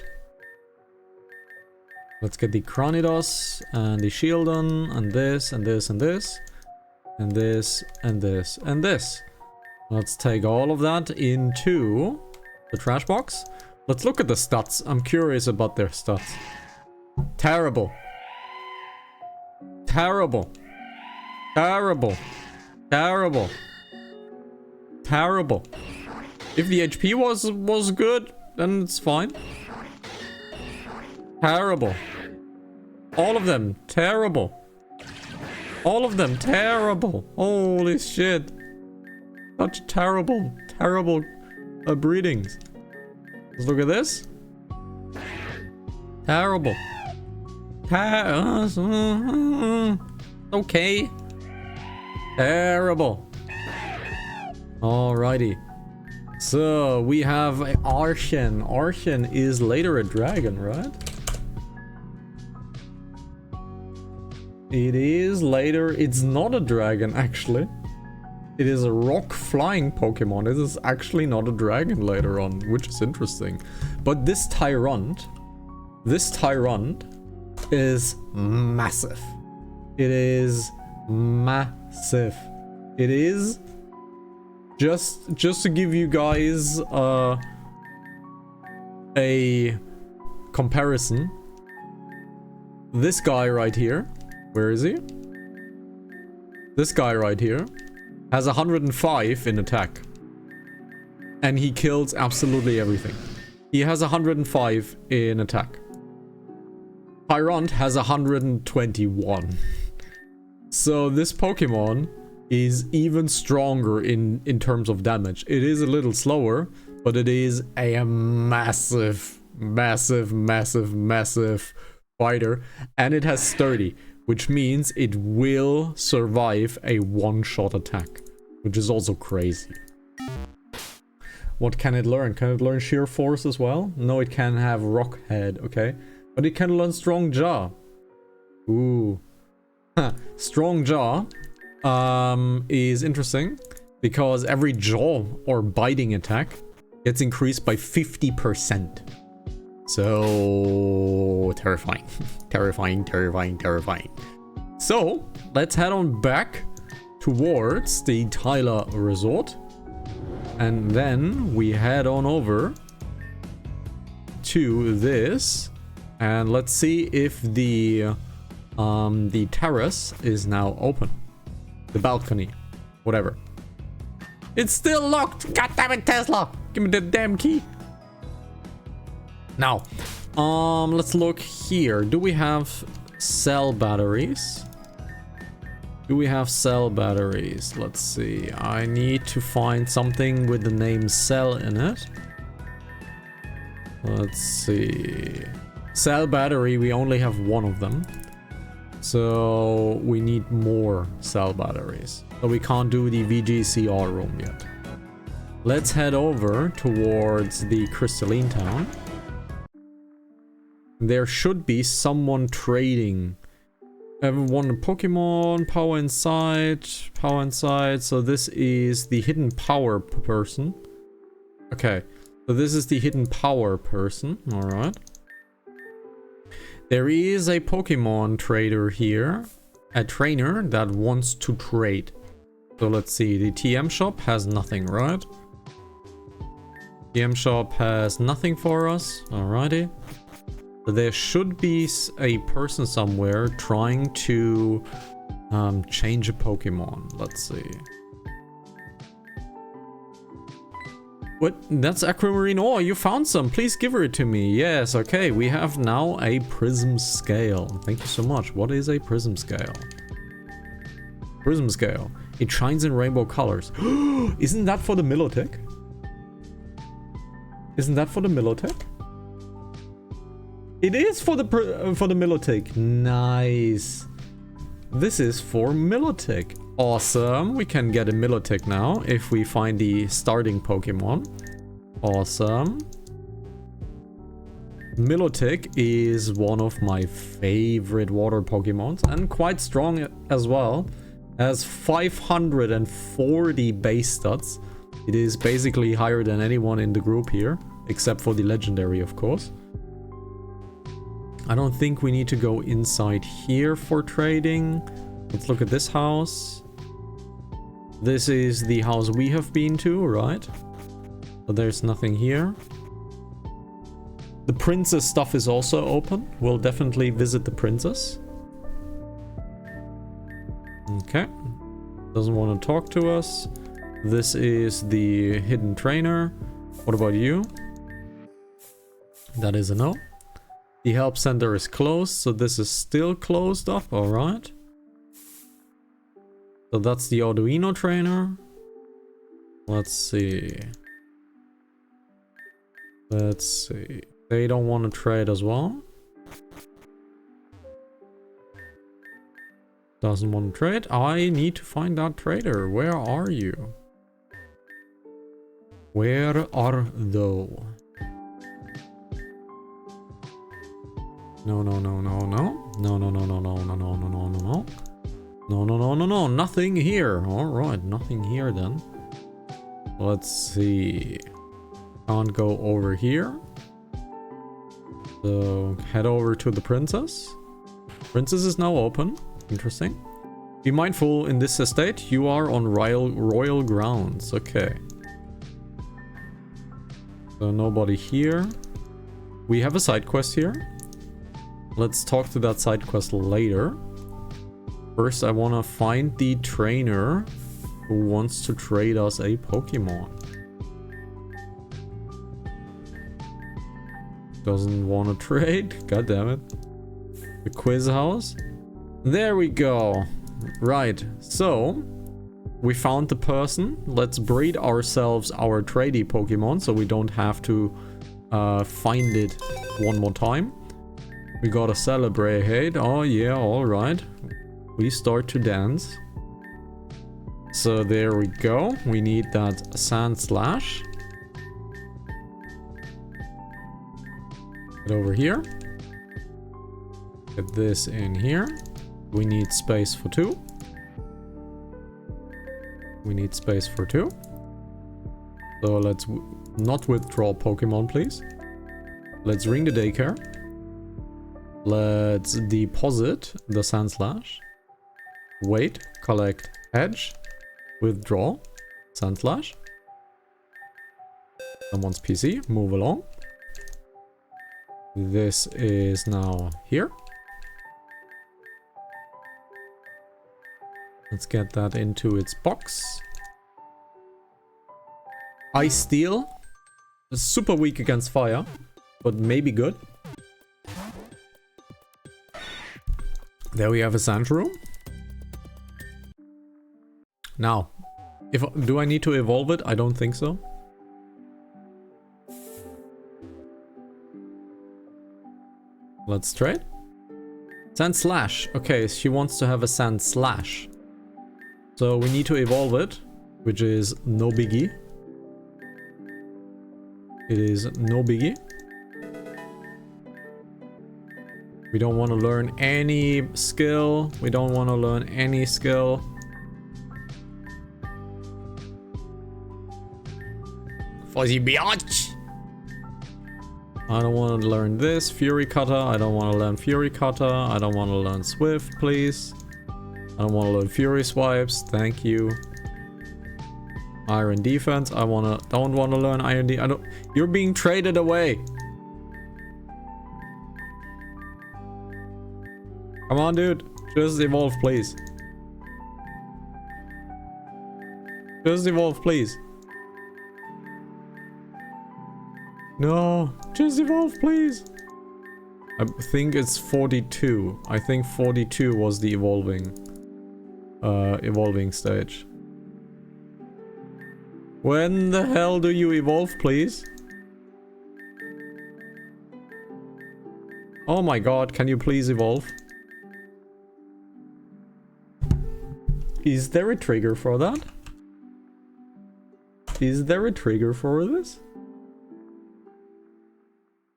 Let's get the Cranidos and the Shieldon and this and this and this. And this and this and this. Let's take all of that into the trash box. Let's look at the stats. I'm curious about their stats. Terrible. Terrible. Terrible. Terrible. Terrible. If the HP was good, then it's fine. Terrible. All of them terrible. All of them terrible. Holy shit. Such terrible breedings. Let's look at this. Terrible. Okay. Terrible. Alrighty. So we have Archen. Archen is later a dragon, right? It is later. It's not a dragon, actually. It is a rock flying Pokemon. It is actually not a dragon later on, which is interesting. But this Tyrant is massive. It is massive. It is just to give you guys a comparison. This guy right here, where is he? This guy right here has 105 in attack. And he kills absolutely everything. He has 105 in attack. Tyrant has 121. So this Pokemon is even stronger in terms of damage. It is a little slower, but it is a massive fighter. And it has 30, which means it will survive a one-shot attack, which is also crazy. What can it learn? Can it learn Sheer Force as well? No, it can have Rock Head, okay. But it can learn Strong Jaw. Ooh. Strong Jaw is interesting because every jaw or biting attack gets increased by 50%. So terrifying. terrifying. So let's head on back towards the Tyler Resort. And then we head on over to this. And let's see if the terrace is now open. The balcony. Whatever. It's still locked! God damn it, Tesla! Give me the damn key! Now, let's look here. Do we have cell batteries? Let's see. I need to find something with the name cell in it. Let's see. Cell battery, we only have one of them. So we need more cell batteries. So we can't do the VGCR room yet. Let's head over towards the Crystalline Town. There should be someone trading. Everyone Pokemon, power inside. So this is the hidden power person. Okay, so this is the hidden power person. All right. There is a Pokemon trader here, a trainer that wants to trade. So let's see, the TM shop has nothing, right? TM shop has nothing for us. Alrighty. So there should be a person somewhere trying to change a Pokemon. Let's see. What? That's Aquamarine ore. You found some. Please give it to me. Yes, okay. We have now a prism scale. Thank you so much. What is a prism scale? Prism scale. It shines in rainbow colors. Isn't that for the Milotic? It is for the Milotic. Nice. This is for Milotic. Awesome. We can get a Milotic now if we find the starting Pokemon. Awesome. Milotic is one of my favorite water Pokemons and quite strong as well. Has 540 base stats. It is basically higher than anyone in the group here, except for the legendary, of course. I don't think we need to go inside here for trading. Let's look at this house. This is the house we have been to, right? But there's nothing here. The princess stuff is also open. We'll definitely visit the princess. Okay. Doesn't want to talk to us. This is the hidden trainer. What about you? That is a no. The help center is closed, so this is still closed up, alright. So that's the Arduino trainer. Let's see. Let's see. They don't want to trade as well. Doesn't want to trade. I need to find that trader. Where are you? Where are thou? No, no, no, no, no. No, no, no, no, no, no, no, no, no, no, no. No, no, no, no, no. Nothing here. Alright, nothing here then. Let's see. Can't go over here. So, head over to the princess. Princess is now open. Interesting. Be mindful, in this estate, you are on royal grounds. Okay. So, nobody here. We have a side quest here. Let's talk to that side quest later. First, I want to find the trainer who wants to trade us a Pokemon. Doesn't want to trade. God damn it. The quiz house. There we go. Right. So, we found the person. Let's breed ourselves our tradey Pokemon so we don't have to find it one more time. We gotta celebrate. Oh yeah, alright. We start to dance. So there we go. We need that Sand Slash. Get over here. Get this in here. We need space for 2. We need space for 2. So let's not withdraw Pokemon, please. Let's ring the daycare. Let's deposit the Sand Slash. Wait, collect edge. Withdraw Sand Slash. Someone's PC, move along. This is now here. Let's get that into its box. Ice Steel is super weak against fire, but maybe good. There we have a sand room. Now, do I need to evolve it? I don't think so. Let's trade. Sand Slash. Okay, she wants to have a Sand Slash. So we need to evolve it, which is no biggie. It is no biggie. We don't want to learn any skill. We don't want to learn any skill. Fuzzy biatch. I don't want to learn this. Fury Cutter. I don't want to learn Fury Cutter. I don't want to learn Swift, please. I don't want to learn Fury Swipes. Thank you. Iron Defense. Don't want to learn Iron D. You're being traded away. Come on, dude. Just evolve, please. Just evolve, please. No. Just evolve, please. I think it's 42. I think 42 was the evolving stage. When the hell do you evolve, please? Oh my god, can you please evolve? Is there a trigger for that? Is there a trigger for this?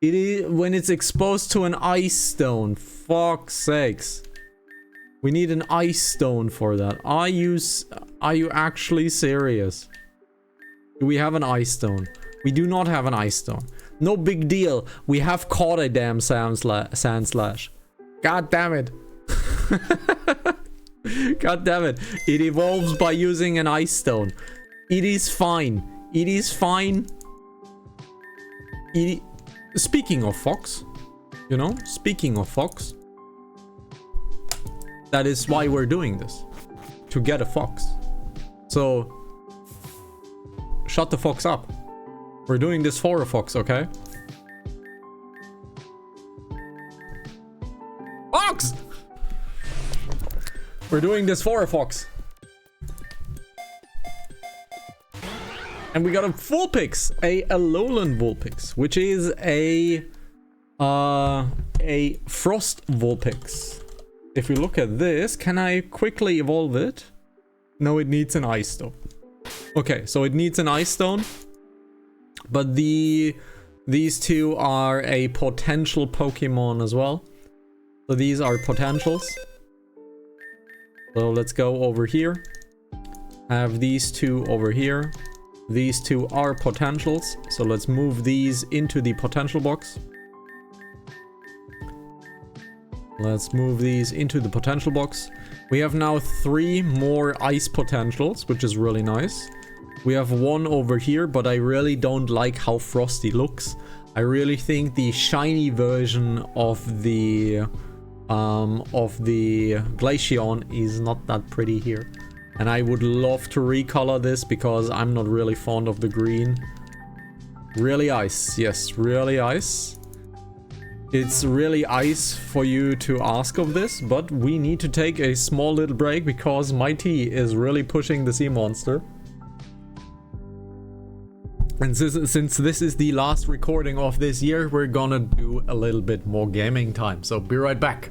It is when it's exposed to an ice stone. Fuck's sakes. We need an ice stone for that. Are you actually serious? Do we have an ice stone? We do not have an ice stone. No big deal. We have caught a damn sand slash. God damn it. God damn it. It evolves by using an ice stone. It is fine. It is fine. Speaking of fox, you know, speaking of fox, that is why we're doing this. To get a fox. So, shut the fox up. We're doing this for a fox, okay? Fox! We're doing this for a fox. And we got a Vulpix, a Alolan Vulpix, which is a Frost Vulpix. If we look at this, can I quickly evolve it? No, it needs an Ice Stone. Okay, so it needs an Ice Stone. But these two are a potential Pokemon as well. So these are potentials. So let's go over here. Have these two over here. These two are potentials. So let's move these into the potential box. Let's move these into the potential box. We have now 3 more ice potentials, which is really nice. We have 1 over here, but I really don't like how frosty looks. I really think the shiny version of the Glaceon is not that pretty here. And I would love to recolor this because I'm not really fond of the green. Really ice, yes, really ice. It's really ice for you to ask of this, but we need to take a small little break because my tea is really pushing the sea monster. And since this is the last recording of this year, we're gonna do a little bit more gaming time. So be right back.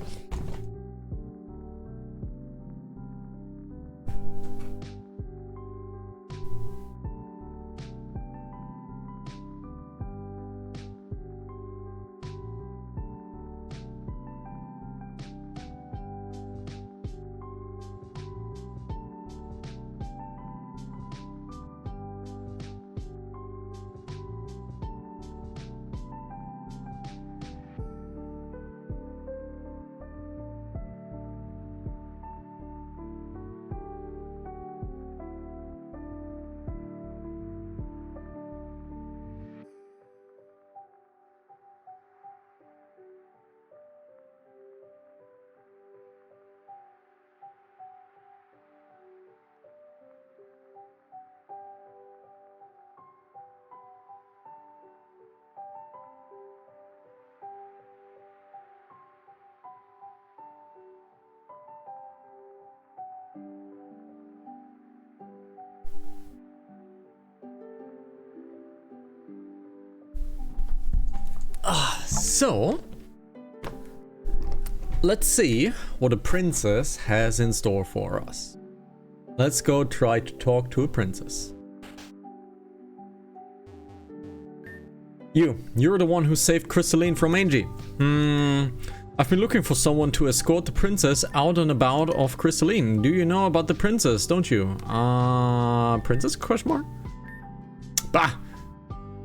So, let's see what a princess has in store for us. Let's go try to talk to a princess. You're the one who saved Crystalline from Angie. I've been looking for someone to escort the princess out and about of Crystalline. Do you know about the princess, don't you? Princess, question mark? Bah!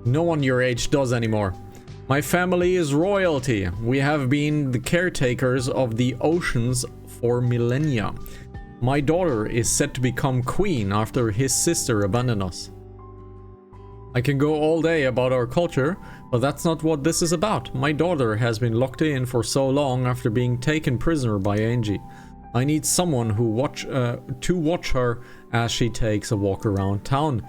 No one your age does anymore. My family is royalty. We have been the caretakers of the oceans for millennia. My daughter is set to become queen after his sister abandoned us. I can go all day about our culture, but that's not what this is about. My daughter has been locked in for so long after being taken prisoner by Angie. I need someone who to watch her as she takes a walk around town.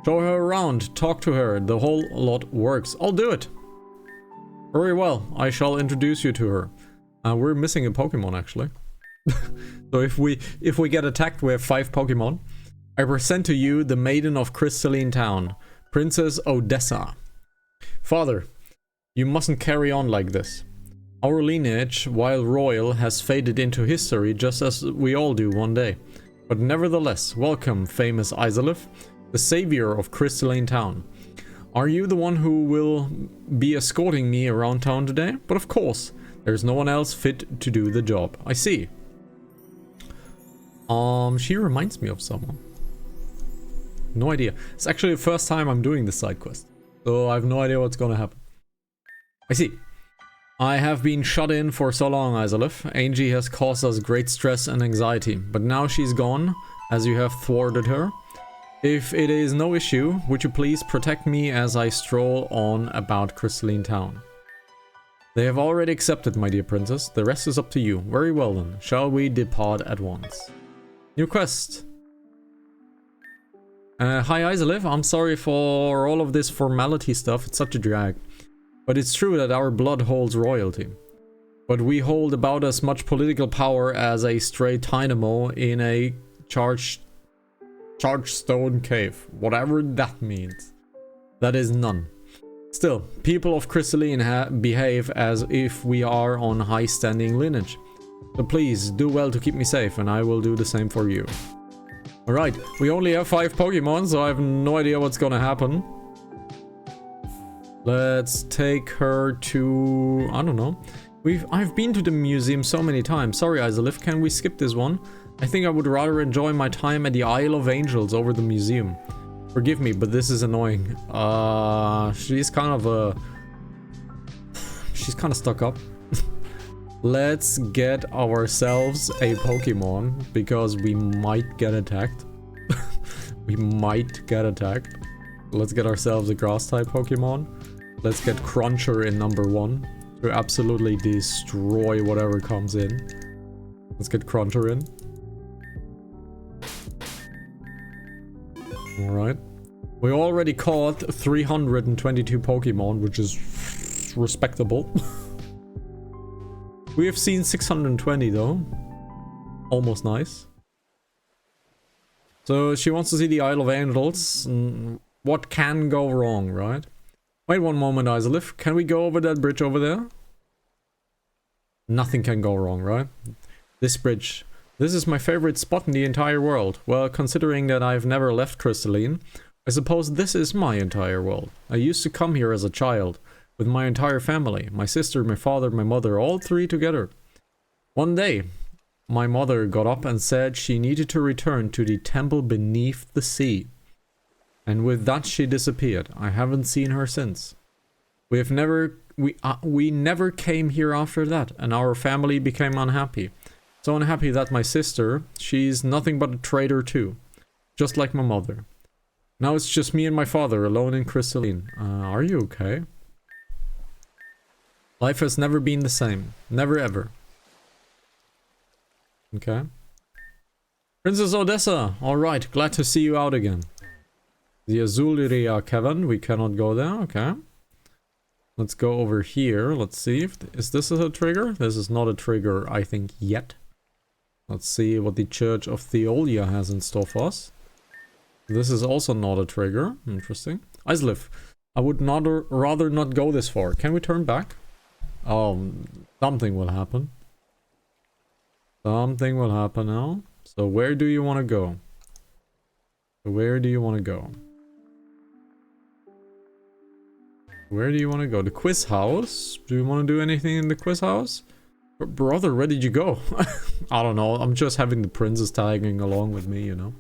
Show her around, talk to her, the whole lot works. I'll do it. Very well, I shall introduce you to her. We're missing a Pokemon actually. So if we get attacked, we have 5 Pokemon. I present to you the Maiden of Crystalline Town, Princess Odessa. Father, you mustn't carry on like this. Our lineage, while royal, has faded into history just as we all do one day. But nevertheless, welcome, famous Izalith, the savior of Crystalline Town. Are you the one who will be escorting me around town today? But of course, there's no one else fit to do the job. I see. She reminds me of someone. No idea. It's actually the first time I'm doing this side quest. So I have no idea what's gonna happen. I see. I have been shut in for so long, Isolif. Angie has caused us great stress and anxiety, but now she's gone, as you have thwarted her. If it is no issue, would you please protect me as I stroll on about Crystalline Town? They have already accepted, my dear princess. The rest is up to you. Very well then. Shall we depart at once? New quest. Hi Isolif, I'm sorry for all of this formality stuff. It's such a drag. But it's true that our blood holds royalty. But we hold about as much political power as a stray dynamo in a charged stone cave. Whatever that means. That is none. Still, people of Crystalline behave as if we are on high-standing lineage. So please, do well to keep me safe, and I will do the same for you. Alright, we only have 5 Pokemon, so I have no idea what's gonna happen. Let's take her to... I don't know. I've been to the museum so many times. Sorry, Isolif, can we skip this one? I think I would rather enjoy my time at the Isle of Angels over the museum. Forgive me, but this is annoying. She's kind of stuck up. Let's get ourselves a Pokemon, because we might get attacked. We might get attacked. Let's get ourselves a Grass-type Pokemon. Let's get Cruncher in number 1 to absolutely destroy whatever comes in. Let's get Cruncher in. Alright. We already caught 322 Pokemon, which is respectable. We have seen 620 though. Almost nice. So she wants to see the Isle of Angels. What can go wrong, right? Wait one moment, Isolif. Can we go over that bridge over there? Nothing can go wrong, right? This bridge. This is my favorite spot in the entire world. Well, considering that I've never left Crystalline, I suppose this is my entire world. I used to come here as a child, with my entire family. My sister, my father, my mother, all 3 together. One day, my mother got up and said she needed to return to the temple beneath the sea. And with that she disappeared. I haven't seen her since. We never came here after that, and our family became unhappy. So unhappy that my sister, she's nothing but a traitor too. Just like my mother. Now it's just me and my father alone in Crystalline. Are you okay? Life has never been the same. Never ever. Okay. Princess Odessa! Alright, glad to see you out again. The Azuliria Cavern, we cannot go there, okay. Let's go over here, let's see if... Is this a trigger? This is not a trigger, I think, yet. Let's see what the Church of Theolia has in store for us. This is also not a trigger, interesting. Isolif, I would rather not go this far. Can we turn back? Oh, something will happen. Something will happen now. So where do you want to go? Where do you want to go? Where do you want to go? The quiz house? Do you want to do anything in the quiz house? Brother, where did you go? I don't know. I'm just having the princess tagging along with me, you know.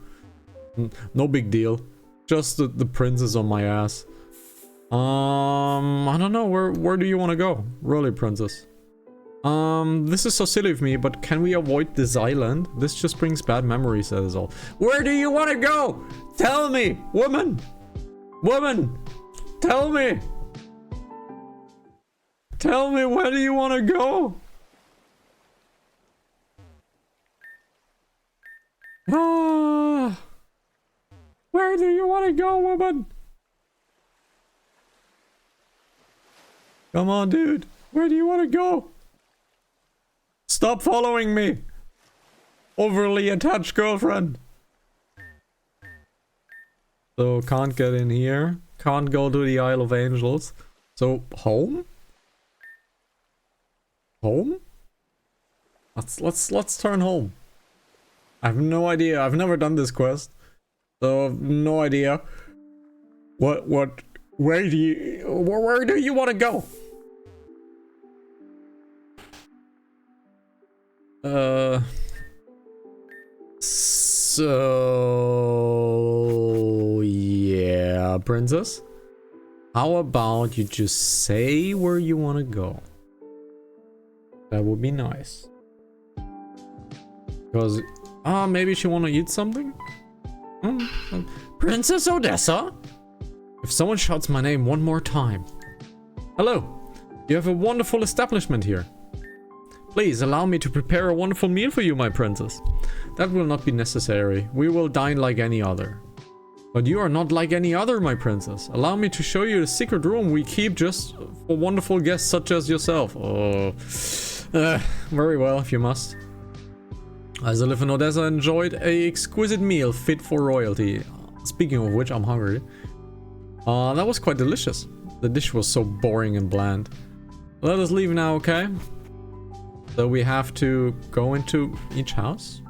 No big deal. Just the princess on my ass. I don't know. Where do you want to go? Really, princess. This is so silly of me, but can we avoid this island? This just brings bad memories, that is all. Where do you want to go? Tell me, woman! Woman! Tell me! Tell me, where do you want to go? Ah! Where do you want to go, woman? Come on, dude. Where do you want to go? Stop following me! Overly attached girlfriend. So, can't get in here. Can't go to the Isle of Angels. So, home? Home? Let's turn home. I have no idea. I've never done this quest. So, I've no idea. Where do you want to go? So yeah, princess. How about you just say where you want to go? That would be nice. Because, maybe she want to eat something? Princess Odessa? If someone shouts my name one more time. Hello, you have a wonderful establishment here. Please allow me to prepare a wonderful meal for you, my princess. That will not be necessary. We will dine like any other. But you are not like any other, my princess. Allow me to show you the secret room we keep just for wonderful guests such as yourself. Oh, very well, if you must. Isolith and Odessa enjoyed a exquisite meal fit for royalty. Speaking of which, I'm hungry. That was quite delicious. The dish was so boring and bland. Let us leave now, okay? So we have to go into each house.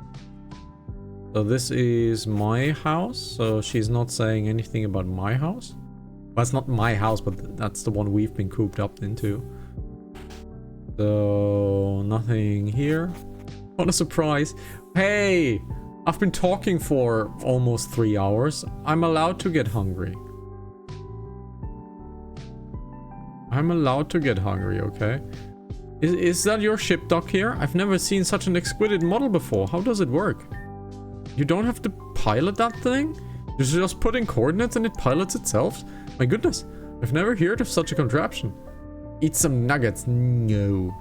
So this is my house. So she's not saying anything about my house. Well, it's not my house, but that's the one we've been cooped up into. So nothing here. What a surprise. Hey, I've been talking for almost 3 hours. I'm allowed to get hungry. I'm allowed to get hungry, okay? Is that your ship dock here? I've never seen such an exquisite model before. How does it work? You don't have to pilot that thing? You just put in coordinates and it pilots itself? My goodness, I've never heard of such a contraption. Eat some nuggets. No.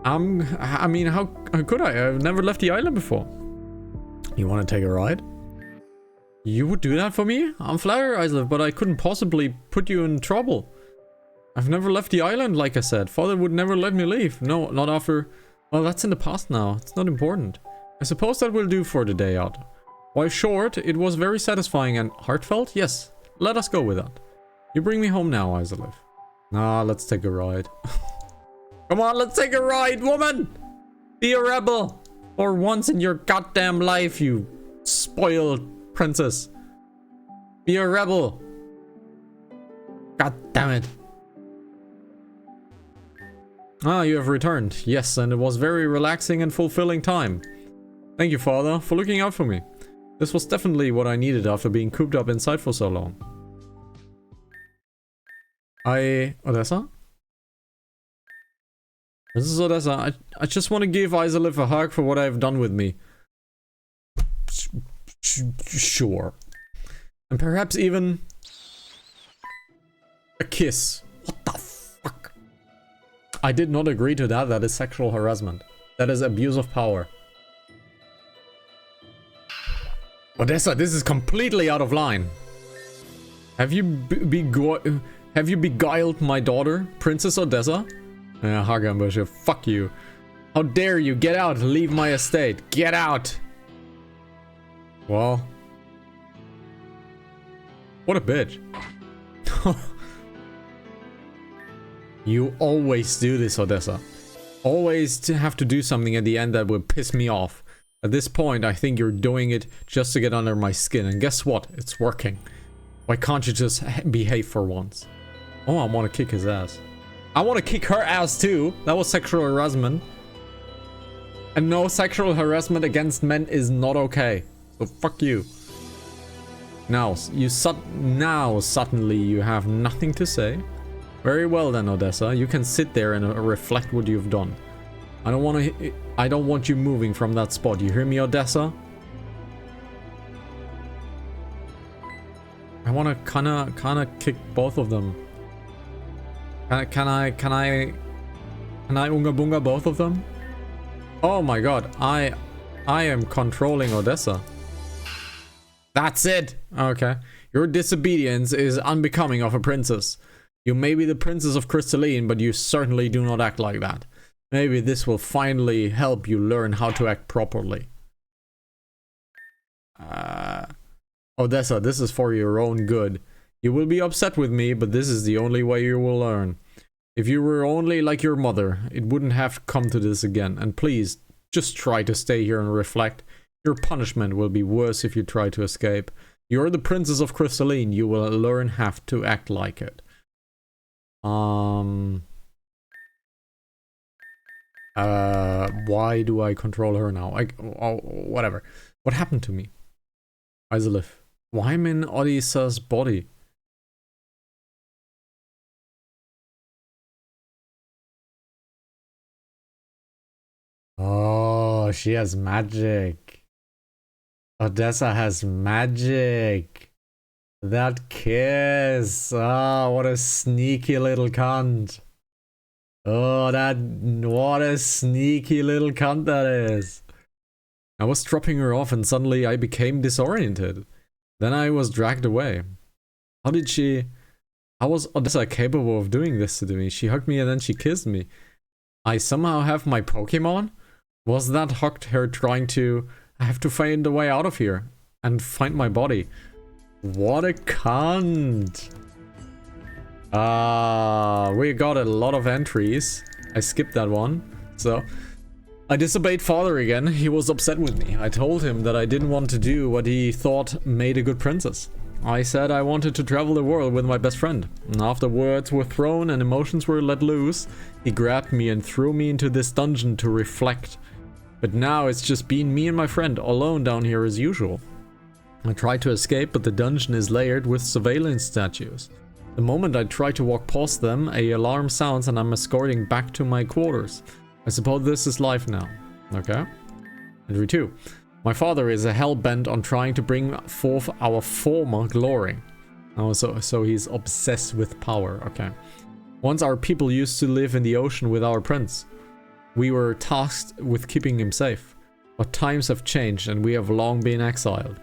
I mean, how could I? I've never left the island before. You want to take a ride? You would do that for me? I'm flattered, Isolith, but I couldn't possibly put you in trouble. I've never left the island, like I said. Father would never let me leave. No, not after... Well, that's in the past now. It's not important. I suppose that will do for the day out. While short, it was very satisfying and heartfelt. Yes, let us go with that. You bring me home now, Isolith. Nah, let's take a ride. Come on, let's take a ride, woman! Be a rebel! For once in your goddamn life, you spoiled princess. Be a rebel. God damn it. Ah, you have returned. Yes, and it was very relaxing and fulfilling time. Thank you, Father, for looking out for me. This was definitely what I needed after being cooped up inside for so long. Odessa? This is Odessa. I just want to give Isolith a hug for what I've done with me. Sure. And perhaps even... a kiss. What the fuck? I did not agree to that. That is sexual harassment. That is abuse of power. Odessa, this is completely out of line. Have you beguiled my daughter, Princess Odessa? Yeah, Hagenbusche, fuck you. How dare you? Get out, leave my estate. Get out! Well... what a bitch. You always do this, Odessa. Always have to do something at the end that will piss me off. At this point, I think you're doing it just to get under my skin. And guess what? It's working. Why can't you just behave for once? Oh, I want to kick his ass. I want to kick her ass too. That was sexual harassment. And no, sexual harassment against men is not okay. So fuck you. Now, suddenly you have nothing to say. Very well then, Odessa. You can sit there and reflect what you've done. I don't want you moving from that spot. You hear me, Odessa? I want to kinda kick both of them. Can I unga bunga both of them? Oh my god, I am controlling Odessa. That's it! Okay. Your disobedience is unbecoming of a princess. You may be the princess of Crystalline, but you certainly do not act like that. Maybe this will finally help you learn how to act properly. Odessa, this is for your own good. You will be upset with me, but this is the only way you will learn. If you were only like your mother, it wouldn't have come to this again. And please, just try to stay here and reflect. Your punishment will be worse if you try to escape. You're the princess of Crystalline. You will learn how to act like it. Why do I control her now? Whatever. What happened to me? Isolith. Why am I in Odysseus' body? Oh, she has magic. Odessa has magic. That kiss. Ah, what a sneaky little cunt. Oh, what a sneaky little cunt that is. I was dropping her off and suddenly I became disoriented. Then I was dragged away. How was Odessa capable of doing this to me? She hugged me and then she kissed me. I somehow have my Pokemon? Was that hug her trying to... I have to find a way out of here and find my body. What a cunt. We got a lot of entries. I skipped that one. So, I disobeyed father again. He was upset with me. I told him that I didn't want to do what he thought made a good princess. I said I wanted to travel the world with my best friend. And after words were thrown and emotions were let loose, he grabbed me and threw me into this dungeon to reflect. But now it's just been me and my friend alone down here as usual. I tried to escape, but the dungeon is layered with surveillance statues. The moment I try to walk past them, an alarm sounds and I'm escorting back to my quarters. I suppose this is life now. Okay. Entry 2. My father is hell-bent on trying to bring forth our former glory. Oh, so he's obsessed with power. Okay. Once our people used to live in the ocean with our prince. We were tasked with keeping him safe. But times have changed and we have long been exiled.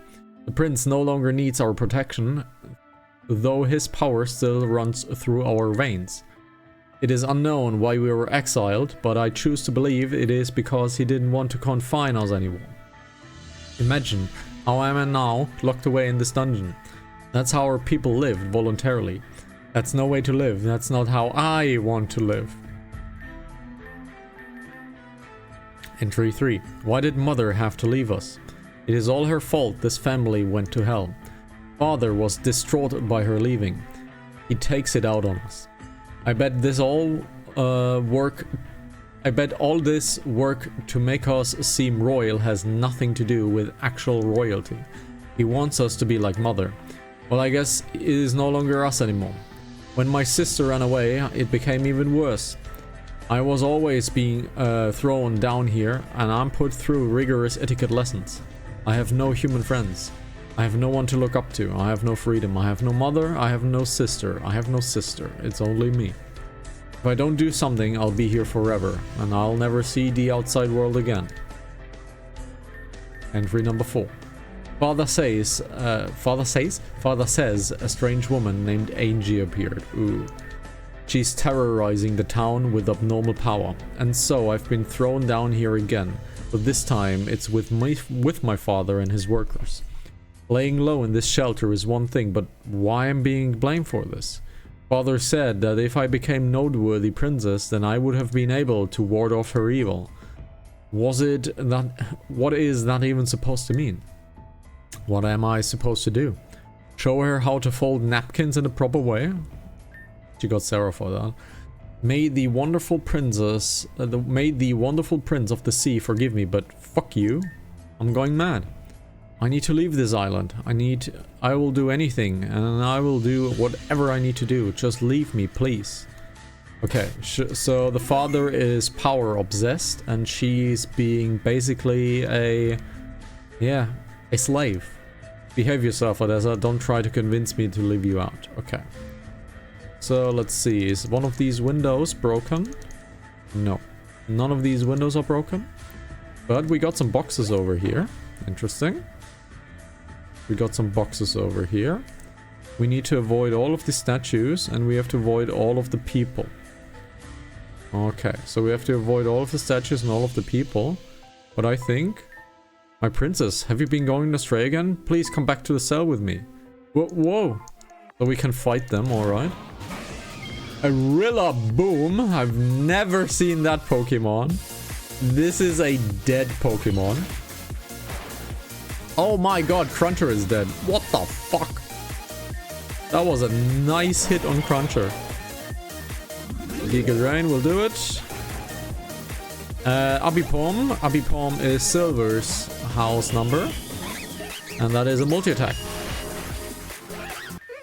The prince no longer needs our protection, though his power still runs through our veins. It is unknown why we were exiled, but I choose to believe it is because he didn't want to confine us anymore. Imagine how I am now, locked away in this dungeon. That's how our people lived voluntarily. That's no way to live. That's not how I want to live. Entry 3. Why did mother have to leave us? It is all her fault this family went to hell. Father was distraught by her leaving. He takes it out on us. I bet all this work to make us seem royal has nothing to do with actual royalty. He wants us to be like mother. Well, I guess it is no longer us anymore. When my sister ran away, it became even worse. I was always being thrown down here, and I'm put through rigorous etiquette lessons. I have no human friends. I have no one to look up to. I have no freedom. I have no mother. I have no sister. I have no sister. It's only me. If I don't do something, I'll be here forever, and I'll never see the outside world again. Entry number 4. Father says a strange woman named Angie appeared. Ooh. She's terrorizing the town with abnormal power, and so I've been thrown down here again, but this time it's with my father and his workers. Laying low in this shelter is one thing, but why am I being blamed for this? Father said that if I became noteworthy princess, then I would have been able to ward off her evil. What is that even supposed to mean? What am I supposed to do? Show her how to fold napkins in a proper way? She got Sarah for that. May the wonderful prince of the sea forgive me, but fuck you. I'm going mad. I need to leave this island. I will do anything, and I will do whatever I need to do. Just leave me, please. Okay, so the father is power obsessed, and she's being basically a slave. Behave yourself, Odessa. Don't try to convince me to leave you out. Okay. So let's see, is one of these windows broken? No, none of these windows are broken. But we got some boxes over here. Interesting. We got some boxes over here. We need to avoid all of the statues, and we have to avoid all of the people. Okay, so we have to avoid all of the statues and all of the people. But I think... My princess, have you been going astray again? Please come back to the cell with me. Whoa! So we can fight them, alright. A Rillaboom. I've never seen that Pokemon. This is a dead Pokemon. Oh my god, Cruncher is dead. What the fuck? That was a nice hit on Cruncher. Giga Drain will do it. Abipom. Abipom is Silver's house number. And that is a multi-attack.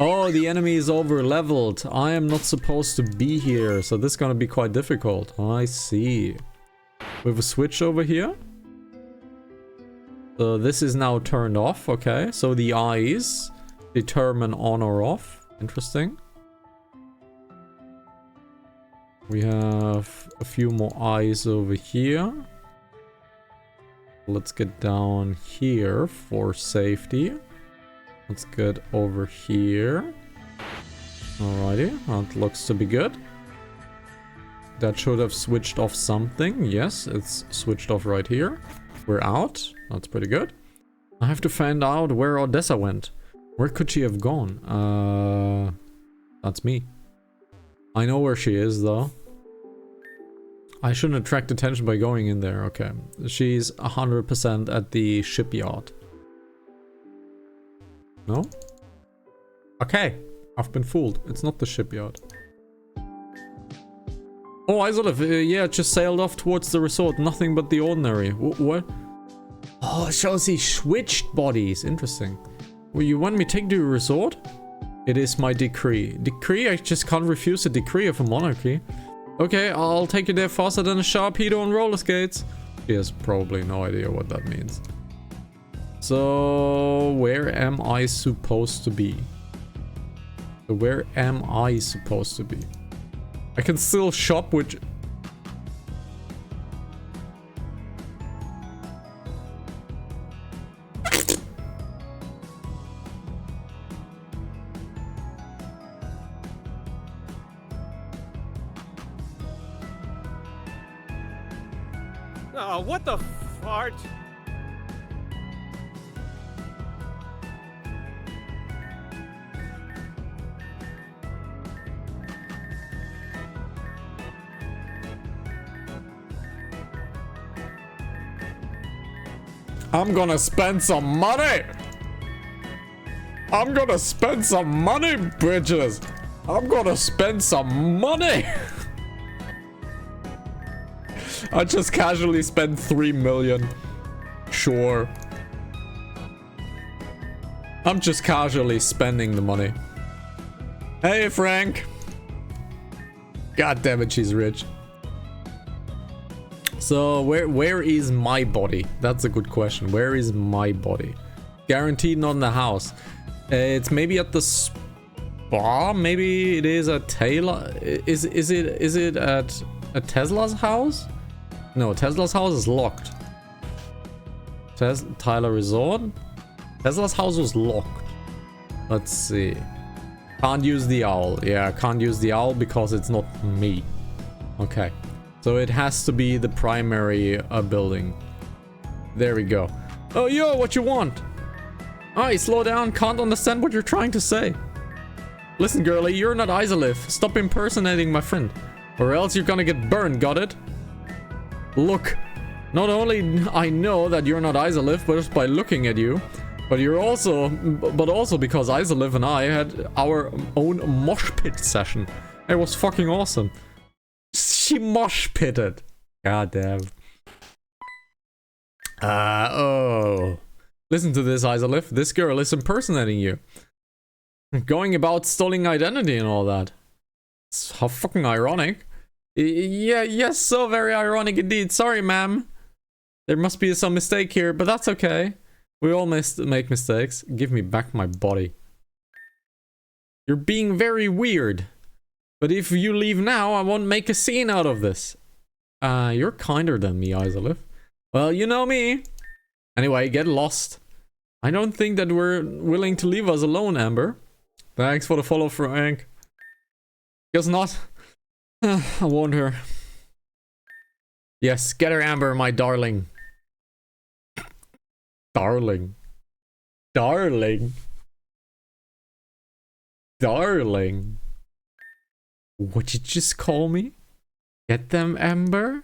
Oh, the enemy is over leveled. I am not supposed to be here, so this is gonna be quite difficult. I see. We have a switch over here. So this is now turned off, okay. So the eyes determine on or off. Interesting. We have a few more eyes over here. Let's get down here for safety. Let's get over here. Alrighty, that looks to be good. That should have switched off something. Yes, it's switched off right here. We're out. That's pretty good. I have to find out where Odessa went. Where could she have gone? That's me. I know where she is, though. I shouldn't attract attention by going in there. Okay. She's 100% at the shipyard. No? Okay. I've been fooled. It's not the shipyard. Oh, Isolif, yeah, just sailed off towards the resort. Nothing but the ordinary. What? Oh, it shows he switched bodies. Interesting. Well, you want me to take to the resort? It is my decree. Decree? I just can't refuse a decree of a monarchy. Okay, I'll take you there faster than a Sharpedo on roller skates. He has probably no idea what that means. So, where am I supposed to be? Where am I supposed to be? I can still shop with... Oh, what the fart? I'm gonna spend some money! I'm gonna spend some money, bitches! I'm gonna spend some money! I just casually spent 3 million. Sure. I'm just casually spending the money. Hey, Frank! God damn it, she's rich. So, where is my body? That's a good question. Where is my body? Guaranteed not in the house. It's maybe at the spa? Maybe it is at Taylor? Is it at a Tesla's house? No, Tesla's house is locked. Tyler Resort? Tesla's house was locked. Let's see. Can't use the owl. Yeah, can't use the owl because it's not me. Okay. So it has to be the primary building. There we go. Oh, yo, what you want? Alright, slow down. Can't understand what you're trying to say. Listen, girlie, you're not Isolif. Stop impersonating my friend. Or else you're gonna get burned, got it? Look, not only I know that you're not Isolif, but just by looking at you, but also because Isolif and I had our own mosh pit session. It was fucking awesome. She mosh pitted. God damn. Oh. Listen to this, Isolif. This girl is impersonating you. Going about stealing identity and all that. It's how fucking ironic. Yeah, yes, so very ironic indeed. Sorry, ma'am. There must be some mistake here, but that's okay. We all make mistakes. Give me back my body. You're being very weird. But if you leave now, I won't make a scene out of this. You're kinder than me, Isolif. Well, you know me. Anyway, get lost. I don't think that we're willing to leave us alone, Amber. Thanks for the follow, Frank. Guess not. I warned her. Yes, get her, Amber, my darling. Darling. Darling. Darling. What'd you just call me? Get them, Amber?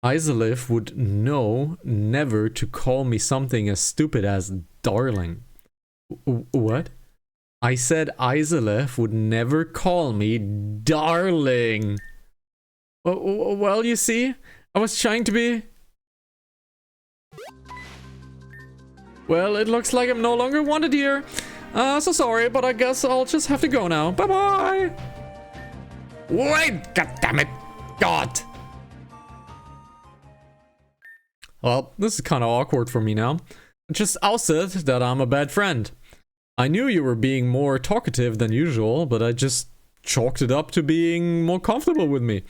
Isolif would know never to call me something as stupid as darling. What? I said Isolif would never call me darling. Well, you see, I was trying to be... Well, it looks like I'm no longer wanted here. So sorry, but I guess I'll just have to go now. Bye-bye! Wait, goddammit! God! Well, this is kind of awkward for me now. Just ousted that I'm a bad friend. I knew you were being more talkative than usual, but I just chalked it up to being more comfortable with me.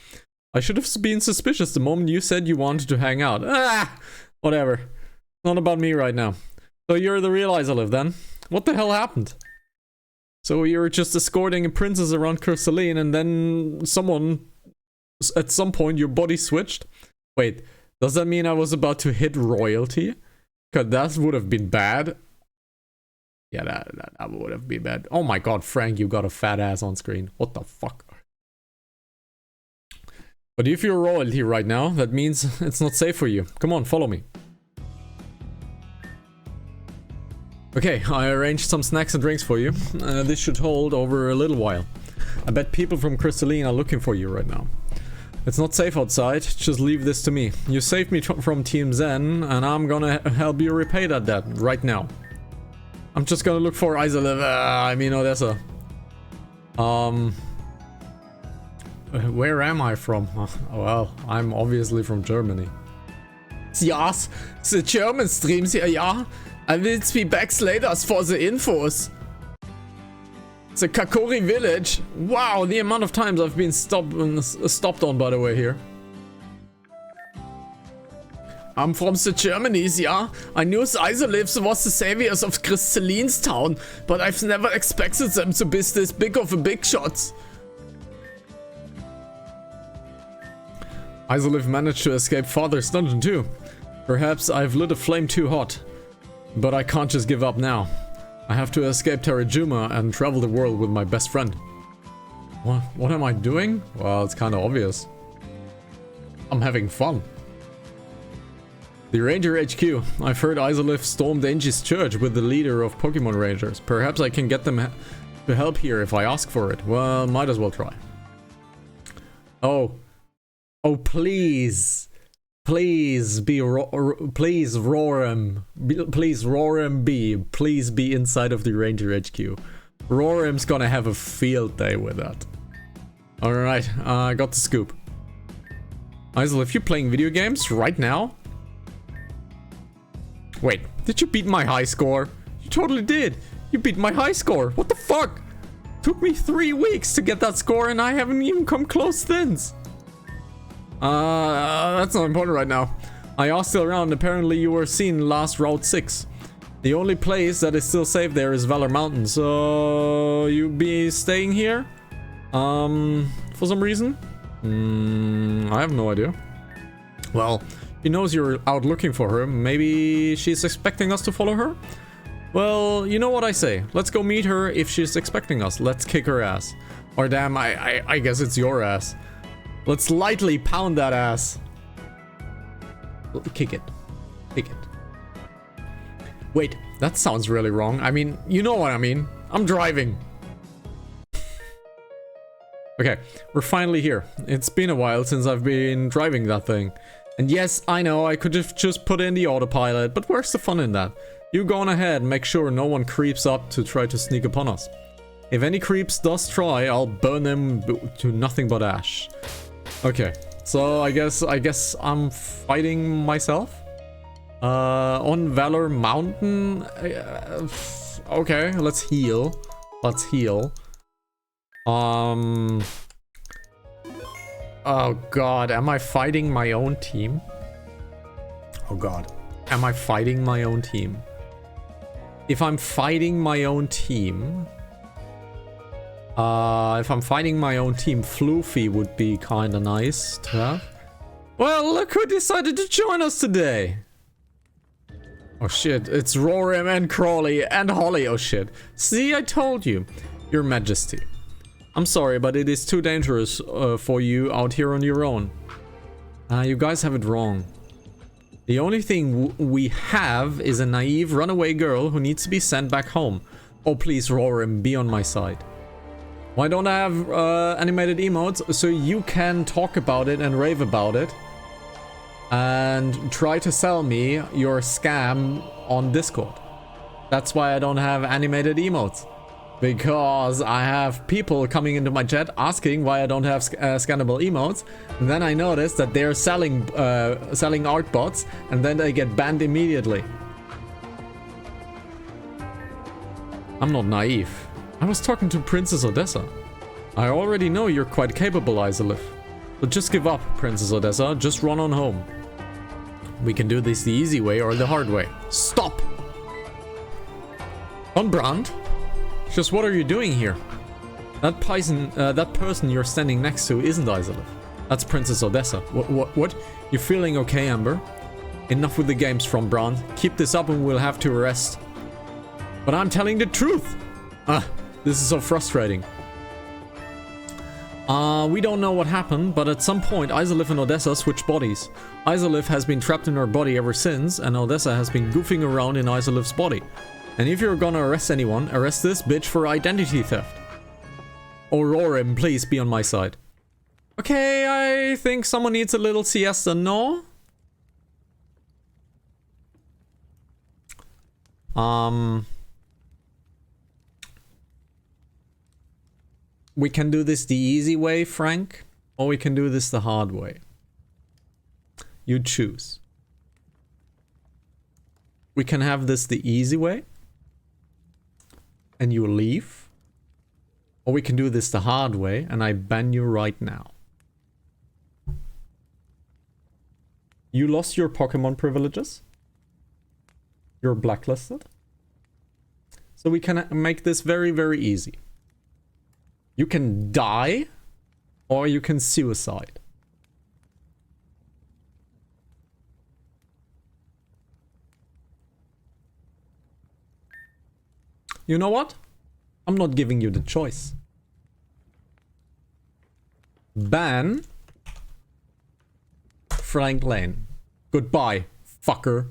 I should have been suspicious the moment you said you wanted to hang out. Whatever. Not about me right now. So you're the real Isolive then? What the hell happened? So you were just escorting a princess around Crystalline and then at some point your body switched? Wait, does that mean I was about to hit royalty? Cause that would have been bad. Yeah, that would have been bad. Oh my god, Frank, you got a fat ass on screen. What the fuck? But if you're royalty right now, that means it's not safe for you. Come on, follow me. Okay, I arranged some snacks and drinks for you. This should hold over a little while. I bet people from Crystalline are looking for you right now. It's not safe outside, just leave this to me. You saved me from Team Zen, and I'm gonna help you repay that debt right now. I'm just gonna look for Isolive, I mean Odessa. Where am I from? Well, I'm obviously from Germany. Yes, the German streams here, yeah. I will be back later for the infos. The Kakori village. Wow, the amount of times I've been stopped on, by the way, here. I'm from the Germanies, yeah. I knew the Isolives was the saviors of Crystalline's town, but I've never expected them to be this big of a big shots. Isolive managed to escape Father's dungeon too. Perhaps I've lit a flame too hot. But I can't just give up now. I have to escape Terajuma and travel the world with my best friend. What am I doing? Well, it's kind of obvious. I'm having fun. The Ranger HQ. I've heard Isolive stormed Angi's church with the leader of Pokemon Rangers. Perhaps I can get them to help here if I ask for it. Well, might as well try. Oh. Oh, please. Please be please Roram. Please Roram be. Please be inside of the Ranger HQ. Roram's gonna have a field day with that. Alright, I got the scoop. Isol, if you're playing video games right now? Wait, did you beat my high score? You totally did. You beat my high score. What the fuck? Took me 3 weeks to get that score and I haven't even come close since. That's not important right now. I asked around, apparently you were seen last Route 6. The only place that is still safe there is Valor Mountain, so you be staying here? For some reason? I have no idea. Well, she knows you're out looking for her. Maybe she's expecting us to follow her? Well, you know what I say. Let's go meet her if she's expecting us. Let's kick her ass. Or damn, I guess it's your ass. Let's lightly pound that ass. Kick it. Kick it. Wait, that sounds really wrong. I mean, you know what I mean. I'm driving. Okay, we're finally here. It's been a while since I've been driving that thing. And yes, I know, I could have just put in the autopilot, but where's the fun in that? You go on ahead and make sure no one creeps up to try to sneak upon us. If any creeps does try, I'll burn them to nothing but ash. Okay, so I guess I'm fighting myself? On Valor Mountain? Okay, let's heal. Let's heal. Oh god, am I fighting my own team? Oh god, am I fighting my own team? If I'm fighting my own team... if I'm fighting my own team, Floofy would be kinda nice to have. Well, look who decided to join us today! Oh shit, it's Roram and Crawley and Holly, oh shit. See, I told you. Your Majesty. I'm sorry, but it is too dangerous for you out here on your own. You guys have it wrong. The only thing we have is a naive runaway girl who needs to be sent back home. Oh please, Roram, be on my side. Why don't I have animated emotes so you can talk about it and rave about it? And try to sell me your scam on Discord. That's why I don't have animated emotes. Because I have people coming into my chat asking why I don't have scannable emotes. And then I notice that they're selling art bots, and then they get banned immediately. I'm not naive. I was talking to Princess Odessa. I already know you're quite capable, Isolith. But just give up, Princess Odessa. Just run on home. We can do this the easy way or the hard way. Stop! Unbrand? Just what are you doing here? That person you're standing next to isn't Isolith. That's Princess Odessa. What? You're feeling okay, Amber? Enough with the games from Brand. Keep this up and we'll have to arrest. But I'm telling the truth! This is so frustrating. We don't know what happened, but at some point Isolith and Odessa switched bodies. Isolith has been trapped in her body ever since, and Odessa has been goofing around in Isolith's body. And if you're gonna arrest anyone, arrest this bitch for identity theft. Aurorim, please be on my side. Okay, I think someone needs a little siesta, no? We can do this the easy way, Frank, or we can do this the hard way. You choose. We can have this the easy way, and you leave. Or we can do this the hard way, and I ban you right now. You lost your Pokemon privileges. You're blacklisted. So we can make this very, very easy. You can die, or you can suicide. You know what? I'm not giving you the choice. Ban Frank Lane. Goodbye, fucker.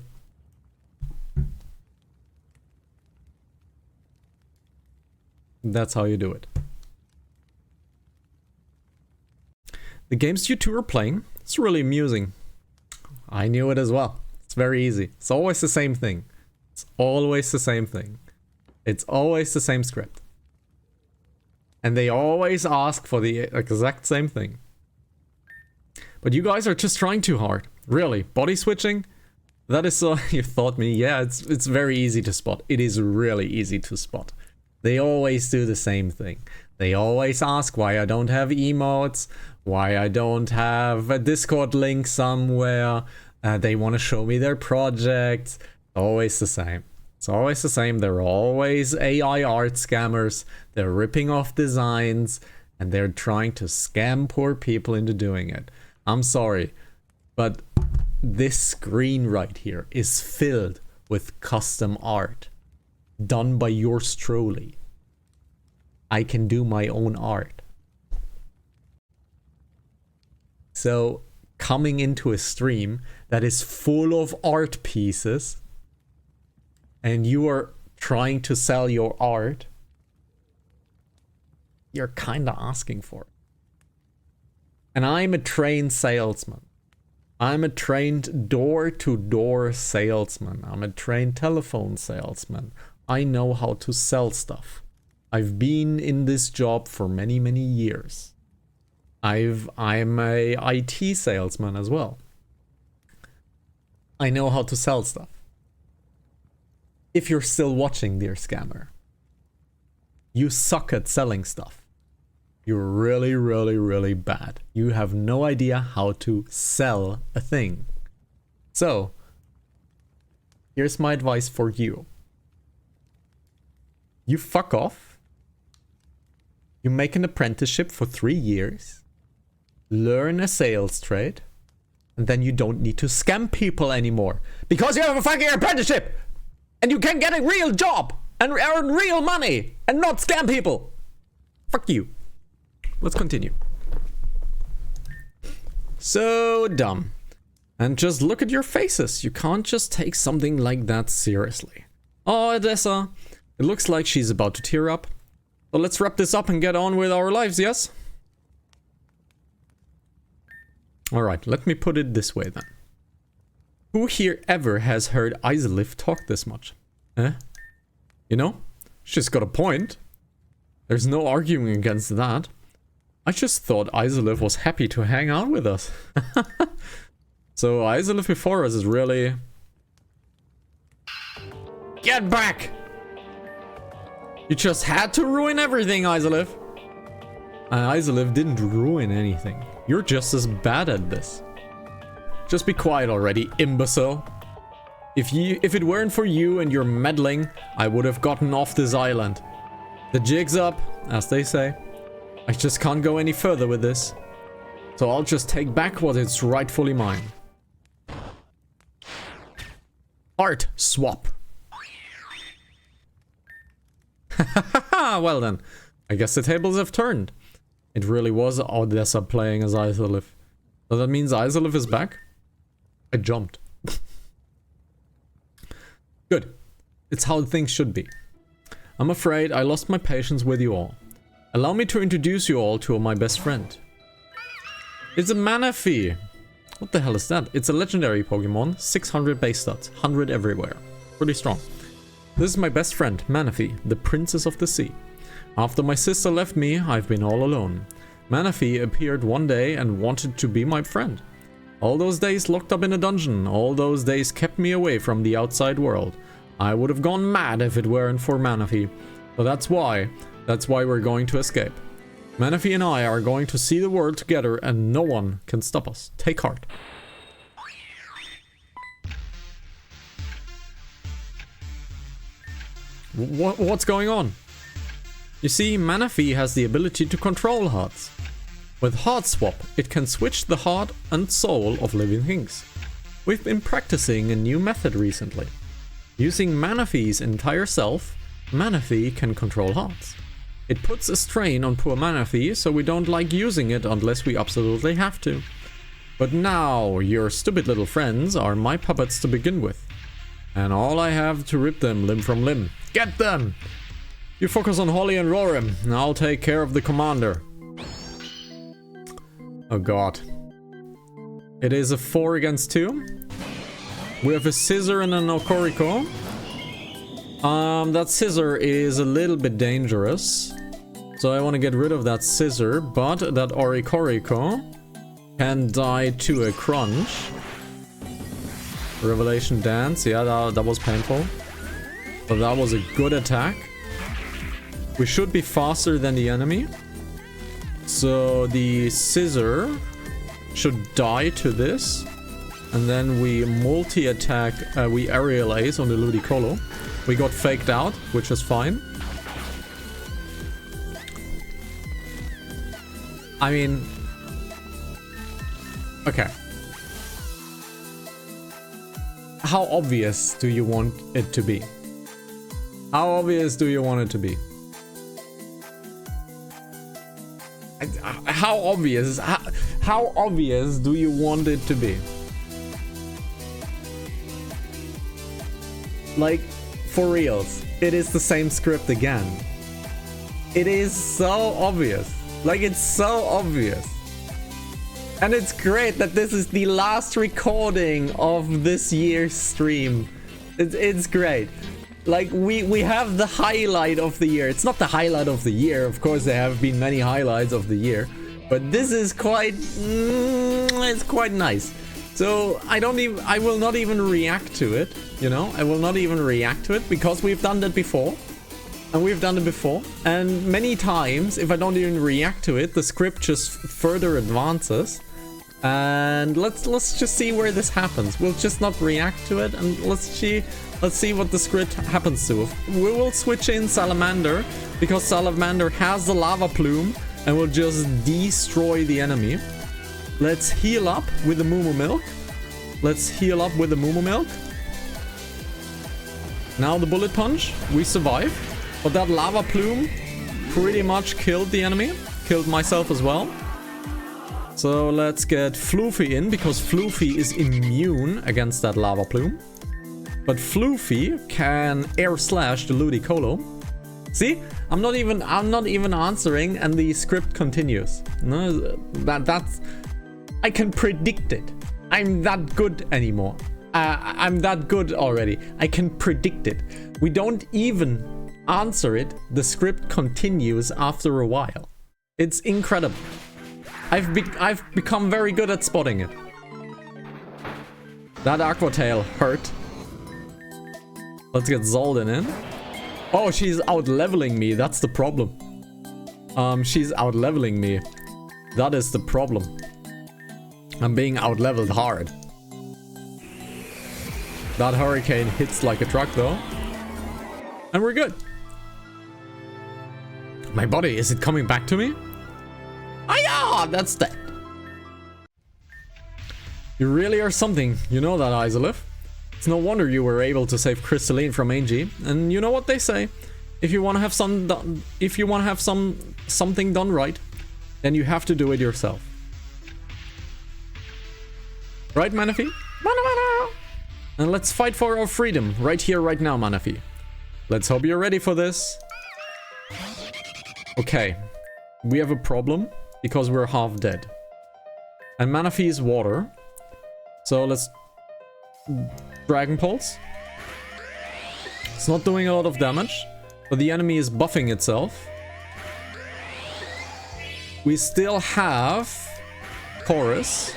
That's how you do it. The games you two are playing, it's really amusing. I knew it as well. It's very easy. It's always the same thing. It's always the same thing. It's always the same script. And they always ask for the exact same thing. But you guys are just trying too hard. Really, body switching? That is so... You thought me. Yeah, it's very easy to spot. It is really easy to spot. They always do the same thing. They always ask why I don't have emotes, why I don't have a Discord link somewhere. They want to show me their projects. Always the same. It's always the same. They're always AI art scammers. They're ripping off designs, and they're trying to scam poor people into doing it. I'm sorry, but this screen right here is filled with custom art done by yours truly. I can do my own art. So coming into a stream that is full of art pieces and you are trying to sell your art, you're kind of asking for it. And I'm a trained salesman. I'm a trained door-to-door salesman. I'm a trained telephone salesman. I know how to sell stuff. I've been in this job for many, many years. I'm a IT salesman as well. I know how to sell stuff. If you're still watching, dear scammer, you suck at selling stuff. You're really, really, really bad. You have no idea how to sell a thing. So, here's my advice for you. You fuck off. You make an apprenticeship for 3 years. Learn a sales trade. And then you don't need to scam people anymore. Because you have a fucking apprenticeship! And you can get a real job! And earn real money! And not scam people! Fuck you. Let's continue. So dumb. And just look at your faces. You can't just take something like that seriously. Oh, Odessa. It looks like she's about to tear up. So let's wrap this up and get on with our lives, yes? Alright, let me put it this way then. Who here ever has heard Isolith talk this much? Eh? You know? She's got a point. There's no arguing against that. I just thought Izalith was happy to hang out with us. So Izalith before us is really... Get back! You just had to ruin everything, Izalith. And Izalith didn't ruin anything. You're just as bad at this. Just be quiet already, imbecile. If it weren't for you and your meddling, I would have gotten off this island. The jig's up, as they say. I just can't go any further with this. So I'll just take back what is rightfully mine. Heart swap. Well then, I guess the tables have turned. It really was Odessa playing as Izalith. So that means Izalith is back? I jumped. Good. It's how things should be. I'm afraid I lost my patience with you all. Allow me to introduce you all to my best friend. It's a Manaphy. What the hell is that? It's a legendary Pokemon. 600 base stats. 100 everywhere. Pretty strong. This is my best friend, Manaphy, the princess of the sea. After my sister left me, I've been all alone. Manaphy appeared one day and wanted to be my friend. All those days locked up in a dungeon, all those days kept me away from the outside world. I would have gone mad if it weren't for Manaphy. But that's why we're going to escape. Manaphy and I are going to see the world together and no one can stop us. Take heart. What's going on? You see, Manaphy has the ability to control hearts. With Heart Swap, it can switch the heart and soul of living things. We've been practicing a new method recently. Using Manaphy's entire self, Manaphy can control hearts. It puts a strain on poor Manaphy, so we don't like using it unless we absolutely have to. But now, your stupid little friends are my puppets to begin with. And all I have to rip them limb from limb. Get them! You focus on Holly and Rorim, and I'll take care of the commander. Oh god. It is a 4 against 2. We have a Scissor and an Okoriko. That Scissor is a little bit dangerous. So I want to get rid of that Scissor, but that Orikoriko can die to a Crunch. Revelation Dance, yeah, that was painful. But that was a good attack. We should be faster than the enemy. So the Scissor should die to this. And then we multi-attack, we Aerial Ace on the Ludicolo. We got faked out, which is fine. I mean... Okay. How obvious do you want it to be? How obvious do you want it to be? How obvious? How obvious do you want it to be? Like, for reals, it is the same script again. It is so obvious. Like, it's so obvious. And it's great that this is the last recording of this year's stream. It's great. Like, we have the highlight of the year. It's not the highlight of the year. Of course, there have been many highlights of the year. But this is quite... it's quite nice. So, I will not even react to it. You know? I will not even react to it because we've done that before. And we've done it before. And many times, if I don't even react to it, the script just further advances. And let's just see where this happens. We'll just not react to it, and let's see what the script happens to. We will switch in Salamander, because Salamander has the lava plume and will just destroy the enemy. Let's heal up with the Moo Milk. Let's heal up with the Moo Milk. Now the Bullet Punch. We survive. But that lava plume pretty much killed the enemy. Killed myself as well. So let's get Floofy in, because Floofy is immune against that lava plume. But Floofy can air slash the Ludicolo. See? I'm not even answering, and the script continues. No, that's... I can predict it. I'm that good anymore. I'm that good already. I can predict it. We don't even... answer it, the script continues after a while. It's incredible. I've become very good at spotting it. That Aquatail hurt. Let's get Zolden in. Oh, she's out-leveling me. That's the problem. She's out-leveling me. That is the problem. I'm being out-leveled hard. That Hurricane hits like a truck, though. And we're good. My body, is it coming back to me? Ah, yeah, that's that. You really are something. You know that, Isolith. It's no wonder you were able to save Crystalline from Angie. And you know what they say? If you want to have something done right, then you have to do it yourself. Right, Manaphy? And let's fight for our freedom right here, right now, Manaphy. Let's hope you're ready for this. Okay. We have a problem because we're half dead. And Manaphy is water. So let's Dragon Pulse. It's not doing a lot of damage, but the enemy is buffing itself. We still have Chorus.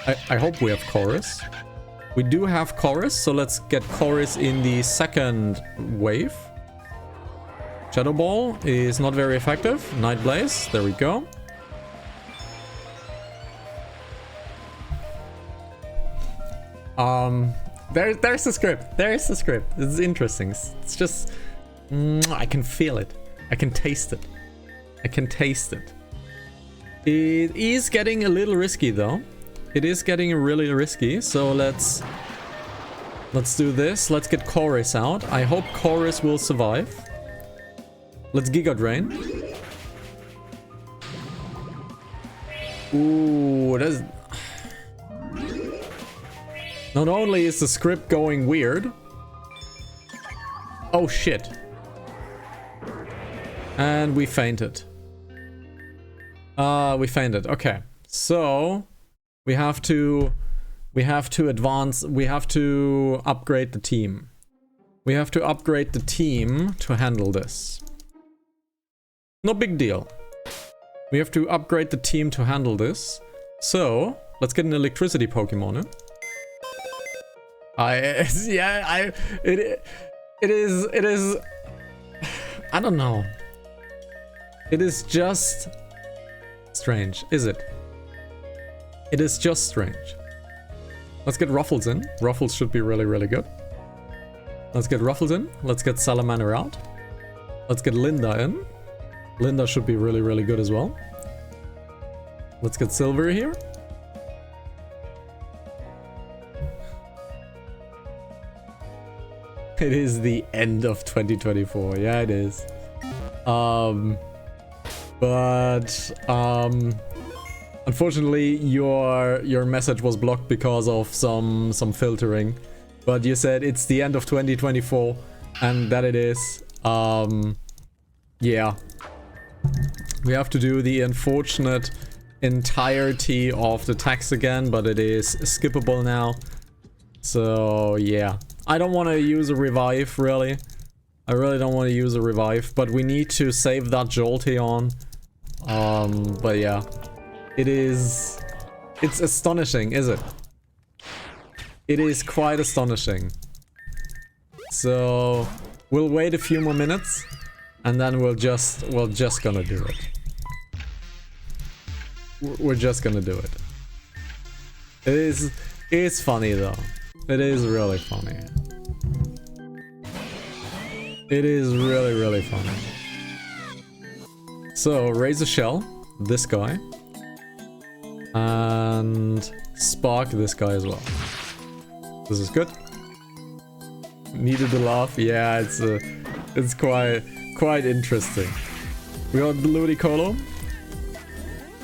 I hope we have Chorus. We do have Chorus, so let's get Chorus in the second wave. Shadow Ball is not very effective. Night Blaze, there we go. There's the script. There's the script. It's interesting. It's just... I can feel it. I can taste it. I can taste it. It is getting a little risky, though. It is getting really risky, so let's do this. Let's get Chorus out. I hope Chorus will survive. Let's Giga Drain. Ooh, that's... Not only is the script going weird... Oh shit. And we fainted. We fainted. Okay. So we have to advance. We have to upgrade the team. We have to upgrade the team to handle this. No big deal. We have to upgrade the team to handle this. So let's get an electricity Pokemon. It is. I don't know. It is just strange, is it? It is just strange. Let's get Ruffles in. Ruffles should be really, really good. Let's get Ruffles in. Let's get Salamander out. Let's get Linda in. Linda should be really, really good as well. Let's get Silver here. It is the end of 2024. Yeah, it is. Unfortunately, your message was blocked because of some filtering. But you said it's the end of 2024, and that it is. Yeah. We have to do the unfortunate entirety of the text again, but it is skippable now. So, yeah. I don't want to use a revive, really. I really don't want to use a revive, but we need to save that Jolteon. But yeah. It's astonishing, is it? It is quite astonishing. So, we'll wait a few more minutes, and then we're just gonna do it. We're just gonna do it. It is funny though. It is really funny. It is really, really funny. So, raise a shell, this guy. And spark this guy as well. This is good. Needed to laugh. Yeah, it's quite interesting. We got Ludicolo.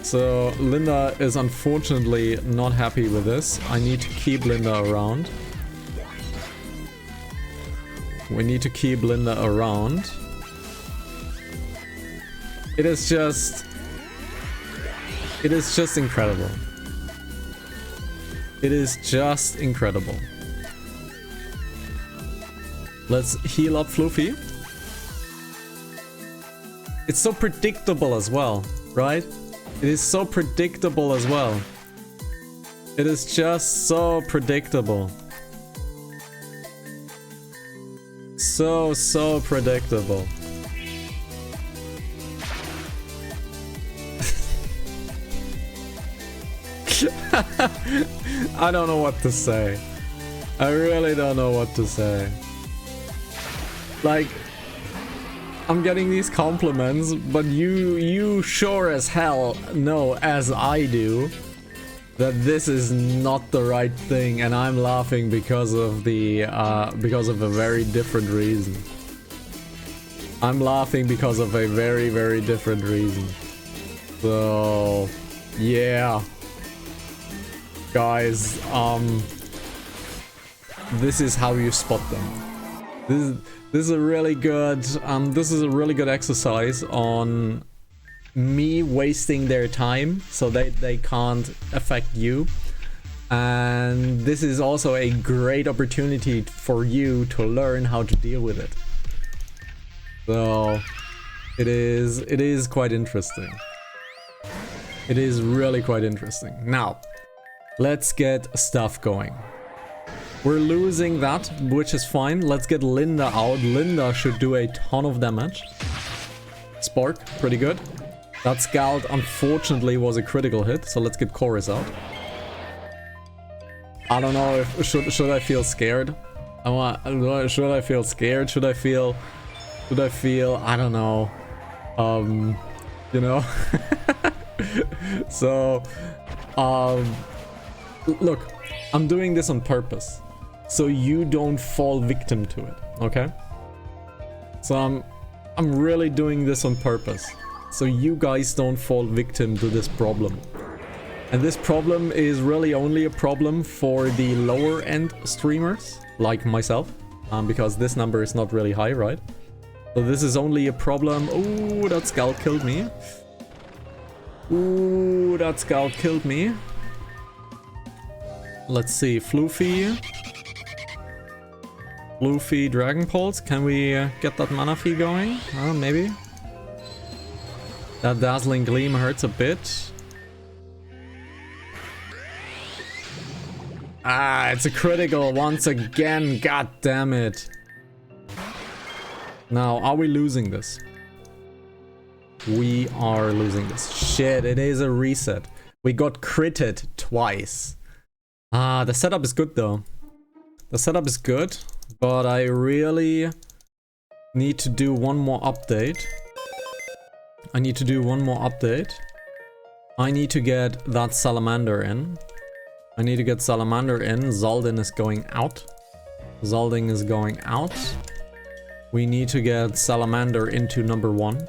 So Linda is unfortunately not happy with this. I need to keep Linda around. We need to keep Linda around. It is just incredible. It is just incredible. Let's heal up Fluffy. It's so predictable as well, right? It is so predictable as well. It is just so predictable. So predictable. I don't know what to say. I really don't know what to say. Like, I'm getting these compliments, but you sure as hell know, as I do, that this is not the right thing, and I'm laughing because of a very different reason. I'm laughing because of a very different reason. So, yeah. Guys, this is how you spot them. This is a really good exercise on me wasting their time so they can't affect you, and this is also a great opportunity for you to learn how to deal with it. So it is quite interesting. It is really quite interesting. Now let's get stuff going. We're losing that, which is fine. Let's get Linda out. Linda should do a ton of damage. Spark, pretty good. That Scald, unfortunately, was a critical hit, so let's get Chorus out. I don't know if... Should I feel scared? Should I feel scared? Should I feel... I don't know. You know? So... Look, I'm doing this on purpose, so you don't fall victim to it, okay? So I'm really doing this on purpose, so you guys don't fall victim to this problem. And this problem is really only a problem for the lower end streamers, like myself, because this number is not really high, right? So this is only a problem... Ooh, that Scald killed me. Ooh, that Scald killed me. Let's see, Floofy, Dragon Pulse. Can we get that mana feed going? Maybe. That Dazzling Gleam hurts a bit. Ah, it's a critical once again. God damn it. Now, are we losing this? We are losing this. Shit, it is a reset. We got critted twice. The setup is good though. The setup is good, but I really need to do one more update. I need to get that Salamander in. Zaldin is going out. We need to get Salamander into number 1.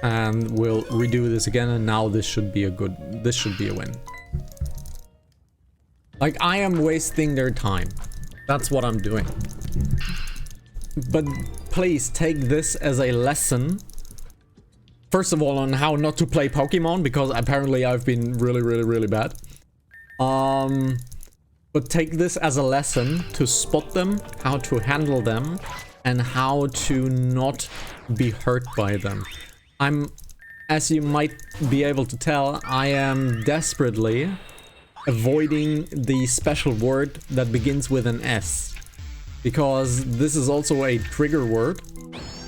And we'll redo this again, and now this should be a win. Like, I am wasting their time. That's what I'm doing. But please take this as a lesson. First of all, on how not to play Pokemon, because apparently I've been really bad. But take this as a lesson to spot them, how to handle them, and how to not be hurt by them. As you might be able to tell, I am desperately avoiding the special word that begins with an S, because this is also a trigger word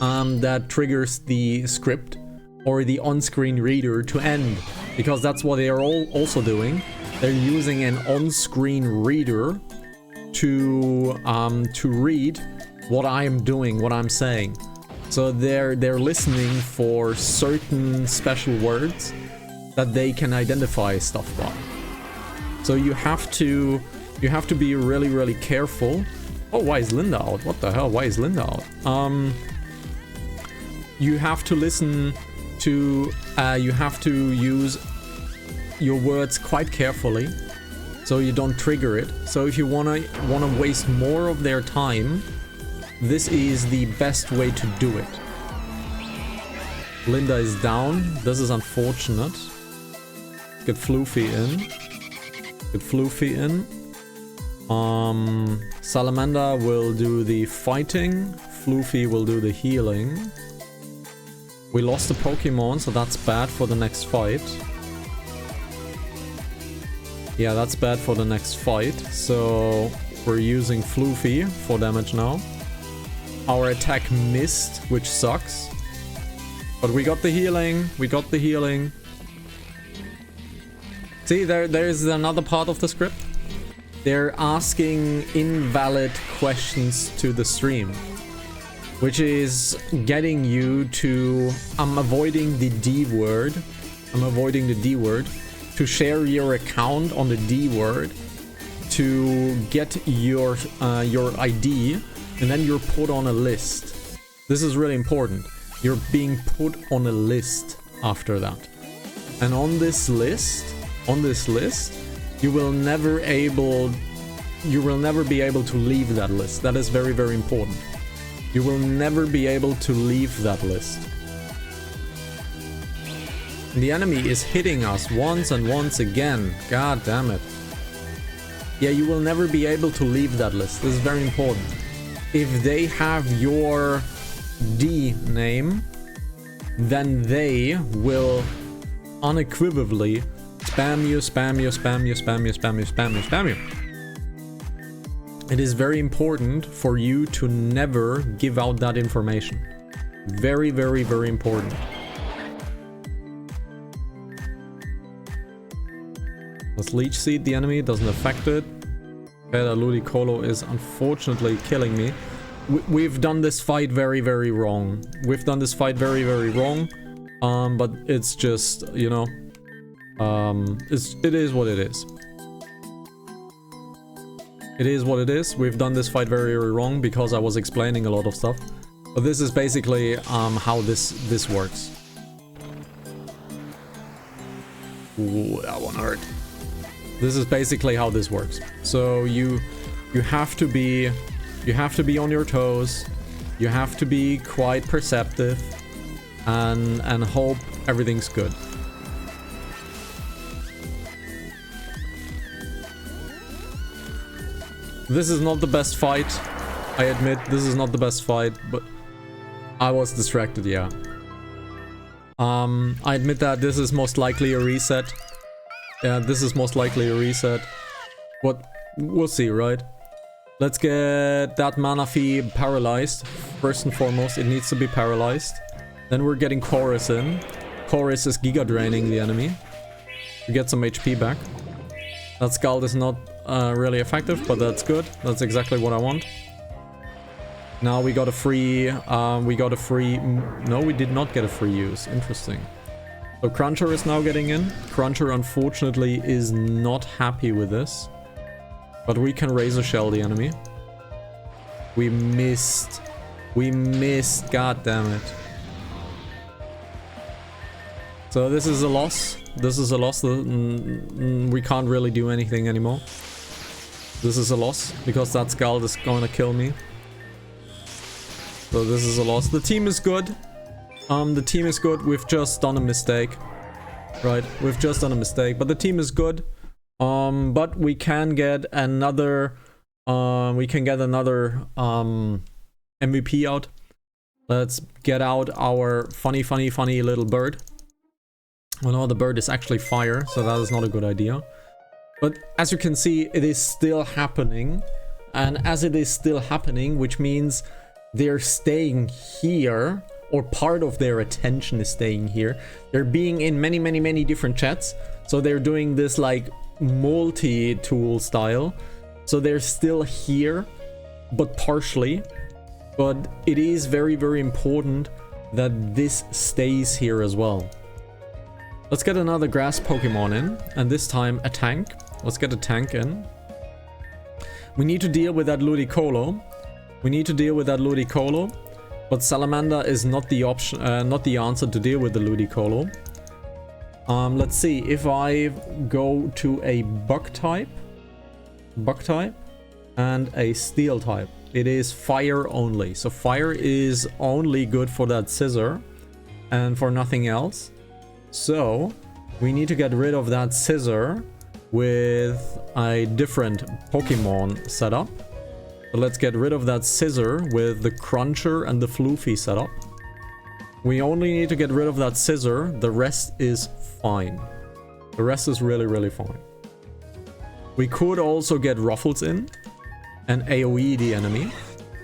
that triggers the script or the on-screen reader to end, because that's what they are also doing. They're using an on-screen reader to read what I am doing, what I'm saying. So they're listening for certain special words that they can identify stuff by. So you have to be really careful. Oh, why is Linda out? What the hell? Why is Linda out? You have to listen to you have to use your words quite carefully so you don't trigger it. So if you wanna waste more of their time, this is the best way to do it. Linda is down. This is unfortunate. Get Floofy in. Salamander will do the fighting. Floofy will do the healing. We lost the Pokemon, so that's bad for the next fight. Yeah, that's bad for the next fight. So we're using Floofy for damage now. Our attack missed, which sucks. But we got the healing. We got the healing. See, there's another part of the script. They're asking invalid questions to the stream, which is getting you to... I'm avoiding the D word. I'm avoiding the D word. To share your account on the D word. To get your ID. And then you're put on a list. This is really important. You're being put on a list after that. And on this list, you will never be able to leave that list. That is very, very important. You will never be able to leave that list. The enemy is hitting us once and once again. God damn it. Yeah, you will never be able to leave that list. This is very important. If they have your D name, then they will unequivocally spam you, spam you, spam you, spam you, spam you, spam you, spam you. It is very important for you to never give out that information. Very, very, very important. Let's Leech Seed the enemy, doesn't affect it. Okay, that Ludicolo is unfortunately killing me. We've done this fight very, very wrong. We've done this fight very, very wrong. But it's just, you know, it is what it is. It is what it is. We've done this fight very, very wrong because I was explaining a lot of stuff. But this is basically how this works. Ooh, that one hurt. This is basically how this works. So you have to be on your toes. You have to be quite perceptive and hope everything's good. This is not the best fight. I admit this is not the best fight, but I was distracted, yeah. I admit that this is most likely a reset. Yeah, this is most likely a reset. What? We'll see, right? Let's get that Manaphy paralyzed. First and foremost, it needs to be paralyzed. Then we're getting Chorus in. Chorus is Giga draining the enemy. We get some HP back. That Scald is not really effective, but that's good. That's exactly what I want. Now we got a free... no, we did not get a free use. Interesting. So Cruncher is now getting in. Cruncher, unfortunately, is not happy with this. But we can Razor Shell the enemy. We missed. We missed. God damn it. So this is a loss. This is a loss. We can't really do anything anymore. This is a loss because that Scald is gonna kill me. So this is a loss. The team is good. The team is good. We've just done a mistake. Right, we've just done a mistake. But the team is good. But we can get another... MVP out. Let's get out our funny little bird. Well, no, the bird is actually fire, so that is not a good idea. But as you can see, it is still happening. And as it is still happening, which means they're staying here, or part of their attention is staying here. They're being in many different chats. So they're doing this like multi-tool style. So they're still here, but partially. But it is very important that this stays here as well. Let's get another grass Pokemon in, and this time a tank. Let's get a tank in. We need to deal with that Ludicolo. But Salamander is not the option, not the answer to deal with the Ludicolo. Let's see if I go to a bug type, and a steel type. It is fire only. So fire is only good for that scissor and for nothing else. So we need to get rid of that scissor with a different Pokemon setup. So let's get rid of that scissor with the Cruncher and the Floofy setup. We only need to get rid of that scissor. The rest is fine. The rest is really, really fine. We could also get Ruffles in and AoE the enemy,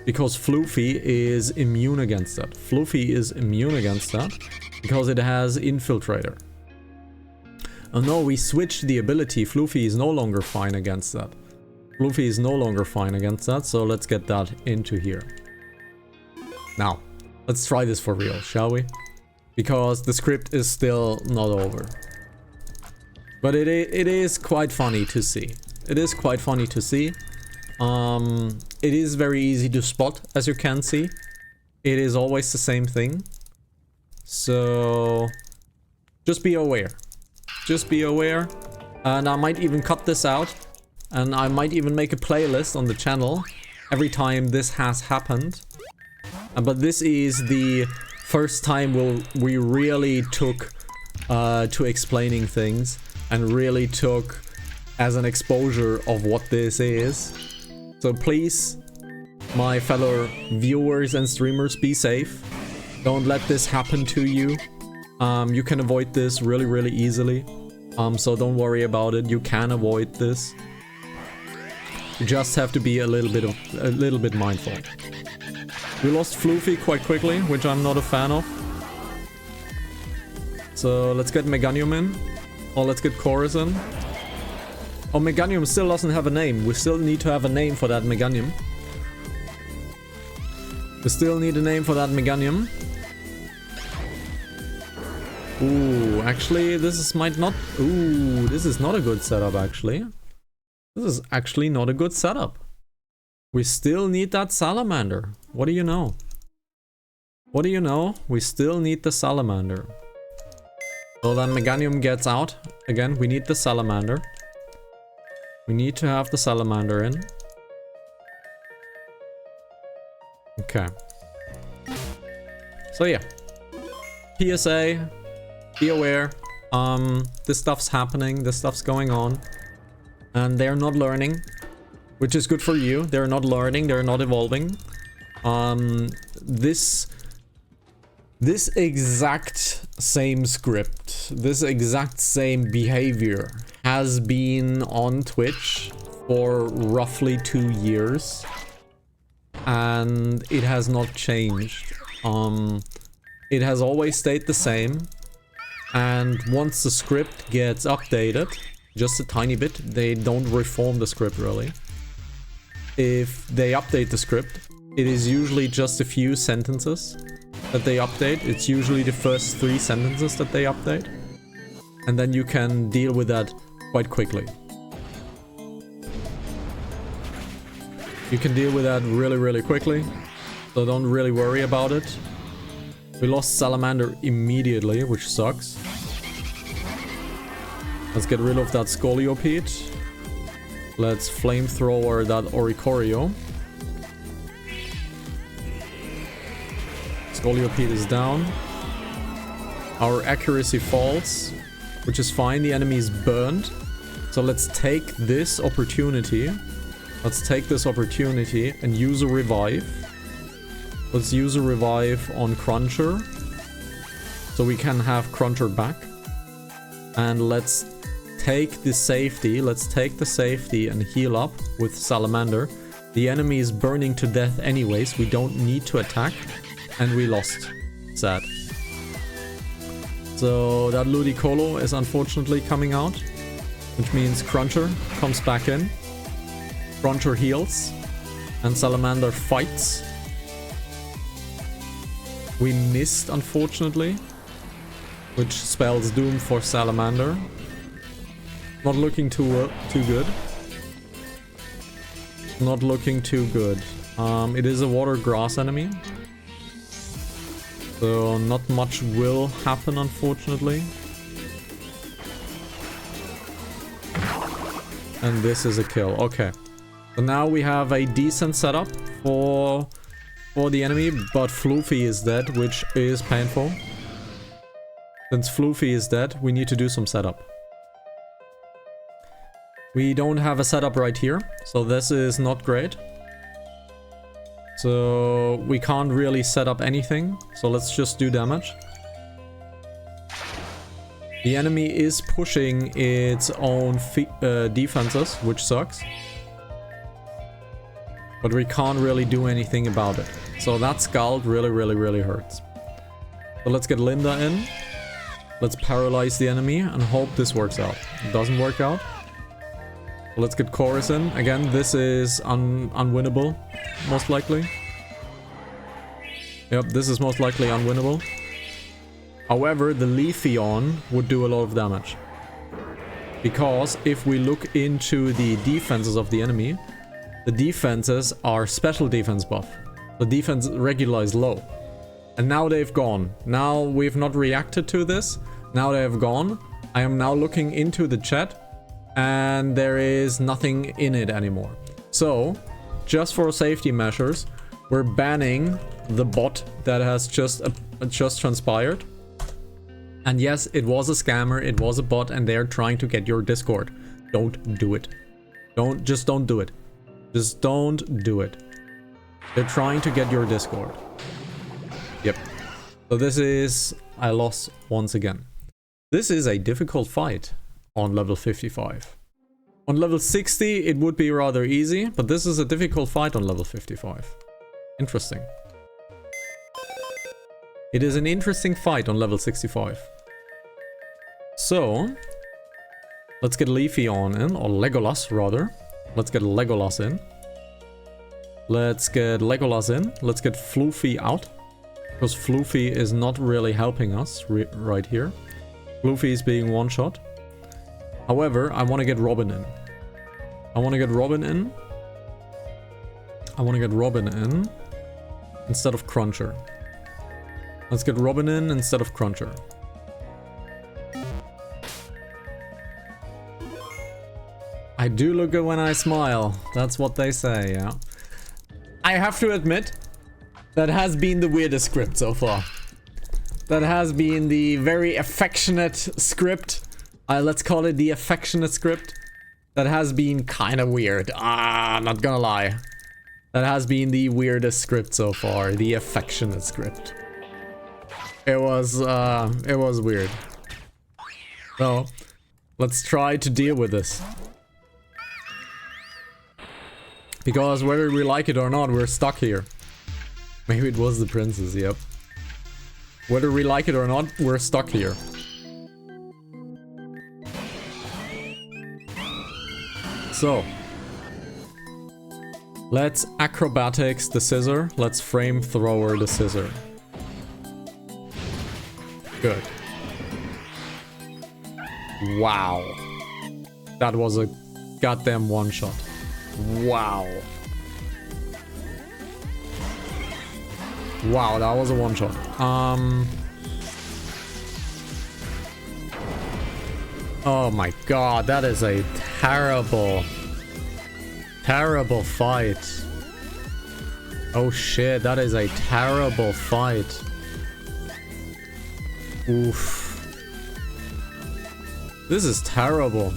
because Floofy is immune against that. Floofy is immune against that because it has Infiltrator. Oh no, we switched the ability. Floofy is no longer fine against that. Floofy is no longer fine against that, so let's get that into here. Now, let's try this for real, shall we? Because the script is still not over. But it is quite funny to see. It is quite funny to see. It is very easy to spot, as you can see. It is always the same thing. So just be aware. Just be aware. And I might even cut this out. And I might even make a playlist on the channel every time this has happened. But this is the first time we really took to explaining things. And really took as an exposure of what this is. So please, my fellow viewers and streamers, be safe. Don't let this happen to you. You can avoid this really, really easily. So don't worry about it. You can avoid this. You just have to be a little bit mindful. We lost Floofy quite quickly, which I'm not a fan of. So let's get Meganium in. Or let's get Chorus in. Oh, Meganium still doesn't have a name. We still need to have a name for that Meganium. We still need a name for that Meganium. Ooh, actually, this is this is not a good setup, actually. This is actually not a good setup. We still need that Salamander. What do you know? What do you know? We still need the Salamander. So then Meganium gets out. Again, we need the Salamander. We need to have the Salamander in. Okay. So yeah. PSA. Be aware. This stuff's happening. This stuff's going on. And they're not learning. Which is good for you. They're not learning. They're not evolving. This exact same script, this exact same behavior has been on Twitch for roughly 2 years. And it has not changed. It has always stayed the same. And once the script gets updated, just a tiny bit, they don't reform the script really. If they update the script, it is usually just a few sentences that they update. It's usually the first 3 sentences that they update. And then you can deal with that quite quickly. You can deal with that really, really quickly. So don't really worry about it. We lost Salamander immediately, which sucks. Let's get rid of that Scoliopede. Let's flamethrower that Oricorio. Scoliopede is down. Our accuracy falls, which is fine. The enemy is burned. So let's take this opportunity. Let's take this opportunity and use a revive. Let's use a revive on Cruncher. So we can have Cruncher back. And let's take the safety. Let's take the safety and heal up with Salamander. The enemy is burning to death anyways. We don't need to attack. And we lost. Sad. So that Ludicolo is unfortunately coming out. Which means Cruncher comes back in. Cruncher heals. And Salamander fights. We missed, unfortunately. Which spells doom for Salamander. Not looking too good. Not looking too good. It is a water grass enemy. So not much will happen, unfortunately. And this is a kill. Okay. So now we have a decent setup for the enemy, but Floofy is dead, which is painful. Since Floofy is dead, we need to do some setup. We don't have a setup right here, so this is not great. So we can't really set up anything. So let's just do damage. The enemy is pushing its own defenses, which sucks. But we can't really do anything about it. So that Scald really hurts. So let's get Linda in. Let's paralyze the enemy and hope this works out. It doesn't work out. Let's get Chorus in. Again, this is unwinnable, most likely. Yep, this is most likely unwinnable. However, the Leafeon would do a lot of damage. Because if we look into the defenses of the enemy, the defenses are special defense buff. The defense regular is low. And now they've gone. Now we've not reacted to this. Now they have gone. I am now looking into the chat. And there is nothing in it anymore. So, just for safety measures, we're banning the bot that has just transpired. And yes, it was a scammer, it was a bot, and they're trying to get your Discord. Don't do it. Just don't do it. Just don't do it. They're trying to get your Discord. Yep. So this is... I lost once again. This is a difficult fight on level 55. On level 60, it would be rather easy, but this is a difficult fight on level 55. Interesting. It is an interesting fight on level 65. So, let's get Leafeon in, or Legolas rather. Let's get Legolas in. Let's get Legolas in. Let's get Floofy out. Because Floofy is not really helping us right here. Floofy is being one-shot. However, I want to get Robin in. I want to get Robin in. I want to get Robin in instead of Cruncher. Let's get Robin in instead of Cruncher. I do look good when I smile. That's what they say, yeah. I have to admit, that has been the weirdest script so far. That has been the very affectionate script. Let's call it the affectionate script. That has been kind of weird. Not gonna lie. That has been the weirdest script so far. The affectionate script. It was weird. So, let's try to deal with this. Because whether we like it or not, we're stuck here. Maybe it was the princess, yep. Whether we like it or not, we're stuck here. So, let's acrobatics the scissor. Let's flamethrower the scissor. Good. Wow. That was a goddamn one-shot. Wow. Wow, that was a one-shot. Oh my god, that is a terrible, terrible fight. Oh shit, that is a terrible fight. Oof. This is terrible.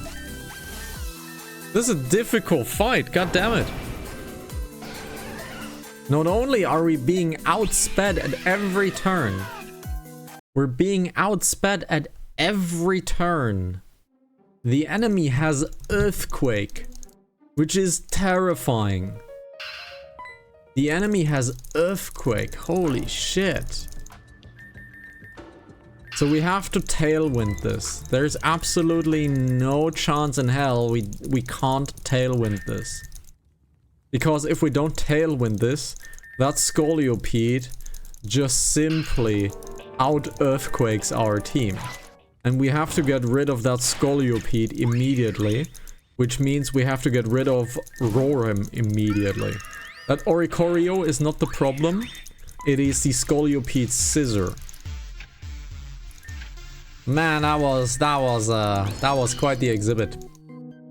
This is a difficult fight, god damn it. Not only are we being outsped at every turn, we're being outsped at every turn. The enemy has Earthquake, which is terrifying. The enemy has Earthquake, holy shit. So we have to Tailwind this. There's absolutely no chance in hell we can't Tailwind this. Because if we don't Tailwind this, that Scolipede just simply out-Earthquakes our team. And we have to get rid of that Scolipede immediately, which means we have to get rid of Rorim immediately. That Oricorio is not the problem, it is the Scolipede Scissor. Man, that was quite the exhibit.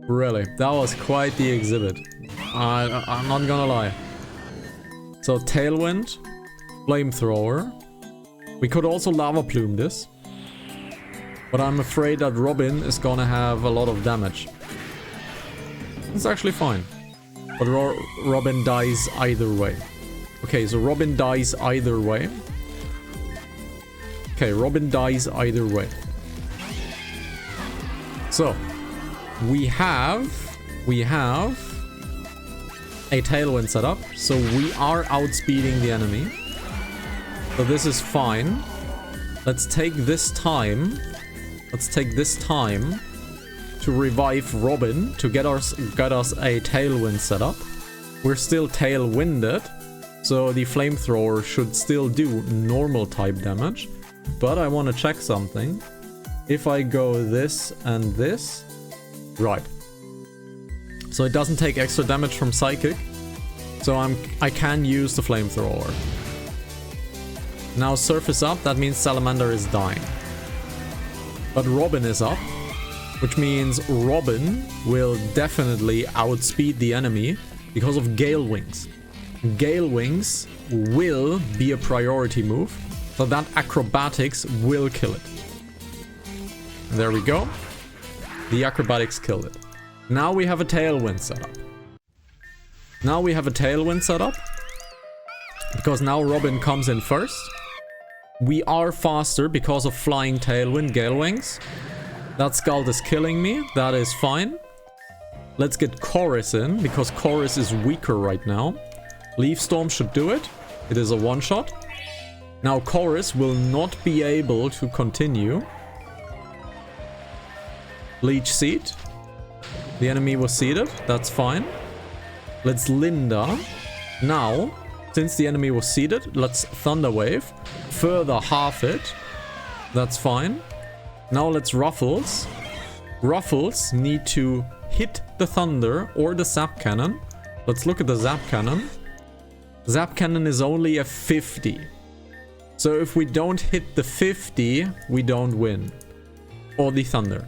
Really, that was quite the exhibit. I'm not gonna lie. So Tailwind, Flamethrower. We could also Lava Plume this. But I'm afraid that Robin is gonna have a lot of damage. It's actually fine. But Robin dies either way. Okay, so Robin dies either way. Okay, Robin dies either way. So, we have a Tailwind set up. So we are outspeeding the enemy. So this is fine. Let's take this time. Let's take this time to revive Robin to get us a Tailwind set up. We're still Tailwinded, so the flamethrower should still do normal type damage. But I want to check something. If I go this and this, right. So it doesn't take extra damage from Psychic. So I can use the flamethrower. Now surface up, that means Salamander is dying. But Robin is up, which means Robin will definitely outspeed the enemy because of Gale Wings. Gale Wings will be a priority move, so that acrobatics will kill it. There we go. The acrobatics killed it. Now we have a Tailwind setup. Now we have a Tailwind setup, because now Robin comes in first. We are faster because of Flying Tailwind Gale Wings. That Scald is killing me. That is fine. Let's get Chorus in, because Chorus is weaker right now. Leaf Storm should do it. It is a one-shot. Now Chorus will not be able to continue. Leech Seed. The enemy was seeded. That's fine. Let's Linda. Now, since the enemy was seeded, let's Thunder Wave. Further half it. That's fine. Now let's Ruffles. Ruffles need to hit the Thunder or the Zap Cannon. Let's look at the Zap Cannon. Zap Cannon is only a 50. So if we don't hit the 50, we don't win. Or the Thunder.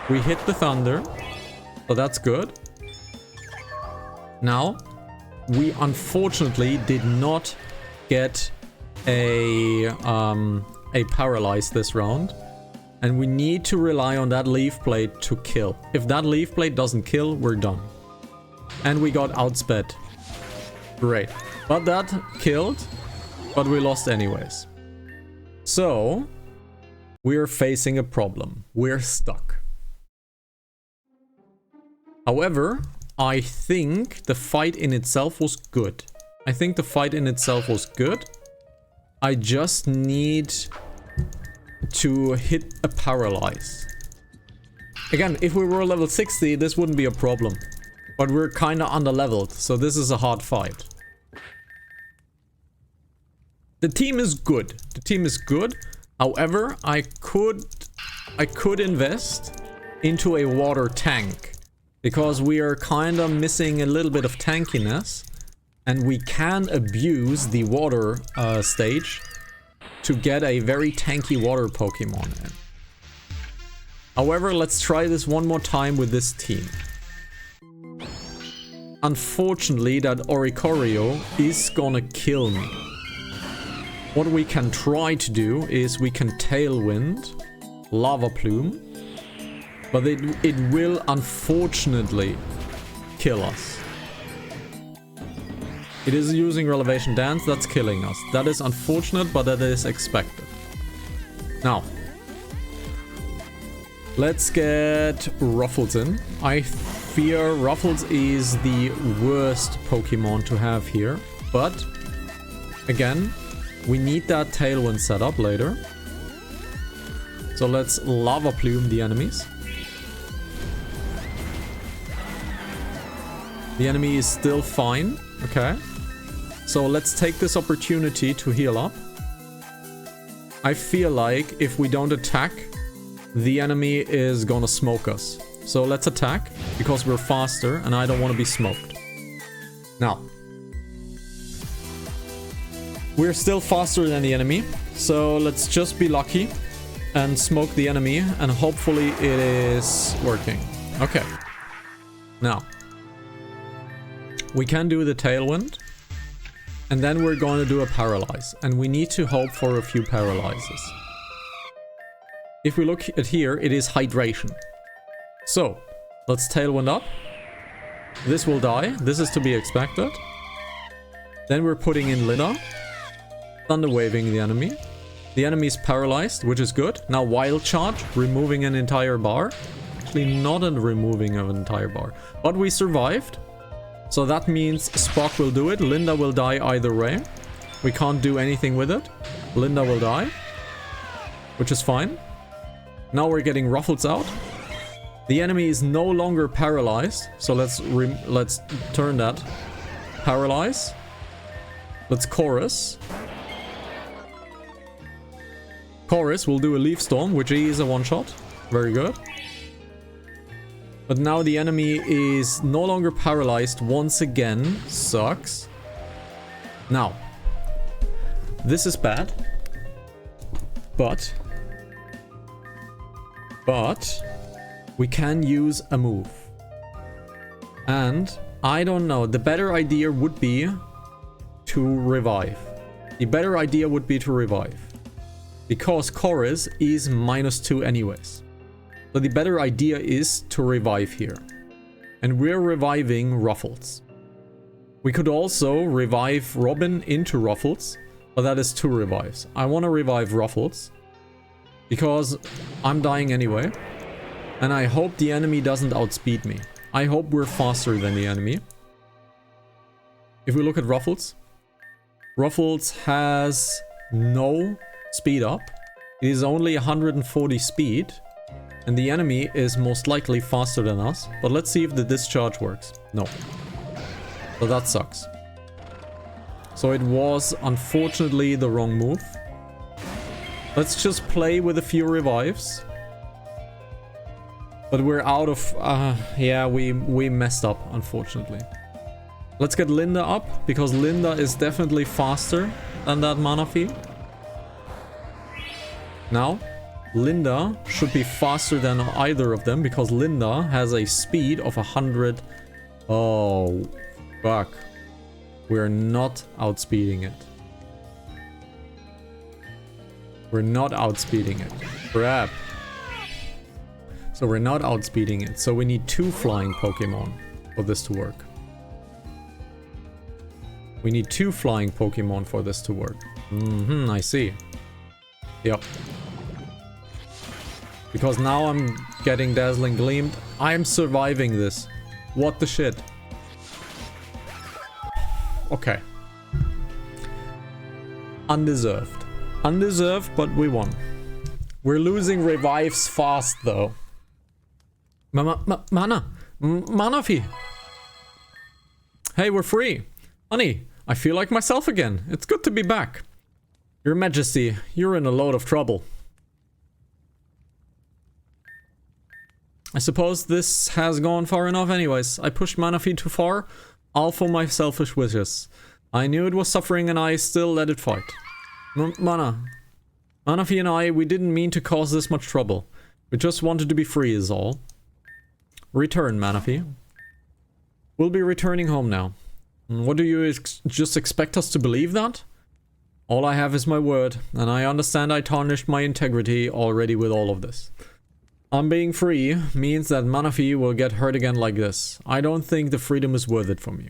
We hit the Thunder. So that's good. Now, we unfortunately did not get a Paralyze this round. And we need to rely on that Leaf Blade to kill. If that Leaf Blade doesn't kill, we're done. And we got outsped. Great. But that killed, but we lost anyways. So, we're facing a problem. We're stuck. However, I think the fight in itself was good. I think the fight in itself was good. I just need to hit a Paralyze. Again, if we were level 60, this wouldn't be a problem. But we're kinda under-leveled, so this is a hard fight. The team is good. The team is good. However, I could invest into a water tank. Because we are kinda missing a little bit of tankiness. And we can abuse the water stage to get a very tanky water Pokemon in. However, let's try this one more time with this team. Unfortunately, that Oricorio is gonna kill me. What we can try to do is we can Tailwind Lava Plume, but it will unfortunately kill us. It is using Relevation Dance, that's killing us. That is unfortunate, but that is expected. Now, let's get Ruffles in. I fear Ruffles is the worst Pokemon to have here, but again, we need that Tailwind setup later. So let's Lava Plume the enemies. The enemy is still fine. Okay. So let's take this opportunity to heal up. I feel like if we don't attack, the enemy is gonna smoke us. So let's attack, because we're faster and I don't want to be smoked. Now. We're still faster than the enemy, so let's just be lucky and smoke the enemy, and hopefully it is working. Okay. Now. We can do the Tailwind, and then we're going to do a Paralyze, and we need to hope for a few Paralyzes. If we look at here, it is Hydration. So, let's Tailwind up. This will die. This is to be expected. Then we're putting in Linda. Thunder waving the enemy. The enemy is paralyzed, which is good. Now wild charge, removing an entire bar. Actually not a removing of an entire bar. But we survived. So that means Spock will do it. Linda will die either way. We can't do anything with it. Linda will die. Which is fine. Now we're getting Ruffles out. The enemy is no longer paralyzed. So let's turn that. Paralyze. Let's chorus. Chorus will do a Leaf Storm, which is a one-shot. Very good. But now the enemy is no longer paralyzed once again. Sucks. Now, this is bad. But we can use a move. And I don't know. The better idea would be to revive. The better idea would be to revive. Because chorus is -2 anyways. So the better idea is to revive here. And we're reviving Ruffles. We could also revive Robin into Ruffles. But that is 2 revives. I want to revive Ruffles. Because I'm dying anyway. And I hope the enemy doesn't outspeed me. I hope we're faster than the enemy. If we look at Ruffles. Ruffles has no speed up. It is only 140 speed. And the enemy is most likely faster than us. But let's see if the discharge works. No. So that sucks. So it was unfortunately the wrong move. Let's just play with a few revives. But we're out of... yeah, we messed up, unfortunately. Let's get Linda up, because Linda is definitely faster than that Manaphy. Now, Linda should be faster than either of them, because Linda has a speed of 100. Oh, fuck. We're not outspeeding it. We're not outspeeding it. Crap. So we're not outspeeding it. So we need 2 flying Pokemon for this to work. We need 2 flying Pokemon for this to work. I see. Yep. Because now I'm getting Dazzling Gleamed. I'm surviving this. What the shit? Okay. Undeserved. Undeserved, but we won. We're losing revives fast, though. Manaphy. Hey, we're free. Honey, I feel like myself again. It's good to be back. Your Majesty, you're in a load of trouble. I suppose this has gone far enough anyways. I pushed Manaphy too far, all for my selfish wishes. I knew it was suffering and I still let it fight. Manaphy and I, we didn't mean to cause this much trouble. We just wanted to be free is all. Return, Manaphy. We'll be returning home now. What do you just expect us to believe that? All I have is my word, and I understand I tarnished my integrity already with all of this. Being free means that Manaphy will get hurt again like this. I don't think the freedom is worth it for me.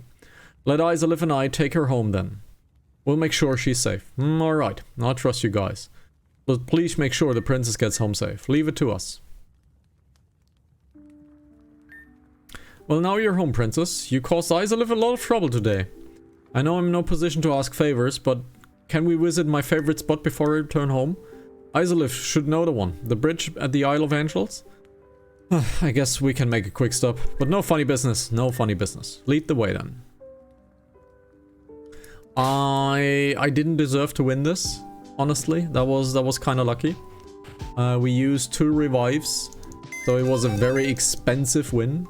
Let Izalith and I take her home then. We'll make sure she's safe. Alright, I trust you guys. But please make sure the princess gets home safe. Leave it to us. Well, now you're home, princess. You caused Izalith a lot of trouble today. I know I'm in no position to ask favors, but can we visit my favorite spot before I return home? Izalith should know the one. The bridge at the Isle of Angels? I guess we can make a quick stop. But no funny business. No funny business. Lead the way then. I didn't deserve to win this. Honestly. That was kind of lucky. We used 2 revives. So it was a very expensive win.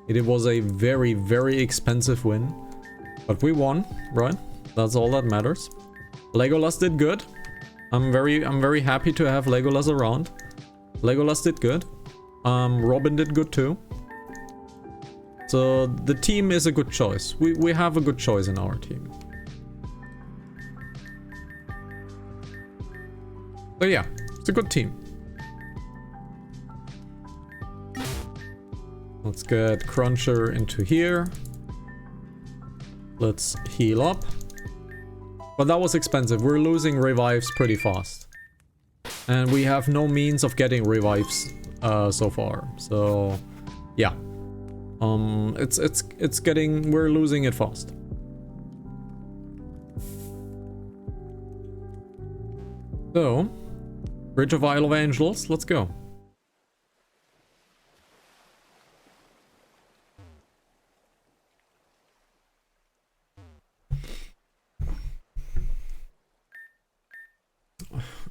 It was a very, very expensive win. But we won, right? That's all that matters. Legolas did good. I'm very happy to have Legolas around. Legolas did good. Robin did good too. So the team is a good choice. We have a good choice in our team. So yeah, it's a good team. Let's get Cruncher into here. Let's heal up. But that was expensive. We're losing revives pretty fast. And we have no means of getting revives so far. So, yeah. It's getting... We're losing it fast. So, Bridge of Isle of Angels, let's go.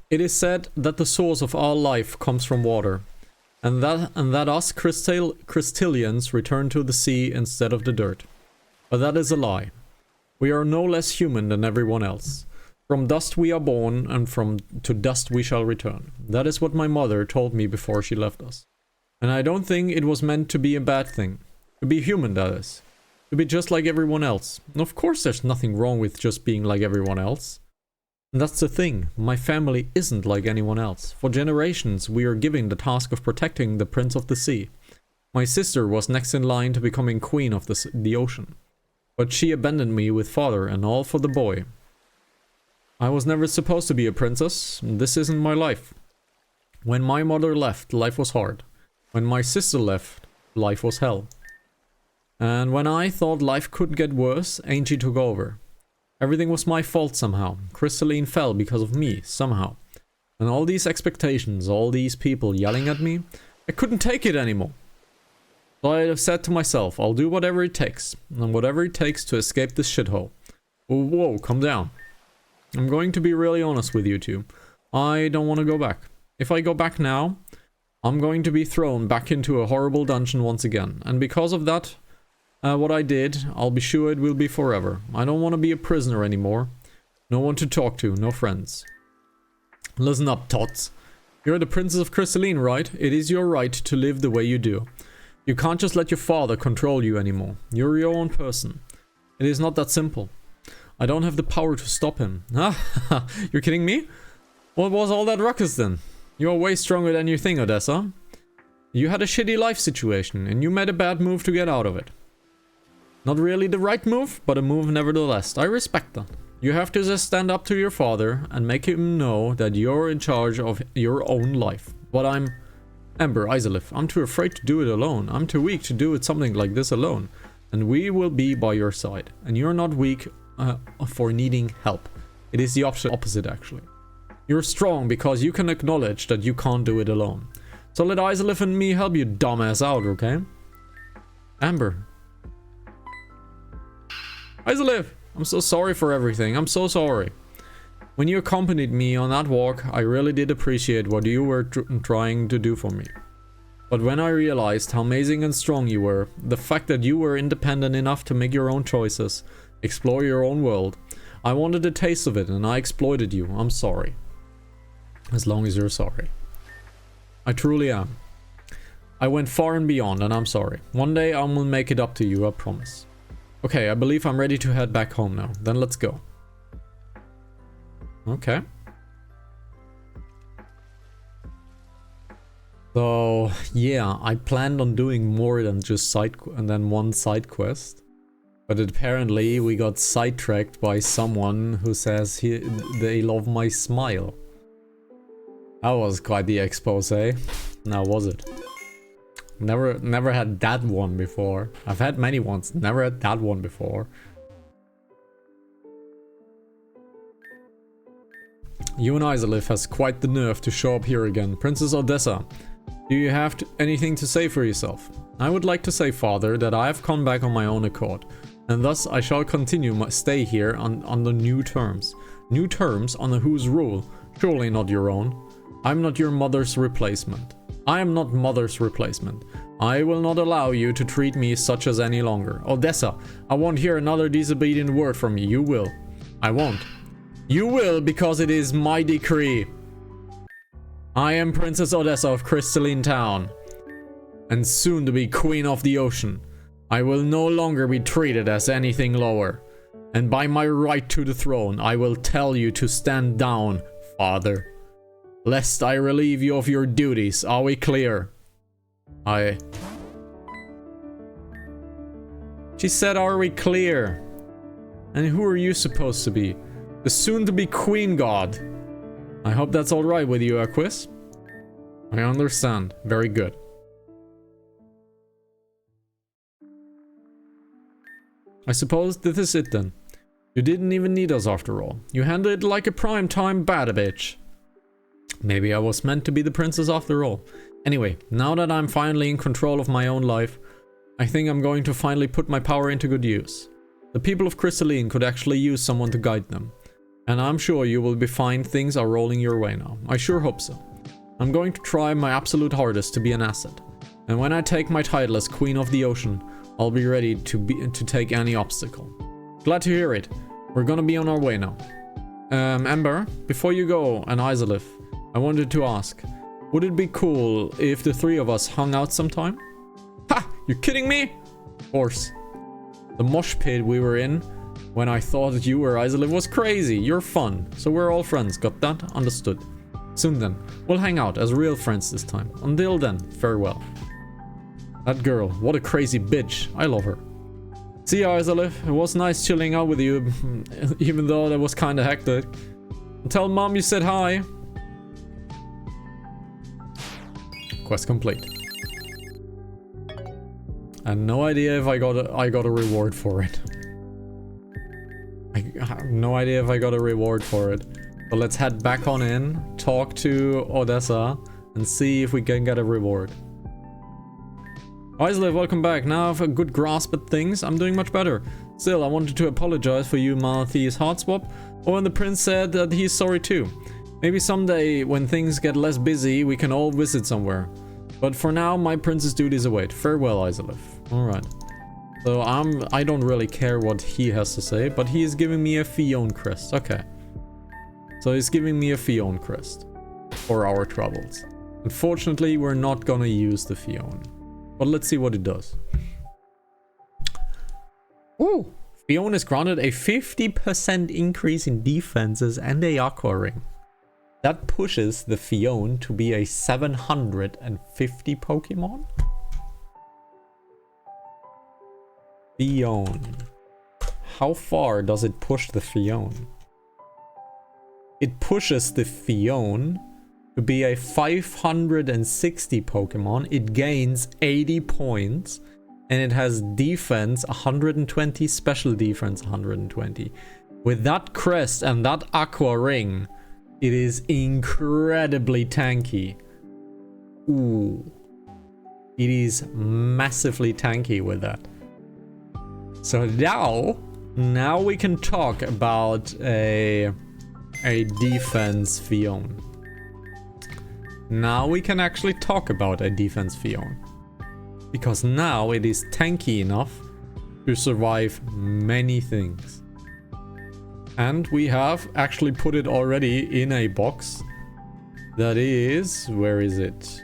It is said that the source of all life comes from water, and that us crystallians return to the sea instead of the dirt. But that is a lie. We are no less human than everyone else. From dust we are born, and to dust we shall return. That is what my mother told me before she left us. And I don't think it was meant to be a bad thing. To be human, that is. To be just like everyone else. And of course there's nothing wrong with just being like everyone else. And that's the thing, my family isn't like anyone else. For generations we are given the task of protecting the Prince of the Sea. My sister was next in line to becoming queen of the ocean. But she abandoned me with father and all for the boy. I was never supposed to be a princess. This isn't my life. When my mother left, life was hard. When my sister left, life was hell. And when I thought life could get worse, Angie took over. Everything was my fault somehow. Crystalline fell because of me, somehow. And all these expectations, all these people yelling at me, I couldn't take it anymore. So I said to myself, I'll do whatever it takes. And whatever it takes to escape this shithole. Whoa, calm down. I'm going to be really honest with you two. I don't want to go back. If I go back now, I'm going to be thrown back into a horrible dungeon once again. And because of that, what I did, I'll be sure it will be forever. I don't want to be a prisoner anymore. No one to talk to, no friends. Listen up, tots. You're the Princess of Crystalline, right? It is your right to live the way you do. You can't just let your father control you anymore. You're your own person. It is not that simple. I don't have the power to stop him. Ah, you're kidding me? What was all that ruckus then? You're way stronger than you think, Odessa. You had a shitty life situation, and you made a bad move to get out of it. Not really the right move, but a move nevertheless. I respect that. You have to just stand up to your father and make him know that you're in charge of your own life. But I'm... Amber, Isolith, I'm too afraid to do it alone. I'm too weak to do it something like this alone. And we will be by your side. And you're not weak for needing help. It is the opposite, actually. You're strong because you can acknowledge that you can't do it alone. So let Isolith and me help you dumbass out, okay? Amber. Isolith, I'm so sorry for everything. I'm so sorry. When you accompanied me on that walk, I really did appreciate what you were trying to do for me. But when I realized how amazing and strong you were, the fact that you were independent enough to make your own choices, explore your own world, I wanted a taste of it and I exploited you. I'm sorry. As long as you're sorry. I truly am. I went far and beyond and I'm sorry. One day I will make it up to you, I promise. Okay, I believe I'm ready to head back home now. Then let's go. Okay. So, yeah, I planned on doing more than just one side quest. But apparently we got sidetracked by someone who says they love my smile. That was quite the expose. Now was it? Never had that one before. I've had many ones, never had that one before. You and Isolith has quite the nerve to show up here again. Princess Odessa, do you have anything to say for yourself? I would like to say, Father, that I have come back on my own accord. And thus I shall continue my stay here under new terms. New terms under whose rule? Surely not your own. I'm not your mother's replacement. I am not mother's replacement. I will not allow you to treat me such as any longer. Odessa, I won't hear another disobedient word from you. You will. I won't. You will, because it is my decree. I am Princess Odessa of Crystalline Town, and soon to be Queen of the Ocean. I will no longer be treated as anything lower. And by my right to the throne, I will tell you to stand down, Father. Lest I relieve you of your duties. Are we clear? She said, are we clear? And who are you supposed to be? The soon-to-be Queen God. I hope that's alright with you, Aquis. I understand. Very good. I suppose this is it then. You didn't even need us after all. You handled it like a prime-time bad bitch. Maybe I was meant to be the princess after all. Anyway, now that I'm finally in control of my own life, I think I'm going to finally put my power into good use. The people of Crystalline could actually use someone to guide them. And I'm sure you will be fine. Things are rolling your way now. I sure hope so. I'm going to try my absolute hardest to be an asset. And when I take my title as Queen of the Ocean, I'll be ready to take any obstacle. Glad to hear it. We're gonna be on our way now. Ember, before you go, and Isolith, I wanted to ask, would it be cool if the three of us hung out sometime? Ha! You kidding me? Of course. The mosh pit we were in when I thought that you were Isolith was crazy. You're fun. So we're all friends. Got that? Understood. Soon then. We'll hang out as real friends this time. Until then, farewell. That girl. What a crazy bitch. I love her. See ya, Isolith. It was nice chilling out with you. Even though that was kinda hectic. Tell mom you said hi. Quest complete. And no idea if I got a reward for it. I have no idea if I got a reward for it. But let's head back on in, talk to Odessa, and see if we can get a reward. Isolith, welcome back. Now I have a good grasp at things. I'm doing much better. Still, I wanted to apologize for you, Malathe's heart swap. Oh, and the prince said that he's sorry too. Maybe someday, when things get less busy, we can all visit somewhere. But for now, my princess duties await. Farewell, Isolith. Alright. So I don't really care what he has to say, but he is giving me a Fion crest. Okay. So he's giving me a Fion crest for our troubles. Unfortunately, we're not gonna use the Fion. But let's see what it does. Ooh! Fion is granted a 50% increase in defenses and a aqua ring. That pushes the Fion to be a 750 Pokemon? Fion. How far does it push the Fion? It pushes the Fion to be a 560 Pokemon. It gains 80 points. And it has defense 120, special defense 120. With that crest and that aqua ring, it is incredibly tanky. Ooh. It is massively tanky with that. So now we can talk about a defense Fion. Now we can actually talk about a defense Fion. Because now it is tanky enough to survive many things. And we have actually put it already in a box. That is... where is it?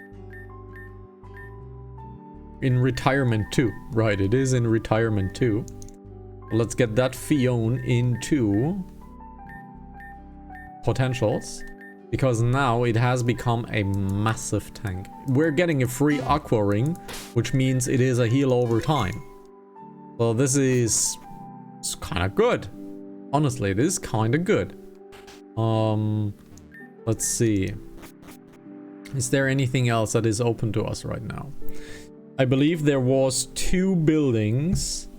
In retirement 2. Right, it is in retirement 2. Let's get that Fion into potentials. Because now it has become a massive tank. We're getting a free aqua ring, which means it is a heal over time. So this is kind of good. Honestly, it is kind of good. Let's see. Is there anything else that is open to us right now? I believe there was 2 buildings.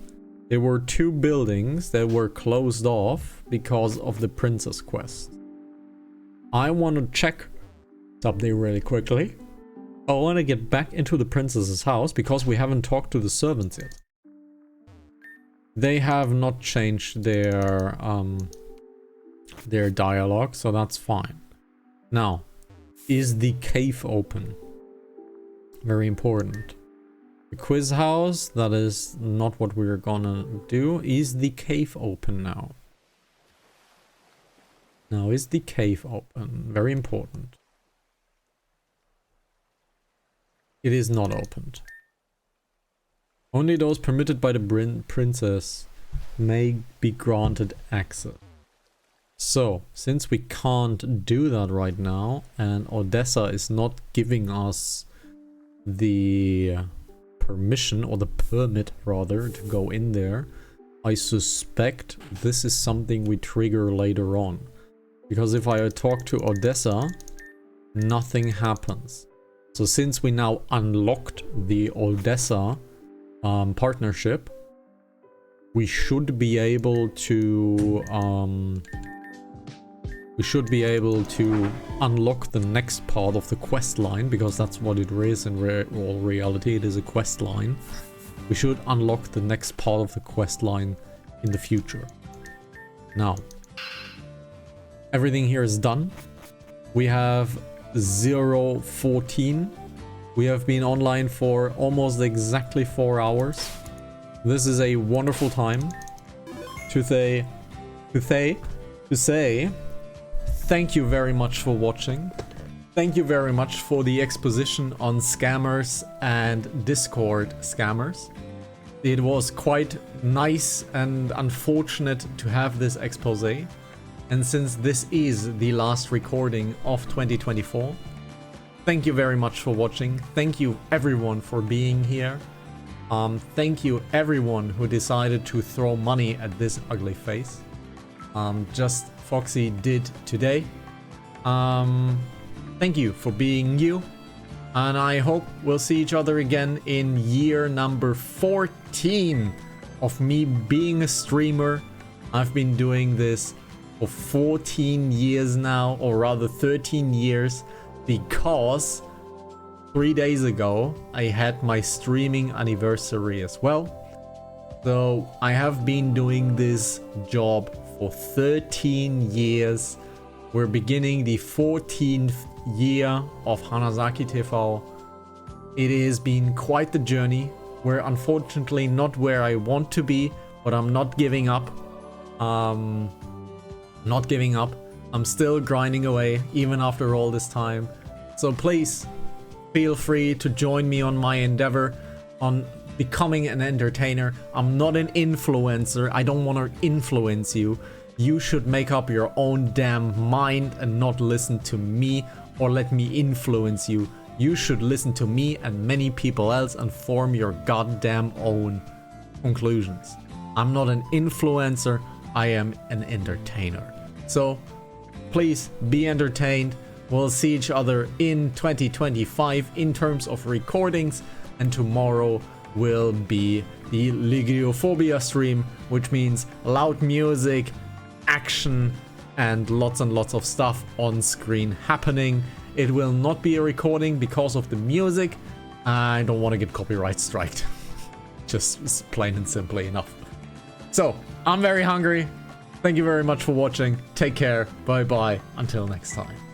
There were 2 buildings that were closed off because of the princess quest. I want to check something really quickly. I want to get back into the princess's house because we haven't talked to the servants yet. They have not changed their dialogue, so that's fine. Now, is the cave open? Very important. The quiz house, that is not what we're gonna do. Is the cave open now? Now, is the cave open? Very important. It is not opened. Only those permitted by the princess may be granted access. So, since we can't do that right now, and Odessa is not giving us the permission, or the permit rather, to go in there, I suspect this is something we trigger later on. Because if I talk to Odessa, nothing happens. So since we now unlocked the Odessa partnership, we should be able to unlock the next part of the quest line, because that's what it is in all reality. It is a quest line. We should unlock the next part of the quest line in the future. Now, everything here is done. We have 0:14. We have been online for almost exactly 4 hours. This is a wonderful time to say thank you very much for watching. Thank you very much for the exposition on scammers and Discord scammers. It was quite nice and unfortunate to have this expose. And since this is the last recording of 2024, thank you very much for watching. Thank you everyone for being here. Thank you everyone who decided to throw money at this ugly face. Just Foxy did today. Thank you for being you. And I hope we'll see each other again in year number 14 of me being a streamer. I've been doing this for 14 years now, or rather 13 years, because 3 days ago I had my streaming anniversary as well. So I have been doing this job for 13 years. We're beginning the 14th year of Hanazaki TV. It has been quite the journey. We're unfortunately not where I want to be, but I'm not giving up. Not giving up. I'm still grinding away even after all this time. So please feel free to join me on my endeavor on becoming an entertainer. I'm not an influencer. I don't want to influence you. You should make up your own damn mind and not listen to me or let me influence you. You should listen to me and many people else and form your goddamn own conclusions. I'm not an influencer. I am an entertainer. So please be entertained. We'll see each other in 2025 in terms of recordings, and tomorrow will be the Ligriophobia stream, which means loud music, action, and lots of stuff on screen happening. It will not be a recording because of the music. I don't want to get copyright striked. Just plain and simply enough. So I'm very hungry. Thank you very much for watching. Take care. Bye bye. Until next time.